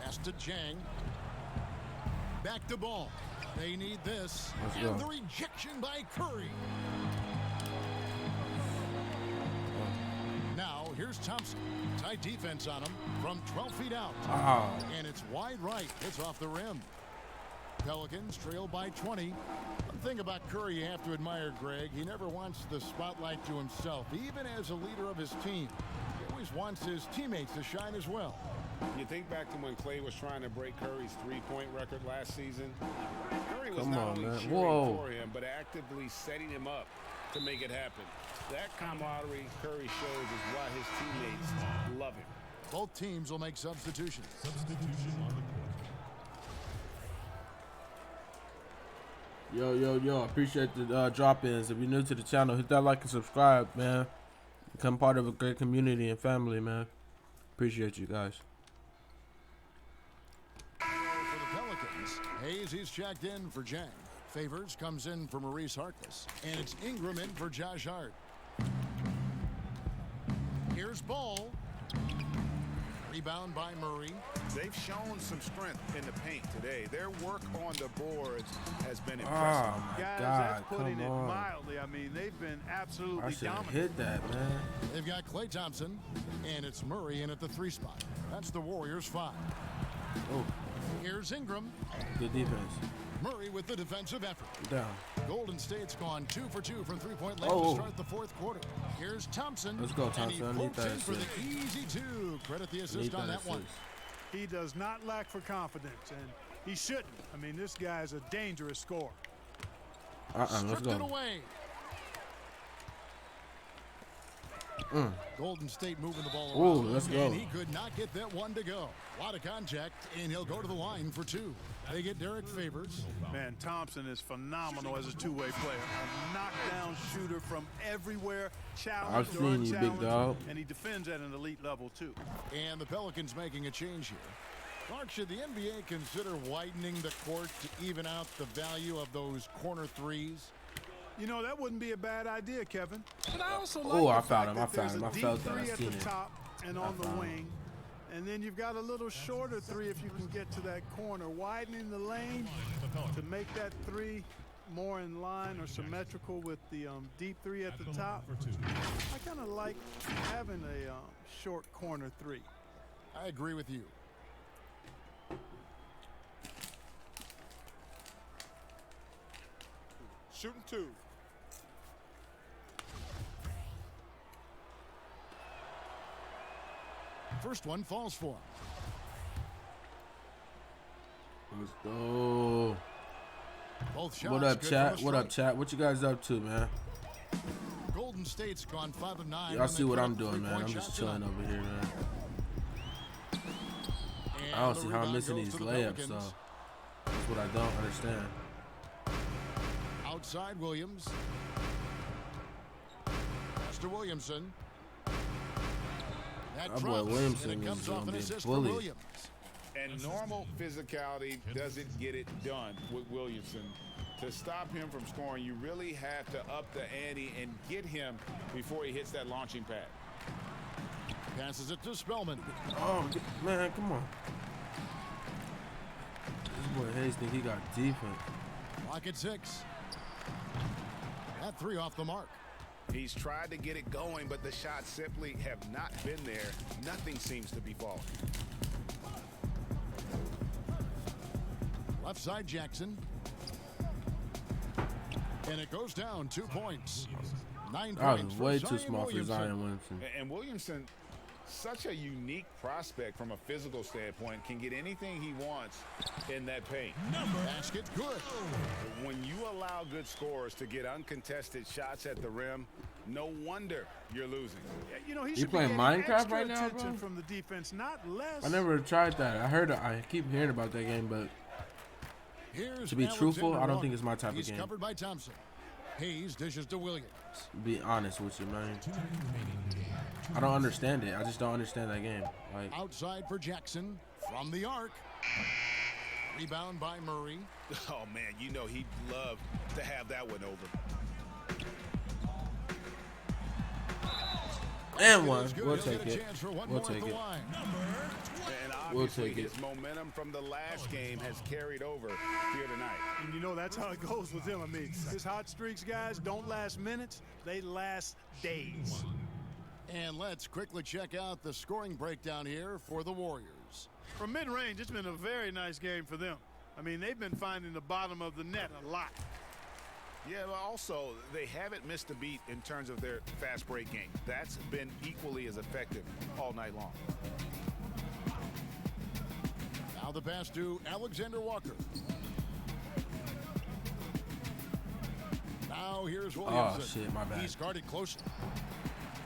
Pass to Jang. Back to Ball. They need this.
Let's
and
go.
the rejection by Curry. Now, here's Thompson. Tight defense on him from 12 feet out.
Wow.
And it's wide right. It's off the rim. Pelicans trail by 20. One thing about Curry you have to admire, Greg. He never wants the spotlight to himself, even as a leader of his team. He always wants his teammates to shine as well.
You think back to when Clay was trying to break Curry's three-point record last season? Curry was
Come
not
on,
only
man.
cheering
Whoa.
for him, but actively setting him up to make it happen. That camaraderie Curry shows is why his teammates love him.
Both teams will make substitutions.
Substitution on the court.
Yo, appreciate the drop-ins. If you're new to the channel, hit that like and subscribe, man. Become part of a great community and family, man. Appreciate you guys.
For the Pelicans, Hayes, he's checked in for Jang. Favors comes in for Maurice Harkless. And it's Ingram in for Josh Hart. Here's Ball. Rebound by Murray.
They've shown some strength in the paint today. Their work on the boards has been impressive.
Oh, my
Guys,
God.
that's putting
Come
it
on.
mildly. I mean, they've been absolutely
I should
dominant.
hit that, man.
They've got Klay Thompson, and it's Murray in at the 3 spot. That's the Warriors' 5.
Oh,
Here's Ingram.
good defense.
Murray with the defensive effort.
Down.
Golden State's gone 2 for 2 from three-point land
Oh.
to start the fourth quarter. Here's Thompson.
Let's go, Thompson. I
And he
need
floats
that
in for the
assist.
easy 2. Credit the assist
Need
on
that
that one.
assist.
He does not lack for confidence, and he shouldn't. I mean, this guy's a dangerous scorer.
Let's
Stripped it
go.
away. Golden State moving the ball
Ooh,
around.
let's go.
And he could not get that one to go. A lot of contact, and he'll go to the line for two. They get Derek Favors.
Man, Thompson is phenomenal as a two-way player. A knockdown shooter from everywhere, challenged
I've
or
seen you, big
unchallenged,
dog.
and he defends at an elite level, too.
And the Pelicans making a change here. Clark, should the NBA consider widening the court to even out the value of those corner threes?
You know, that wouldn't be a bad idea, Kevin. But I also
Oh,
like
I
the
found
fact
him. I
that there's
found him.
a
I
deep
felt that. I
three at
seen
the
it.
top and
I
on the
found
wing. And then you've got a little shorter three if you can get to that corner, widening the lane to make that three more in line or symmetrical with the deep three at the top. I kind of like having a short corner three.
I agree with you.
Shooting two.
First one falls for him.
Let's go.
Both shots
What up,
good
chat?
from the
What up,
strike.
chat? What you guys up to, man?
Golden State's gone 5 of 9.
Y'all see what I'm doing, man. I'm just chilling over here, man. I don't see how I'm missing these layups, so that's what I don't understand.
Outside Williams. Pass to Williamson.
That boy
drops,
Williamson
and it
is
comes off
gonna
an
be
assist for
bullied.
Williams.
And normal physicality doesn't get it done with Williamson. To stop him from scoring, you really have to up the ante and get him before he hits that launching pad.
Passes it to Spellman.
Oh, man, come on. This boy Hayes think he got defense.
Clock at 6. That three off the mark.
He's tried to get it going, but the shots simply have not been there. Nothing seems to be falling.
Left side Jackson. And it goes down 2 points. 9
That
points
was way
for
too
Zion
small for
Williamson.
Zion Williamson.
And Williamson, such a unique prospect from a physical standpoint, can get anything he wants in that paint.
Basket good.
When you allow good scorers to get uncontested shots at the rim, no wonder you're losing.
You know, he
You
should
playing
be getting
Minecraft
extra
right now,
attention
bro?
from the defense, not less.
I never tried that. I keep hearing about that game, but
Here's
to be truthful,
Alexander
I don't
Walker.
think it's my type
He's
of game.
covered by Thompson. Hayes dishes to Williams.
Be honest with you, man. I don't understand it. I just don't understand that game. Like,
Outside for Jackson from the arc. Rebound by Murray.
Oh, man, you know he'd love to have that one over.
and one. We'll take it. We'll take it.
And
We'll
obviously
take it.
his momentum from the last game has carried over here tonight.
And you know, that's how it goes with him. I mean, his hot streaks, guys, don't last minutes. They last days.
And let's quickly check out the scoring breakdown here for the Warriors.
From mid-range, it's been a very nice game for them. I mean, they've been finding the bottom of the net a lot.
Yeah, but also, they haven't missed a beat in terms of their fast break game. That's been equally as effective all night long.
Now the pass to Alexander Walker. Now here's Williamson.
Oh, shit, my bad.
He's guarded closely.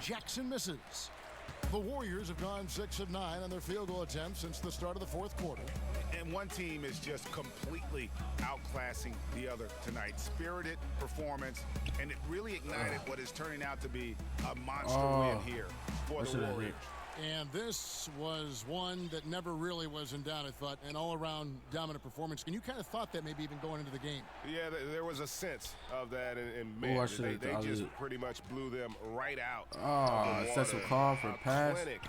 Jackson misses. The Warriors have gone 6 of 9 on their field goal attempts since the start of the fourth quarter.
And one team is just completely outclassing the other tonight. Spirited performance, and it really ignited what is turning out to be a monster win here for the Warriors.
And this was one that never really was in doubt, I thought, an all-around dominant performance. And you kind of thought that maybe even going into the game.
Yeah, there was a sense of that, and
Oh, I
man,
should've
they
done
just
it.
pretty much blew them right out.
Oh,
of the
set some
water.
call for a pass.
Clinic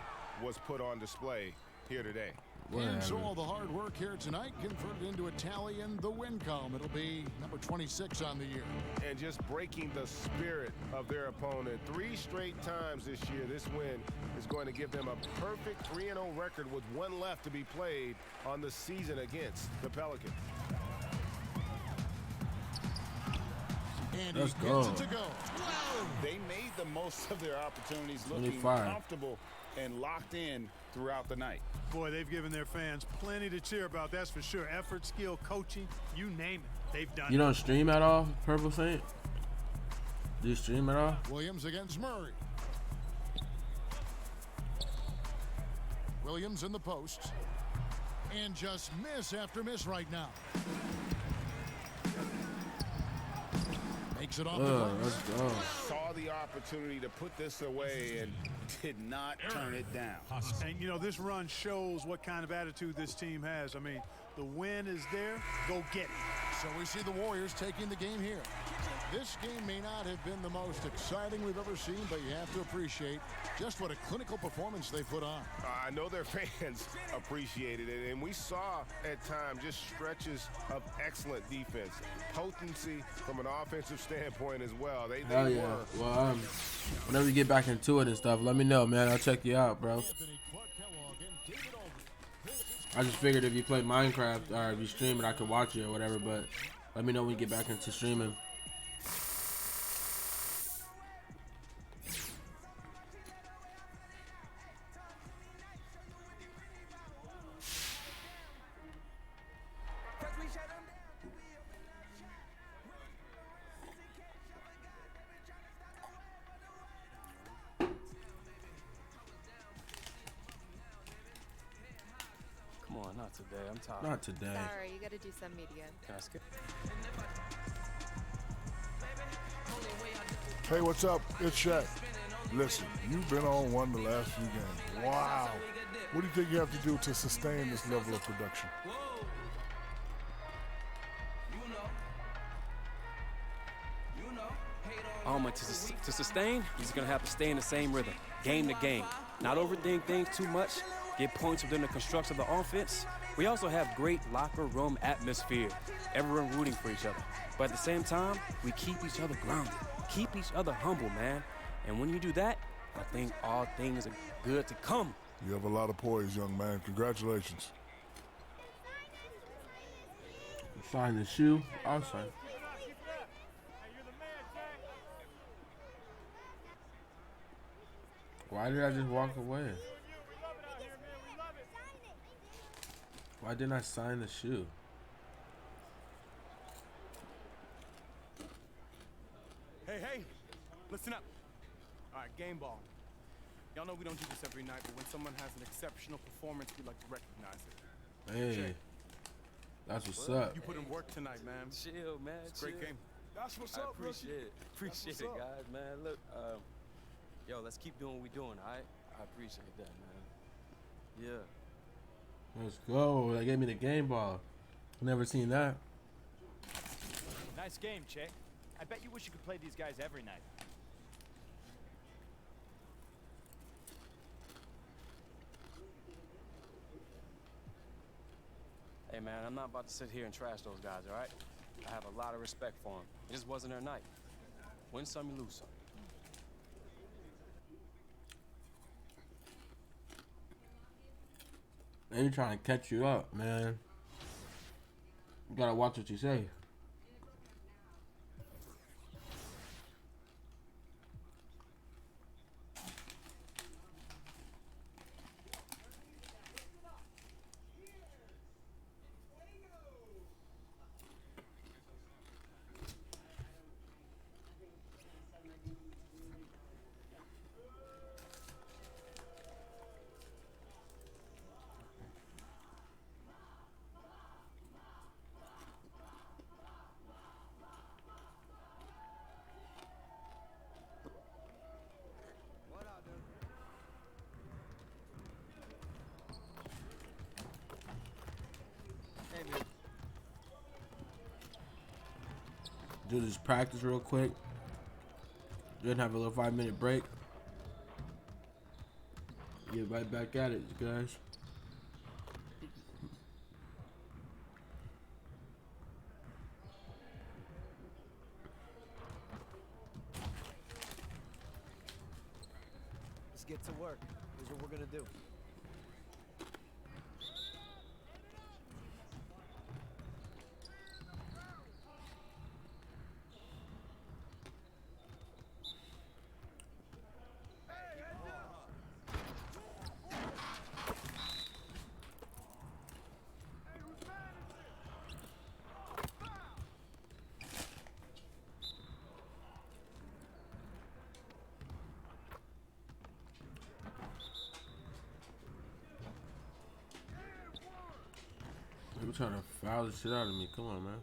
was put on display here today.
And so all the hard work here tonight converted into a tally in the win column. It'll be number 26 on the year.
And just breaking the spirit of their opponent 3 straight times this year. This win is going to give them a perfect 3-0 record with one left to be played on the season against the Pelicans.
And
Let's
he
go.
gets it to go.
They made the most of their opportunities, looking
25.
comfortable and locked in throughout the night.
Boy, they've given their fans plenty to cheer about, that's for sure. Effort, skill, coaching, you name it, they've done
You
it.
don't stream at all, Purple Saint? Do you stream at all?
Williams against Murray. Williams in the post. And just miss after miss right now. Makes it off the glass.
Let's go.
Saw the opportunity to put this away and did not turn it down.
And, you know, this run shows what kind of attitude this team has. I mean, the win is there. Go get it.
So we see the Warriors taking the game here. This game may not have been the most exciting we've ever seen, but you have to appreciate just what a clinical performance they put on.
I know their fans appreciated it, and we saw at times just stretches of excellent defense. Potency from an offensive standpoint as well. They
Hell yeah.
were.
Well, whenever you get back into it and stuff, let me know, man. I'll check you out, bro. I just figured if you play Minecraft or if you stream it, I could watch it or whatever, but let me know when you get back into streaming.
Come on, not today. I'm tired.
Not today.
Sorry, you gotta do some media.
Can I skip?
Hey, what's up? It's Shaq. Listen, you've been on one the last few games. Wow. What do you think you have to do to sustain this level of production?
To sustain, he's going to have to stay in the same rhythm, game to game. Not overthink things too much, get points within the construction of the offense. We also have great locker room atmosphere, everyone rooting for each other. But at the same time, we keep each other grounded, keep each other humble, man. And when you do that, I think all things are good to come.
You have a lot of poise, young man. Congratulations.
Sign the shoe. Awesome. Why did I just walk away? Why didn't I sign the shoe?
Hey, listen up. All right, game ball. Y'all know we don't do this every night, but when someone has an exceptional performance, we like to recognize it.
Hey,
Jay,
that's what's up.
you put in work tonight, man.
Chill, man.
It's a great game.
That's what's
I
up,
appreciate it. Appreciate it, guys, man. Look, yo, let's keep doing what we're doing, all right? I appreciate that, man. Yeah.
Let's go. They gave me the game ball. Never seen that.
Nice game, Che. I bet you wish you could play these guys every night.
Hey, man, I'm not about to sit here and trash those guys, all right? I have a lot of respect for them. It just wasn't their night. Win some, you lose some.
They trying to catch you up, man. You gotta watch what you say. Do this practice real quick. Then have a little 5-minute break. Get right back at it, guys.
Let's get to work. Here's what we're gonna do.
They trying to foul the shit out of me. Come on, man.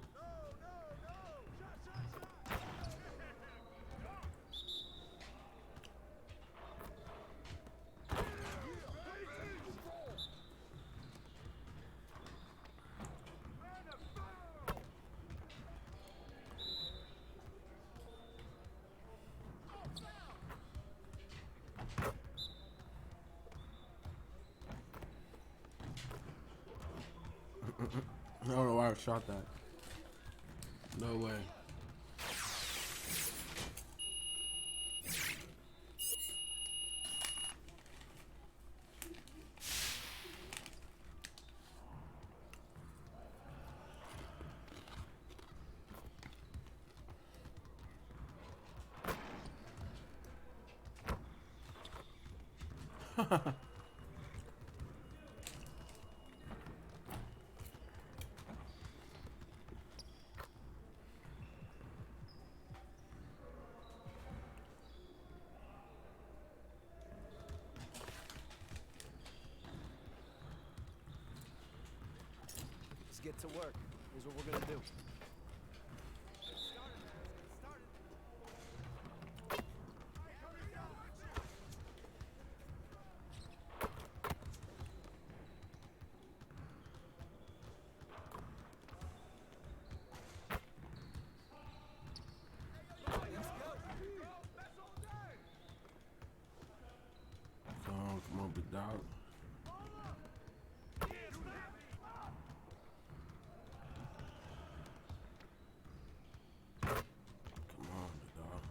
I don't know why I shot that. No way.
Let's get to work. Here's what we're gonna do.
Come on, big dog. Come on, big dog.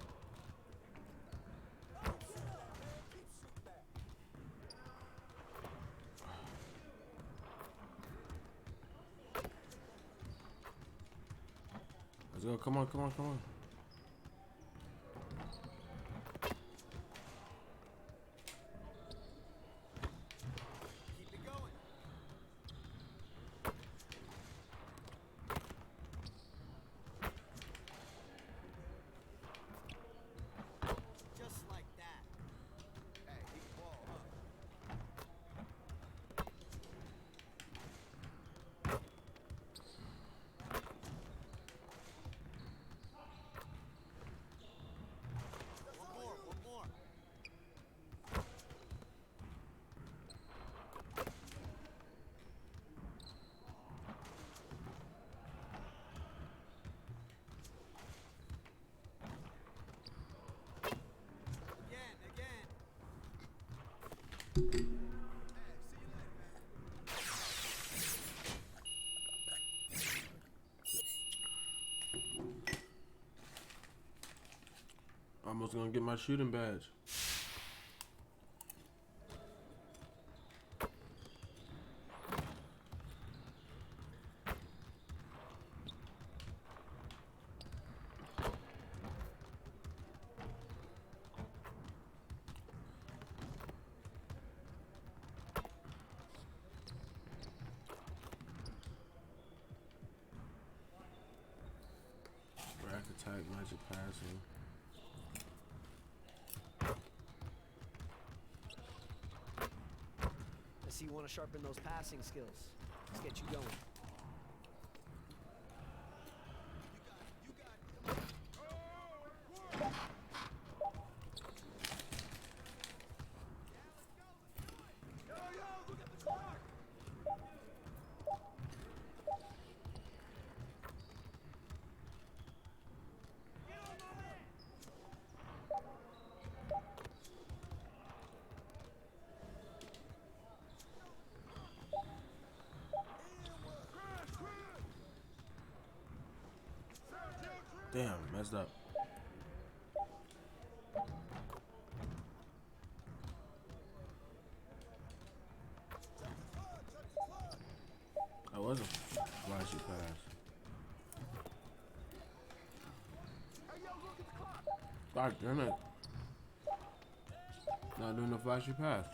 Let's go. Come on, come on, come on. Almost gonna get my shooting badge. Rack attack, magic passing.
I see you want to sharpen those passing skills. Let's get you going.
Damn, messed up. That was a flashy pass. God damn it. Not doing the flashy pass.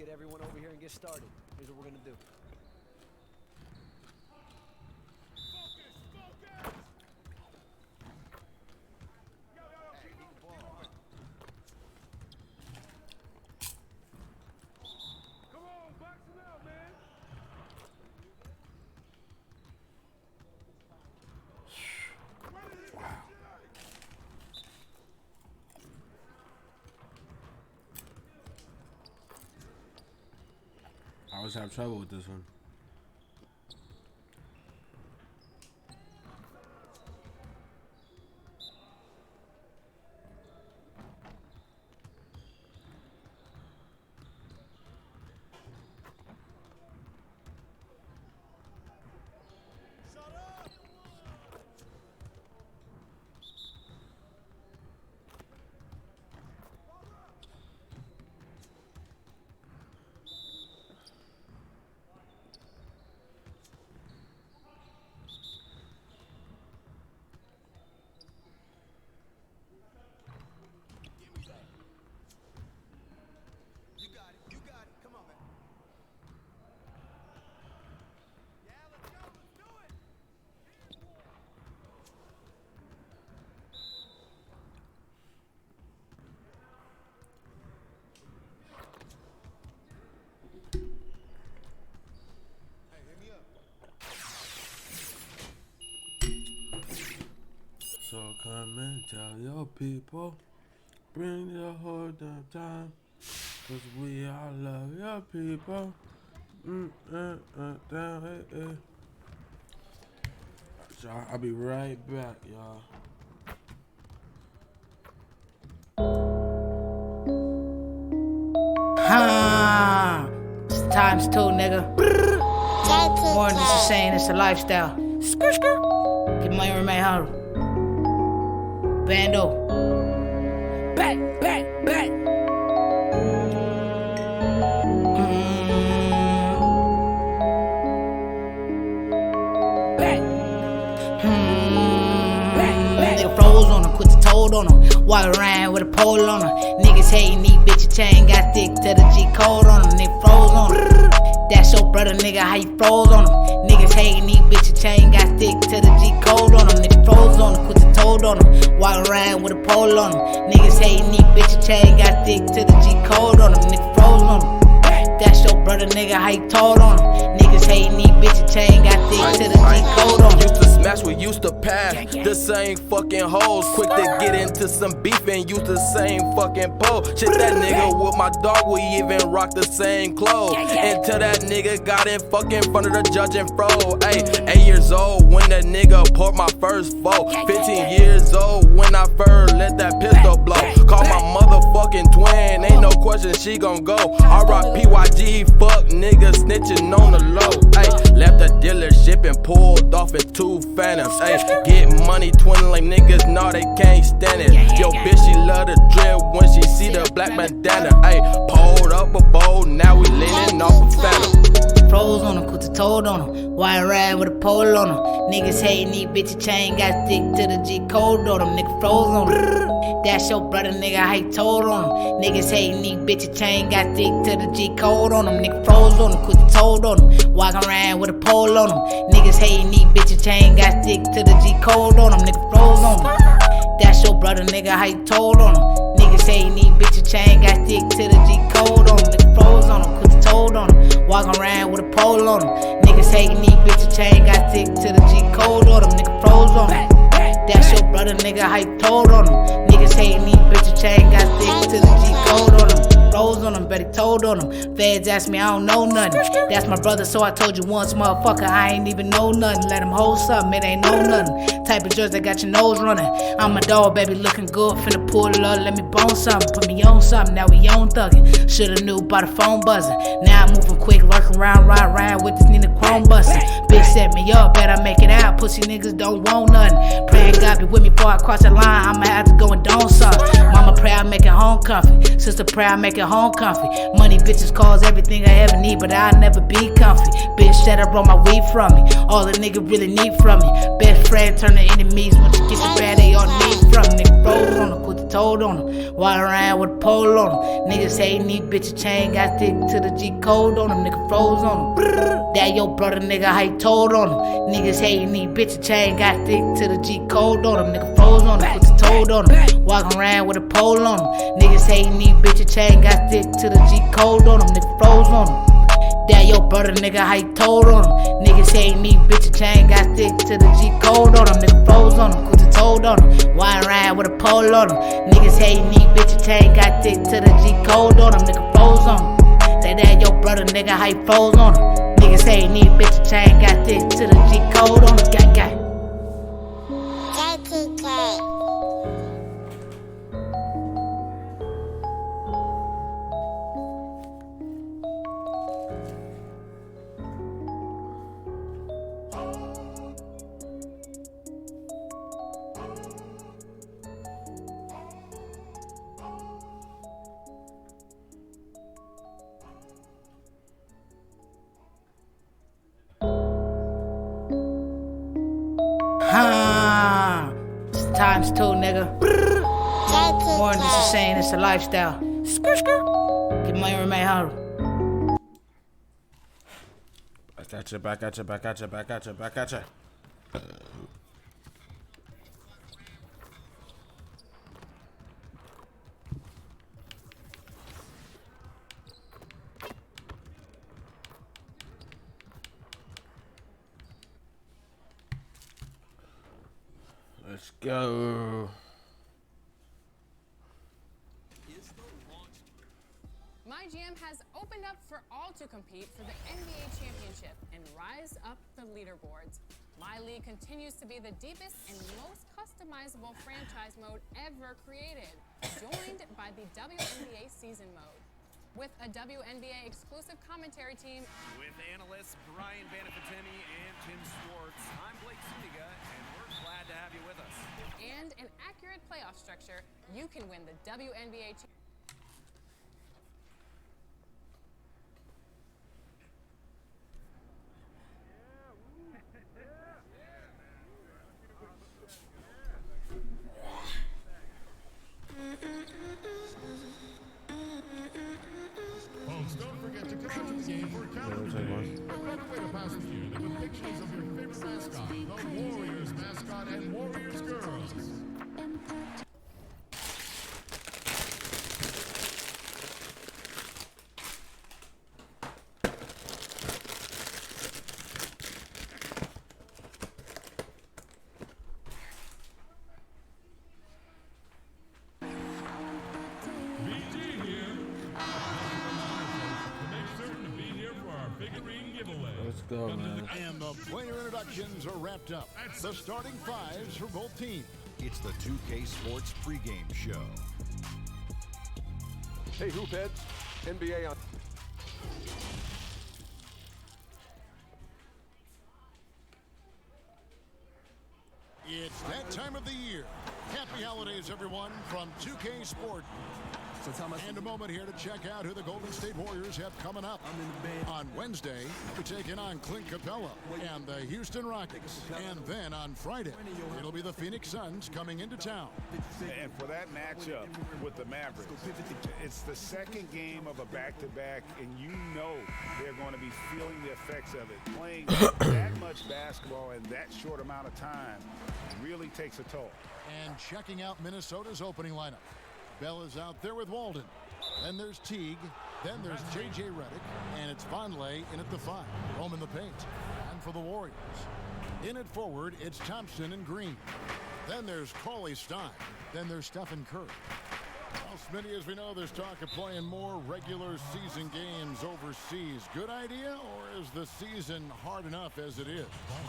get everyone over here and get started. Here's what we're gonna do.
I always have trouble with this one. So come and tell your people, bring your whole damn time, cause we all love your people. Down, hey. Y'all, I'll be right back, y'all.
It's times 2, nigga. More than just a saying, it's a lifestyle. Get money, remain humble. Bando. Back. Nigga froze on him, quit the told on him. Walk around with a pole on him. Niggas hating these bitches chain, got stick to the G code on him. Nigga froze on him. That's your brother, nigga, how you froze on him. Niggas hating these bitches chain, got stick to the G code on him. Nigga froze on him, quit the told on him. Walk around with a pole on him. Niggas hating these bitches chain, got stick to the G code on him. Nigga froze on him. That's your brother, nigga, how you told on him. Niggas hating these bitches chain, got stick to the G code on him.
Used to smash, we used to pass the same fucking hoes. Quick to get into some beef and use the same fucking pole. Shit, that nigga with my dog, we even rock the same clothes. Until that nigga got in fucking front of the judge and froze. Ayy, 8 years old when that nigga poured my first vote. 15 years old when I first let that pistol blow. Call my motherfucking twin, ain't no question she gon' go. R.I.P.Y.G, fuck nigga snitching on the low. Ayy, left the dealership and pulled off in 2 Phantoms. Ayy, get money twinning like niggas, nah, they can't stand it. Yo, bitch, she love the drip when she see the black bandana. Ayy, pulled up a bowl, now we leaning off a Phantom.
Froze on him, put the told on him. Wire ride with a pole on him. Niggas hating these bitches chain, got stick to the G code on him. Nigga froze on him. That's your brother, nigga, how you told on him. Niggas hating these bitches chain, got stick to the G code on him. Nigga froze on him, put the told on him. Walking around with a pole on him. Niggas hating these bitches chain, got stick to the G code on him. Nigga froze on him. That's your brother, nigga, how you told on him. Niggas hating these bitches chain, got stick to the G code on him. Nigga froze on him, put the told on him. Walking around with a pole on him. Niggas hating these bitches chain, got stick to the G code on him. Nigga froze on him. That's your brother, nigga, how you told on him. Niggas hating these bitches chain, got stick to the G code on him. Froze on him, but he told on him. Feds asked me, I don't know nothing. That's my brother, so I told you once, motherfucker, I ain't even know nothing. Let him hold something, it ain't know nothing. Type of jersey that got your nose running. I'm a dog, baby, looking good, finna pull it up, let me bone something. Put me on something, now we on thuggin'. Shoulda knew by the phone buzzing. Now I'm moving quick, lurking around, ride with this Nina Chrome bustin'. Bitch set me up, bet I make it out. Pussy niggas don't want nothing. Praying God be with me before I cross the line, I'ma have to go and don something. Mama pray I make it home comfy. Sister pray I make it home comfy. Money, bitches, cause everything I ever need, but I'll never be comfy. Bitch said I brought my weed from me. All the nigga really need from me. Best friend turn to enemies. Once you get the bad, they all need from me. Nigga froze on the told on him. Walk around with a pole on him. Niggas hating these bitches chain, got stick to the G code on him. Nigga froze on him. That your brother, nigga, how you told on him. Niggas hating these bitches chain, got stick to the G code on him. Nigga froze on him, put the told on him. Walk around with a pole on him. Niggas hating these bitches chain, got stick to the G code on him. Nigga froze on him. That your brother, nigga, how you told on him. Niggas hating me, bitch, chain, got stick to the G code on him. Nigga froze on him, put the told on him. Wide ride with a pole on him. Niggas hating me, bitch, chain, got stick to the G code on him. Nigga froze on him. Say that your brother, nigga, how you froze on him. Niggas hating me, bitch, chain, got stick to the G code on him. Gang. It's times two, nigga. More than just a saying, it's a lifestyle. Get money, remain humble.
Back at you. Let's go.
MyGM has opened up for all to compete for the NBA championship and rise up the leaderboards. My League continues to be the deepest and most customizable franchise mode ever created, joined by the WNBA season mode. With a WNBA exclusive commentary team,
with analysts Brian Banafantini and Tim Schwartz, I'm Blake Zuniga, and we're glad to have you with us.
And an accurate playoff structure, you can win the WNBA championship.
Folks, don't forget to come to the game for Calendar Day. A better way to pass the year than with pictures of your favorite mascot, the Warriors mascot and Warriors girls.
Let's go, man.
And the player introductions are wrapped up. The starting fives for both teams.
It's the 2K Sports pregame show.
Hey, Hoopheads. NBA on.
It's that time of the year. Happy holidays, everyone, from 2K Sports. And a moment here to check out who the Golden State Warriors have coming up. On Wednesday, we're taking on Clint Capella and the Houston Rockets. And then on Friday, it'll be the Phoenix Suns coming into town.
And for that matchup with the Mavericks, it's the second game of a back-to-back, and you know they're going to be feeling the effects of it. Playing that much basketball in that short amount of time really takes a toll.
And checking out Minnesota's opening lineup. Bell is out there with Walden. Then there's Teague. Then there's J.J. Redick. And it's Vonleh in at the 5. Home in the paint. And for the Warriors. In at forward, it's Thompson and Green. Then there's Cauley Stein. Then there's Stephen Curry. Well, Smitty, as we know, there's talk of playing more regular season games overseas. Good idea, or is the season hard enough as it is?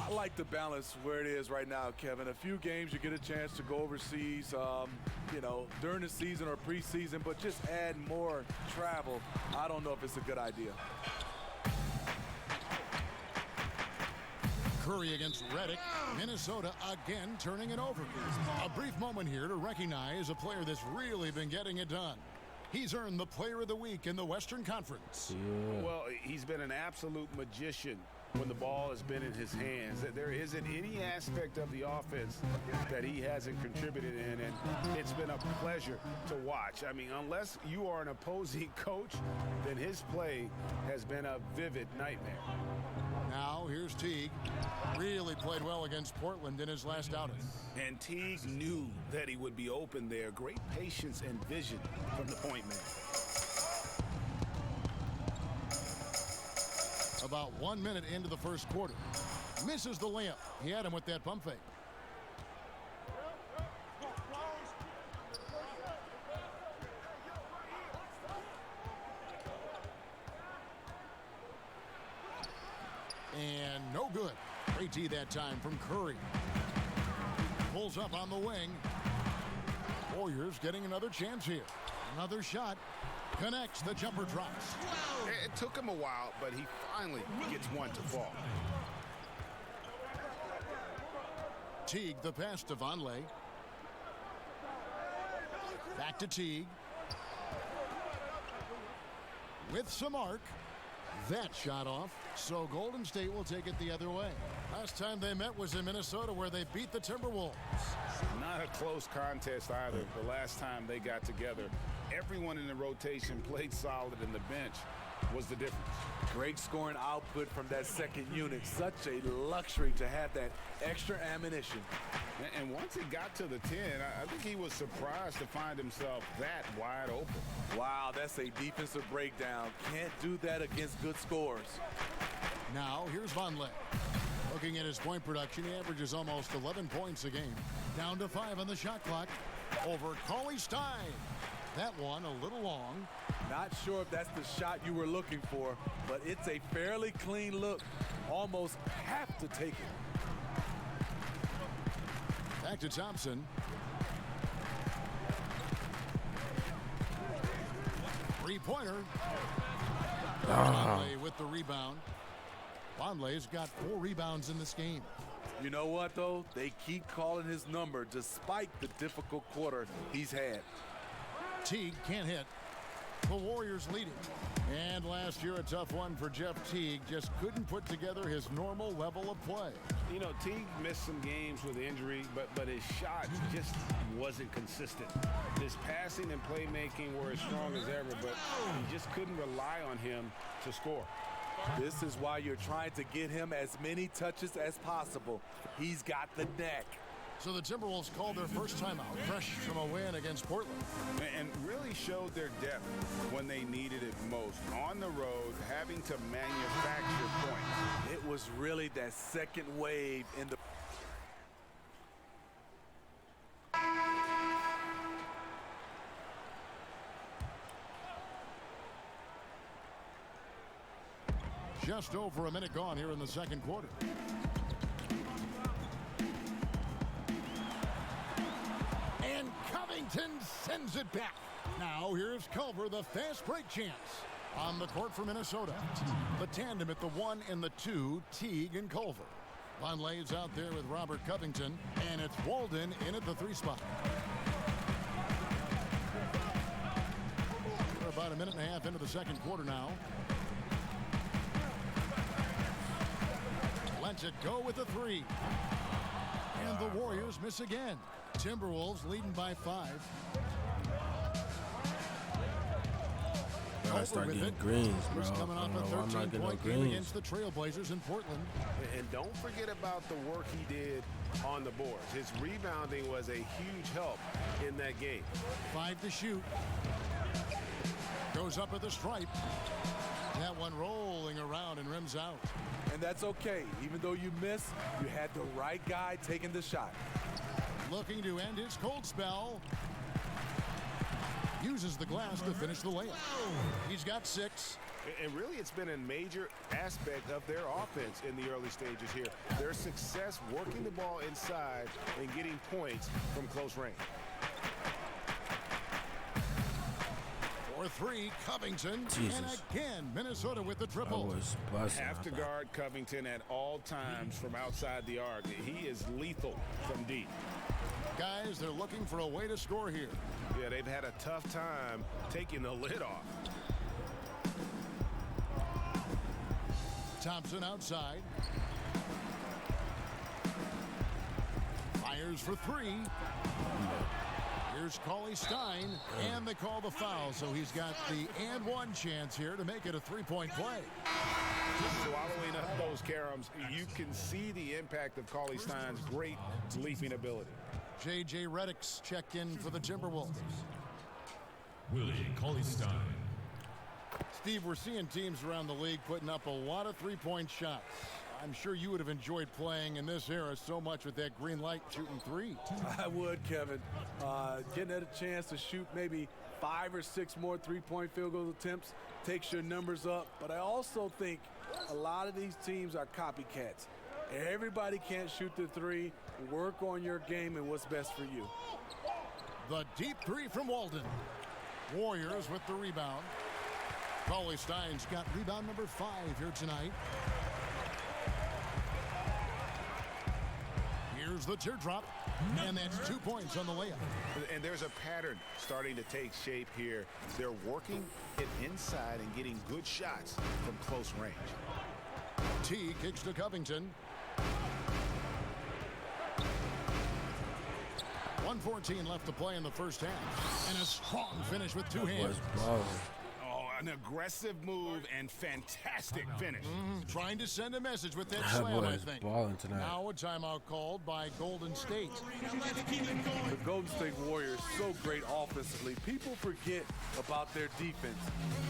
I like the balance where it is right now, Kevin. A few games you get a chance to go overseas, you know, during the season or preseason, but just add more travel, I don't know if it's a good idea.
Curry against Redick. Minnesota again turning it over. A brief moment here to recognize a player that's really been getting it done. He's earned the Player of the Week in the Western Conference.
Yeah. Well, he's been an absolute magician
when the ball has been in his hands. There isn't any aspect of the offense that he hasn't contributed in, and it's been a pleasure to watch. I mean, unless you are an opposing coach, then his play has been a vivid nightmare.
Now here's Teague. Really played well against Portland in his last outing.
And Teague knew that he would be open there. Great patience and vision from the point man.
About 1 minute into the first quarter. Misses the layup. He had him with that pump fake. And no good. Great D that time from Curry. Pulls up on the wing. Warriors getting another chance here. Another shot. Connects. The jumper drops.
It took him a while, but he finally gets one to fall.
Teague, the pass to Vonleh. Back to Teague. With some arc. That shot off. So Golden State will take it the other way. Last time they met was in Minnesota, where they beat the Timberwolves.
Not a close contest either. The last time they got together, everyone in the rotation played solid, and the bench was the difference.
Great scoring output from that second unit. Such a luxury to have that extra ammunition.
And once it got to the 10, I think he was surprised to find himself that wide open.
Wow, that's a defensive breakdown. Can't do that against good scores.
Now here's Vonleh. Looking at his point production, he averages almost 11 points a game. Down to 5 on the shot clock. Over Cauley Stein. That one a little long.
Not sure if that's the shot you were looking for, but it's a fairly clean look. Almost have to take it.
Back to Thompson. Three-pointer. Vonleh with the rebound. Vonleh's got 4 rebounds in this game.
You know what, though? They keep calling his number despite the difficult quarter he's had.
Teague can't hit. The Warriors leading. And last year, a tough one for Jeff Teague. Just couldn't put together his normal level of play.
You know, Teague missed some games with injury, but his shot just wasn't consistent. His passing and playmaking were as strong as ever, but you just couldn't rely on him to score.
This is why you're trying to get him as many touches as possible. He's got the neck.
So the Timberwolves called their first timeout, fresh from a win against Portland.
And really showed their depth when they needed it most. On the road, having to manufacture points.
It was really that second wave in the...
Just over a minute gone here in the second quarter. And Covington sends it back. Now here's Culver, the fast break chance. On the court for Minnesota. The tandem at the 1 and the 2, Teague and Culver. Vonleh's out there with Robert Covington, and it's Walden in at the 3 spot. We're about a minute and a half into the second quarter now. Lets it go with the 3. And the Warriors miss again. Timberwolves leading by 5.
I start getting greens, bro.
Coming off a 13-point game against the Trailblazers in Portland.
And don't forget about the work he did on the boards. His rebounding was a huge help in that game.
5 to shoot. Goes up at the stripe. That one rolling around and rims out.
And that's okay. Even though you missed, you had the right guy taking the shot.
Looking to end his cold spell. Uses the glass to finish the layup. He's got 6.
And really, it's been a major aspect of their offense in the early stages here. Their success working the ball inside and getting points from close range.
For 3, Covington.
Jesus.
And again, Minnesota with the triple.
Have to guard Covington at all times from outside the arc. He is lethal from deep.
Guys, they're looking for a way to score here.
Yeah, they've had a tough time taking the lid off.
Thompson outside. Fires for three. Here's Cauley Stein, and they call the foul, so he's got the and one chance here to make it a three-point play.
Swallowing up those caroms, you can see the impact of Cauley Stein's great leaping ability.
J.J. Redick's checked in for the Timberwolves.
Willie Cauley-Stein.
Steve, we're seeing teams around the league putting up a lot of three-point shots. I'm sure you would have enjoyed playing in this era so much with that green light shooting three.
I would, Kevin. Getting a chance to shoot maybe 5 or 6 more three-point field goal attempts takes your numbers up. But I also think a lot of these teams are copycats. Everybody can't shoot the three. Work on your game and what's best for you.
The deep three from Walden. Warriors with the rebound. Cauley Stein's got rebound number 5 here tonight. Here's the teardrop, and that's 2 points on the layup.
And there's a pattern starting to take shape here. They're working it inside and getting good shots from close range.
T kicks to Covington. 1:14 left to play in the first half. And a strong finish with 2 hands.
An aggressive move and fantastic finish.
Trying to send a message with that
That
slam,
boy
I
is
think.
balling tonight.
Now a timeout called by Golden State.
The Golden State Warriors so great offensively. People forget about their defense.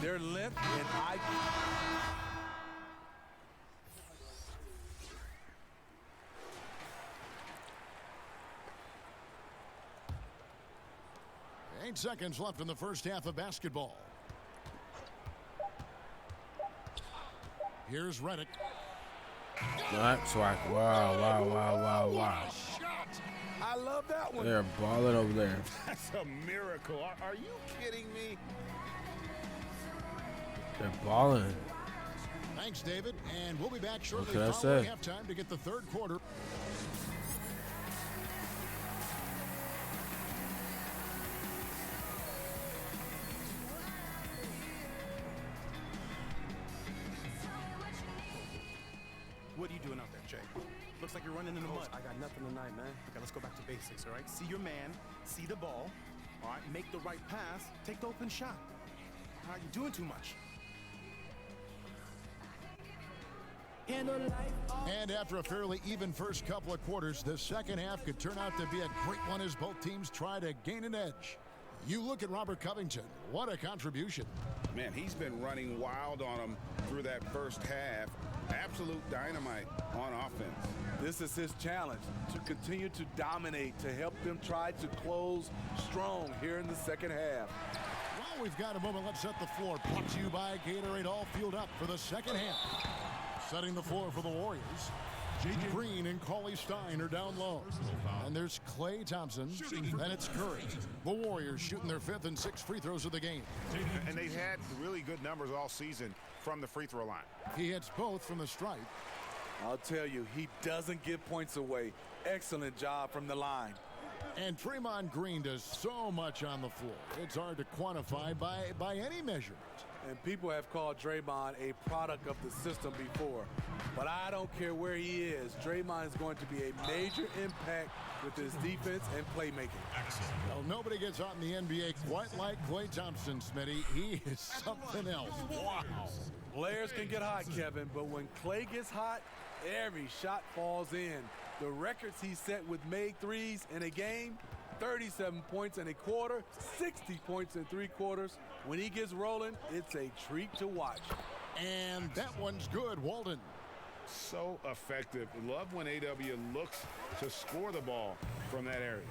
Their length and IQ.
8 seconds left in the first half of basketball. Here's Redick.
That's like, wow.
I love that one.
They're balling over there.
That's a miracle. Are you kidding me?
They're balling.
Thanks, David. And we'll be back shortly
What can I
following
say?
halftime to get the third quarter.
What are you doing out there, Jay? Looks like you're running in the mud. I got nothing tonight, man. Okay, let's go back to basics, all right? See your man, see the ball, all right? Make the right pass, take the open shot. All right, you're doing too much.
And after a fairly even first couple of quarters, the second half could turn out to be a great one as both teams try to gain an edge. You look at Robert Covington. What a contribution.
Man, he's been running wild on him through that first half. Absolute dynamite on offense.
This is his challenge, to continue to dominate, to help them try to close strong here in the second half.
Well, we've got a moment. Let's set the floor. Brought to you by Gatorade, all fueled up for the second half. Setting the floor for the Warriors. Green and Cauley Stein are down low. And there's Klay Thompson. And it's Curry. The Warriors shooting their 5th and 6th free throws of the game.
And they've had really good numbers all season from the free throw line.
He hits both from the stripe.
I'll tell you, he doesn't give points away. Excellent job from the line.
And Draymond Green does so much on the floor. It's hard to quantify by any measurement.
And people have called Draymond a product of the system before. But I don't care where he is. Draymond is going to be a major impact with his defense and playmaking.
Well, nobody gets out in the NBA quite like Klay Thompson, Smitty. He is something else. Wow.
Players can get hot, Kevin, but when Klay gets hot, every shot falls in. The records he set with made threes in a game, 37 points in a quarter, 60 points in 3 quarters. When he gets rolling, it's a treat to watch.
And that one's good, Walden.
So effective. Love when AW looks to score the ball from that area.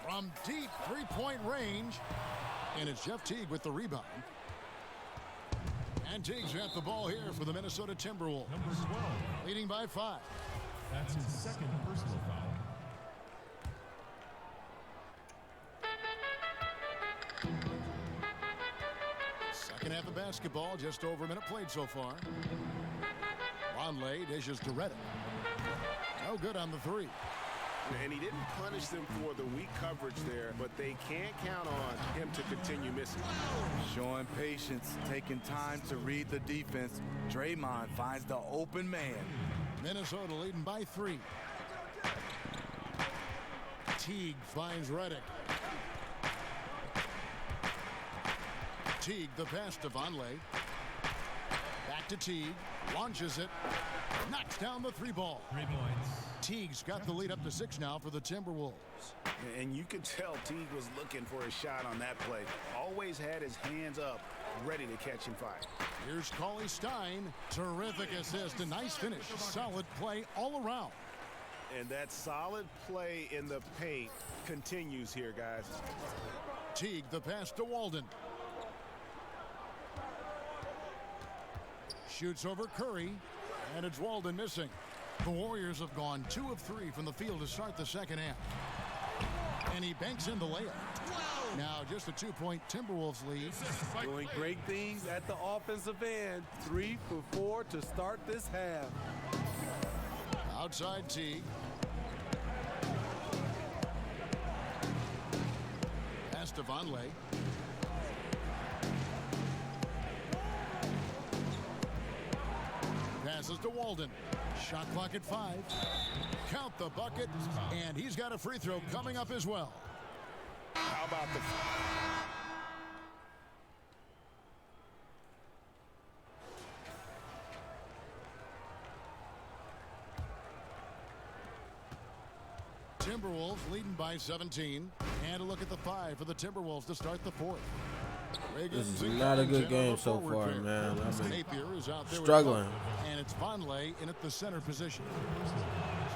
From deep three-point range. And it's Jeff Teague with the rebound. And Teague's got the ball here for the Minnesota Timberwolves.
Number 12.
Leading by 5.
That's his second personal foul.
Second half of basketball, just over a minute played so far. Longley dishes to Redick. No good on the 3.
And he didn't punish them for the weak coverage there, but they can't count on him to continue missing.
Showing patience, taking time to read the defense. Draymond finds the open man.
Minnesota leading by 3. Teague finds Redick. Teague, the pass to Vonleh. Back to Teague. Launches it. Knocks down the 3-ball.
3 points.
Teague's got the lead up to 6 now for the Timberwolves.
And you could tell Teague was looking for a shot on that play. Always had his hands up, ready to catch and fire.
Here's Cauley Stein. Terrific assist. A nice finish. Solid play all around.
And that solid play in the paint continues here, guys.
Teague, the pass to Walden. Shoots over Curry, and it's Walden missing. The Warriors have gone 2 of 3 from the field to start the second half. And he banks in the layup. Now just a 2-point Timberwolves lead.
Doing great things at the offensive end. 3 for 4 to start this half.
Outside Teague. Pass to Vonleh. Passes to Walden. Shot clock at 5. Count the bucket, and he's got a free throw coming up as well.
How about the...
Timberwolves leading by 17. And a look at the 5 for the Timberwolves to start the 4th.
This is not a good game so far, man.
Napier is out there
struggling.
And it's Vonleh in at the center position.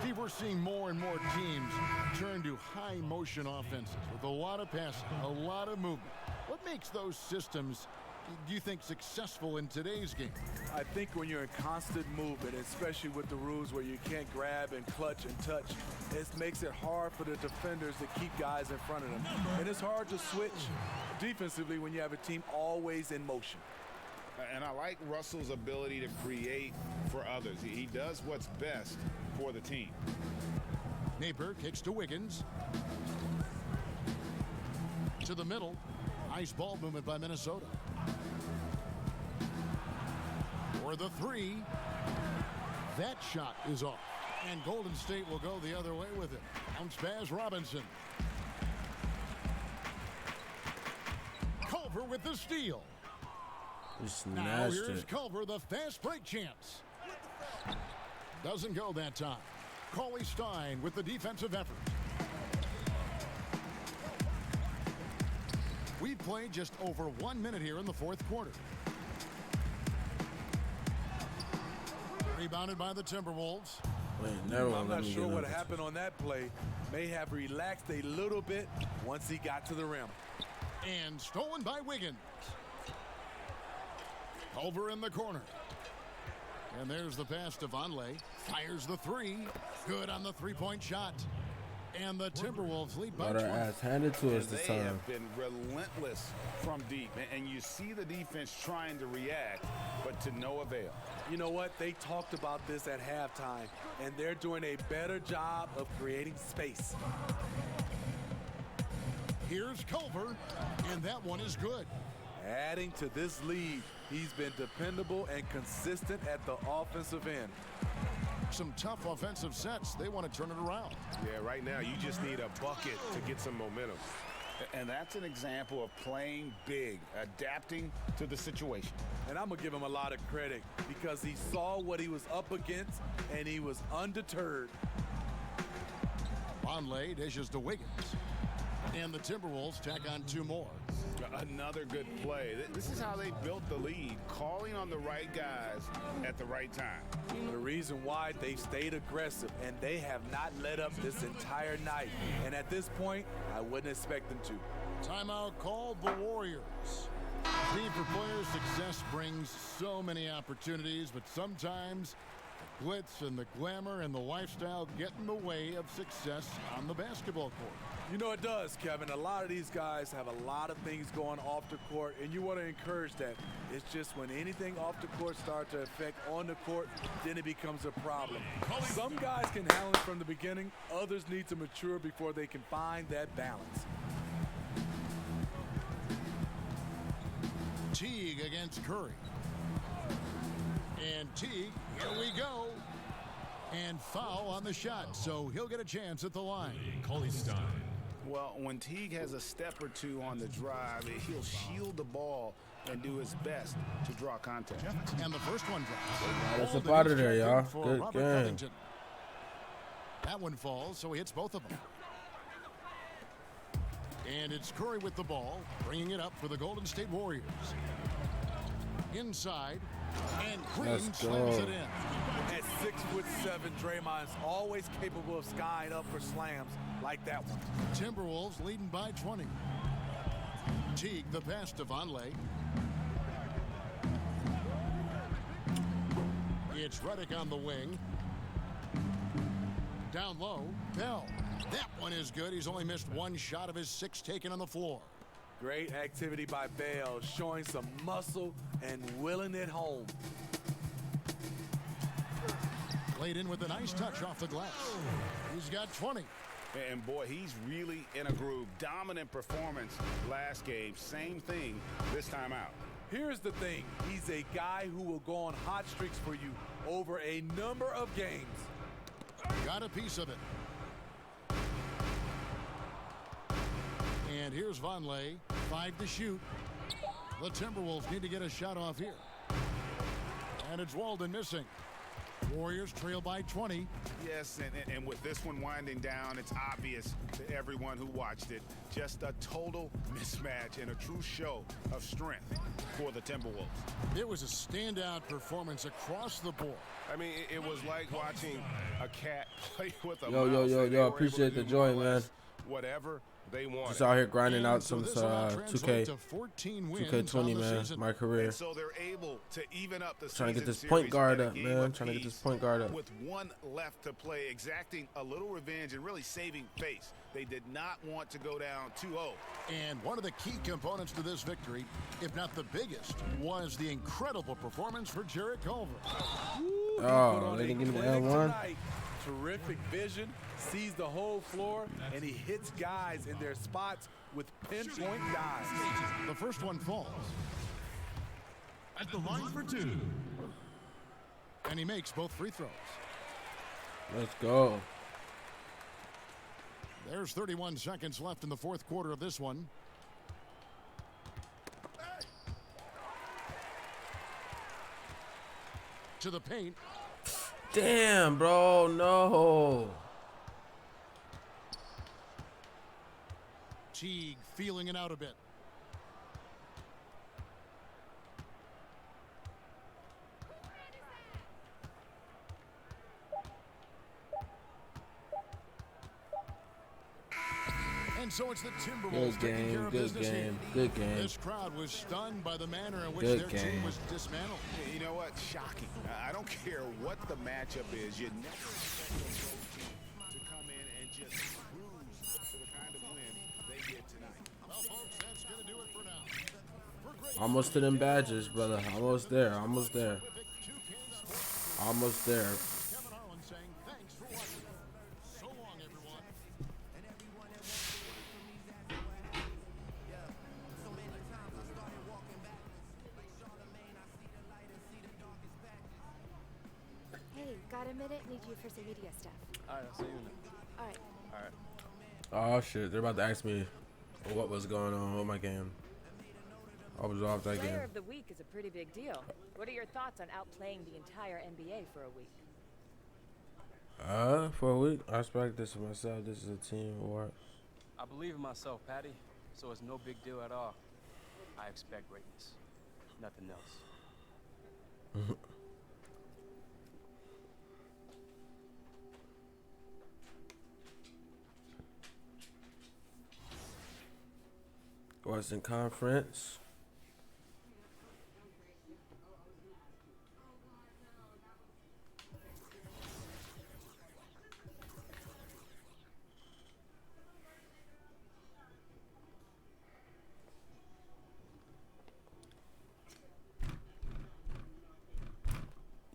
Steve, we're seeing more and more teams turn to high motion offenses with a lot of passing, a lot of movement. What makes those systems, do you think, successful in today's game?
I think when you're in constant movement, especially with the rules where you can't grab and clutch and touch, it makes it hard for the defenders to keep guys in front of them. And it's hard to switch defensively when you have a team always in motion.
And I like Russell's ability to create for others. He does what's best for the team.
Napier kicks to Wiggins. To the middle. Nice ball movement by Minnesota. For the 3. That shot is off. And Golden State will go the other way with it. Bounce pass Robinson. Culver with the steal. Now here's Culver, the fast break chance. Doesn't go that time. Cauley Stein with the defensive effort. We played just over 1 minute here in the 4th quarter. Rebounded by the Timberwolves.
I'm not sure what happened on that play. May have relaxed a little bit once he got to the rim.
And stolen by Wiggins. Culver in the corner. And there's the pass to Vonleh. Fires the 3. Good on the 3-point shot. And the Timberwolves lead by 20.
Got our ass handed to us this time.
They have been relentless from deep. And you see the defense trying to react, but to no avail.
You know what? They talked about this at halftime, and they're doing a better job of creating space.
Here's Culver, and that one is good.
Adding to this lead, he's been dependable and consistent at the offensive end.
Some tough offensive sets. They want to turn it around.
Yeah, right now you just need a bucket to get some momentum. And that's an example of playing big, adapting to the situation.
And I'm going to give him a lot of credit because he saw what he was up against and he was undeterred.
Vonleh dishes to Wiggins. And the Timberwolves tack on 2 more.
Another good play. This is how they built the lead, calling on the right guys at the right time.
The reason why they stayed aggressive, and they have not let up this entire night. And at this point, I wouldn't expect them to.
Timeout called the Warriors. Steve, for players, success brings so many opportunities, but sometimes Glitz and the glamour and the lifestyle get in the way of success on the basketball court.
You know it does, Kevin. A lot of these guys have a lot of things going off the court, and you want to encourage that. It's just when anything off the court starts to affect on the court, then it becomes a problem. Some guys can handle it from the beginning. Others need to mature before they can find that balance.
Teague against Curry. And Teague, here we go. And foul on the shot, so he'll get a chance at the line.
Well, when Teague has a step or two on the drive, he'll shield the ball and do his best to draw contact.
And the first one drops.
That's up out of there, y'all. Good game.
That one falls, so he hits both of them. And it's Curry with the ball, bringing it up for the Golden State Warriors. Inside, and Green slams it in.
At 6'7", Draymond's always capable of skying up for slams like that one.
Timberwolves leading by 20. Teague the pass to Vonleh. It's Redick on the wing. Down low, Bell. That one is good. He's only missed one shot of his 6 taken on the floor.
Great activity by Bell, showing some muscle and willing it home.
Played in with a nice touch off the glass. He's got 20.
And boy, he's really in a groove. Dominant performance last game. Same thing this time out.
Here's the thing. He's a guy who will go on hot streaks for you over a number of games.
Got a piece of it. And here's Vonleh, 5 to shoot. The Timberwolves need to get a shot off here. And it's Walden missing. Warriors trail by 20.
Yes, and with this one winding down, it's obvious to everyone who watched it. Just a total mismatch and a true show of strength for the Timberwolves.
It was a standout performance across the board.
I mean, it was like watching a cat play with a
mouse. Yo, appreciate the joy, man.
Whatever they want.
Just out here grinding out some 2K20, man. My career.
So they're able to even up the
trying to get this point guard up, man. Trying to get this point guard up.
With one left to play, exacting a little revenge and really saving face. They did not want to go down 2-0.
And one of the key components to this victory, if not the biggest, was the incredible performance for Jarrett Culver.
Oh, they didn't give me the L1.
Terrific vision, sees the whole floor, and he hits guys in their spots with pinpoint dives.
The first one falls.
At the line for 2.
And he makes both free throws.
Let's go.
There's 31 seconds left in the fourth quarter of this one. To the paint.
Damn, bro, no.
Teague feeling it out a bit. And so it's the Timberwolves taking care of business here.
Good game.
This crowd was stunned by the manner in which
Good
their
game.
team was dismantled.
You know what? Shocking. I don't care what the matchup is. You never to come in and just cruise for the kind of win they get tonight.
Well, folks, that's going to do it for now.
Almost to them badges, brother. Almost there. Almost there. Almost there.
Kevin Harlan saying thanks for watching. So long, everyone.
Hey, got a minute? Need you for some media stuff.
All right, I'll see you in a minute.
All right.
All right.
Oh, shit. They're about to ask me what was going on with my game. I was off that game.
Player of the week is a pretty big deal. What are your thoughts on outplaying the entire NBA for a week?
For a week, I expect this of myself. This is a team award.
I believe in myself, Patty, so it's no big deal at all. I expect greatness. Nothing else. Western Conference.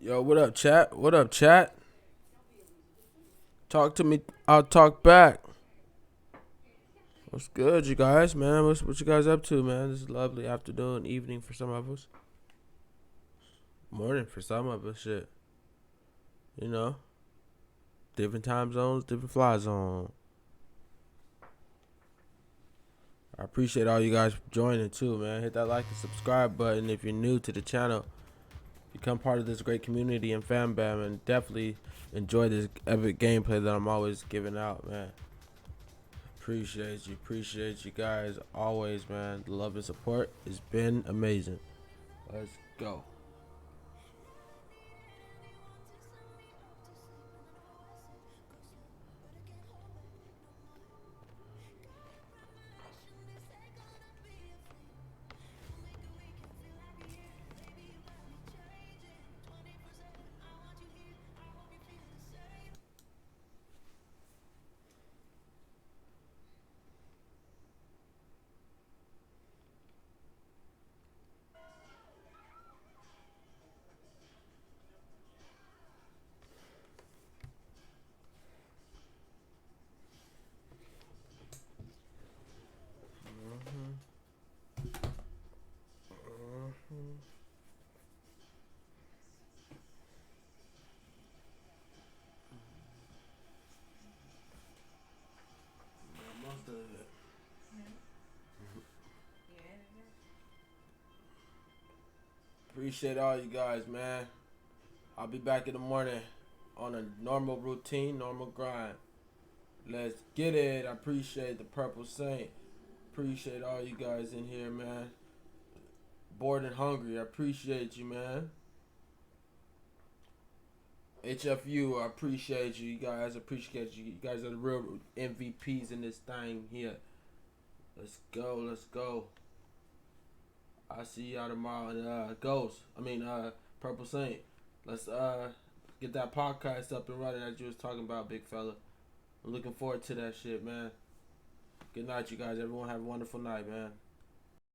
Yo, what up, chat? What up, chat? Talk to me. I'll talk back. What's good, you guys, man? What you guys up to, man? This is a lovely afternoon, evening for some of us. Morning for some of us, shit. You know? Different time zones, different fly zone. I appreciate all you guys joining too, man. Hit that like and subscribe button if you're new to the channel. Become part of this great community and fan bam, and definitely enjoy this epic gameplay that I'm always giving out, man. Appreciate you guys always, man. The love and support has been amazing. Let's go. Appreciate all you guys, man. I'll be back in the morning on a normal routine, normal grind. Let's get it. I appreciate the Purple Saint. Appreciate all you guys in here, man. Bored and hungry. I appreciate you, man. HFU, I appreciate you. You guys, appreciate you. You guys are the real MVPs in this thing here. Let's go. Let's go. I'll see y'all tomorrow. Purple Saint. Let's get that podcast up and running that you was talking about, big fella. I'm looking forward to that shit, man. Good night, you guys. Everyone have a wonderful night, man.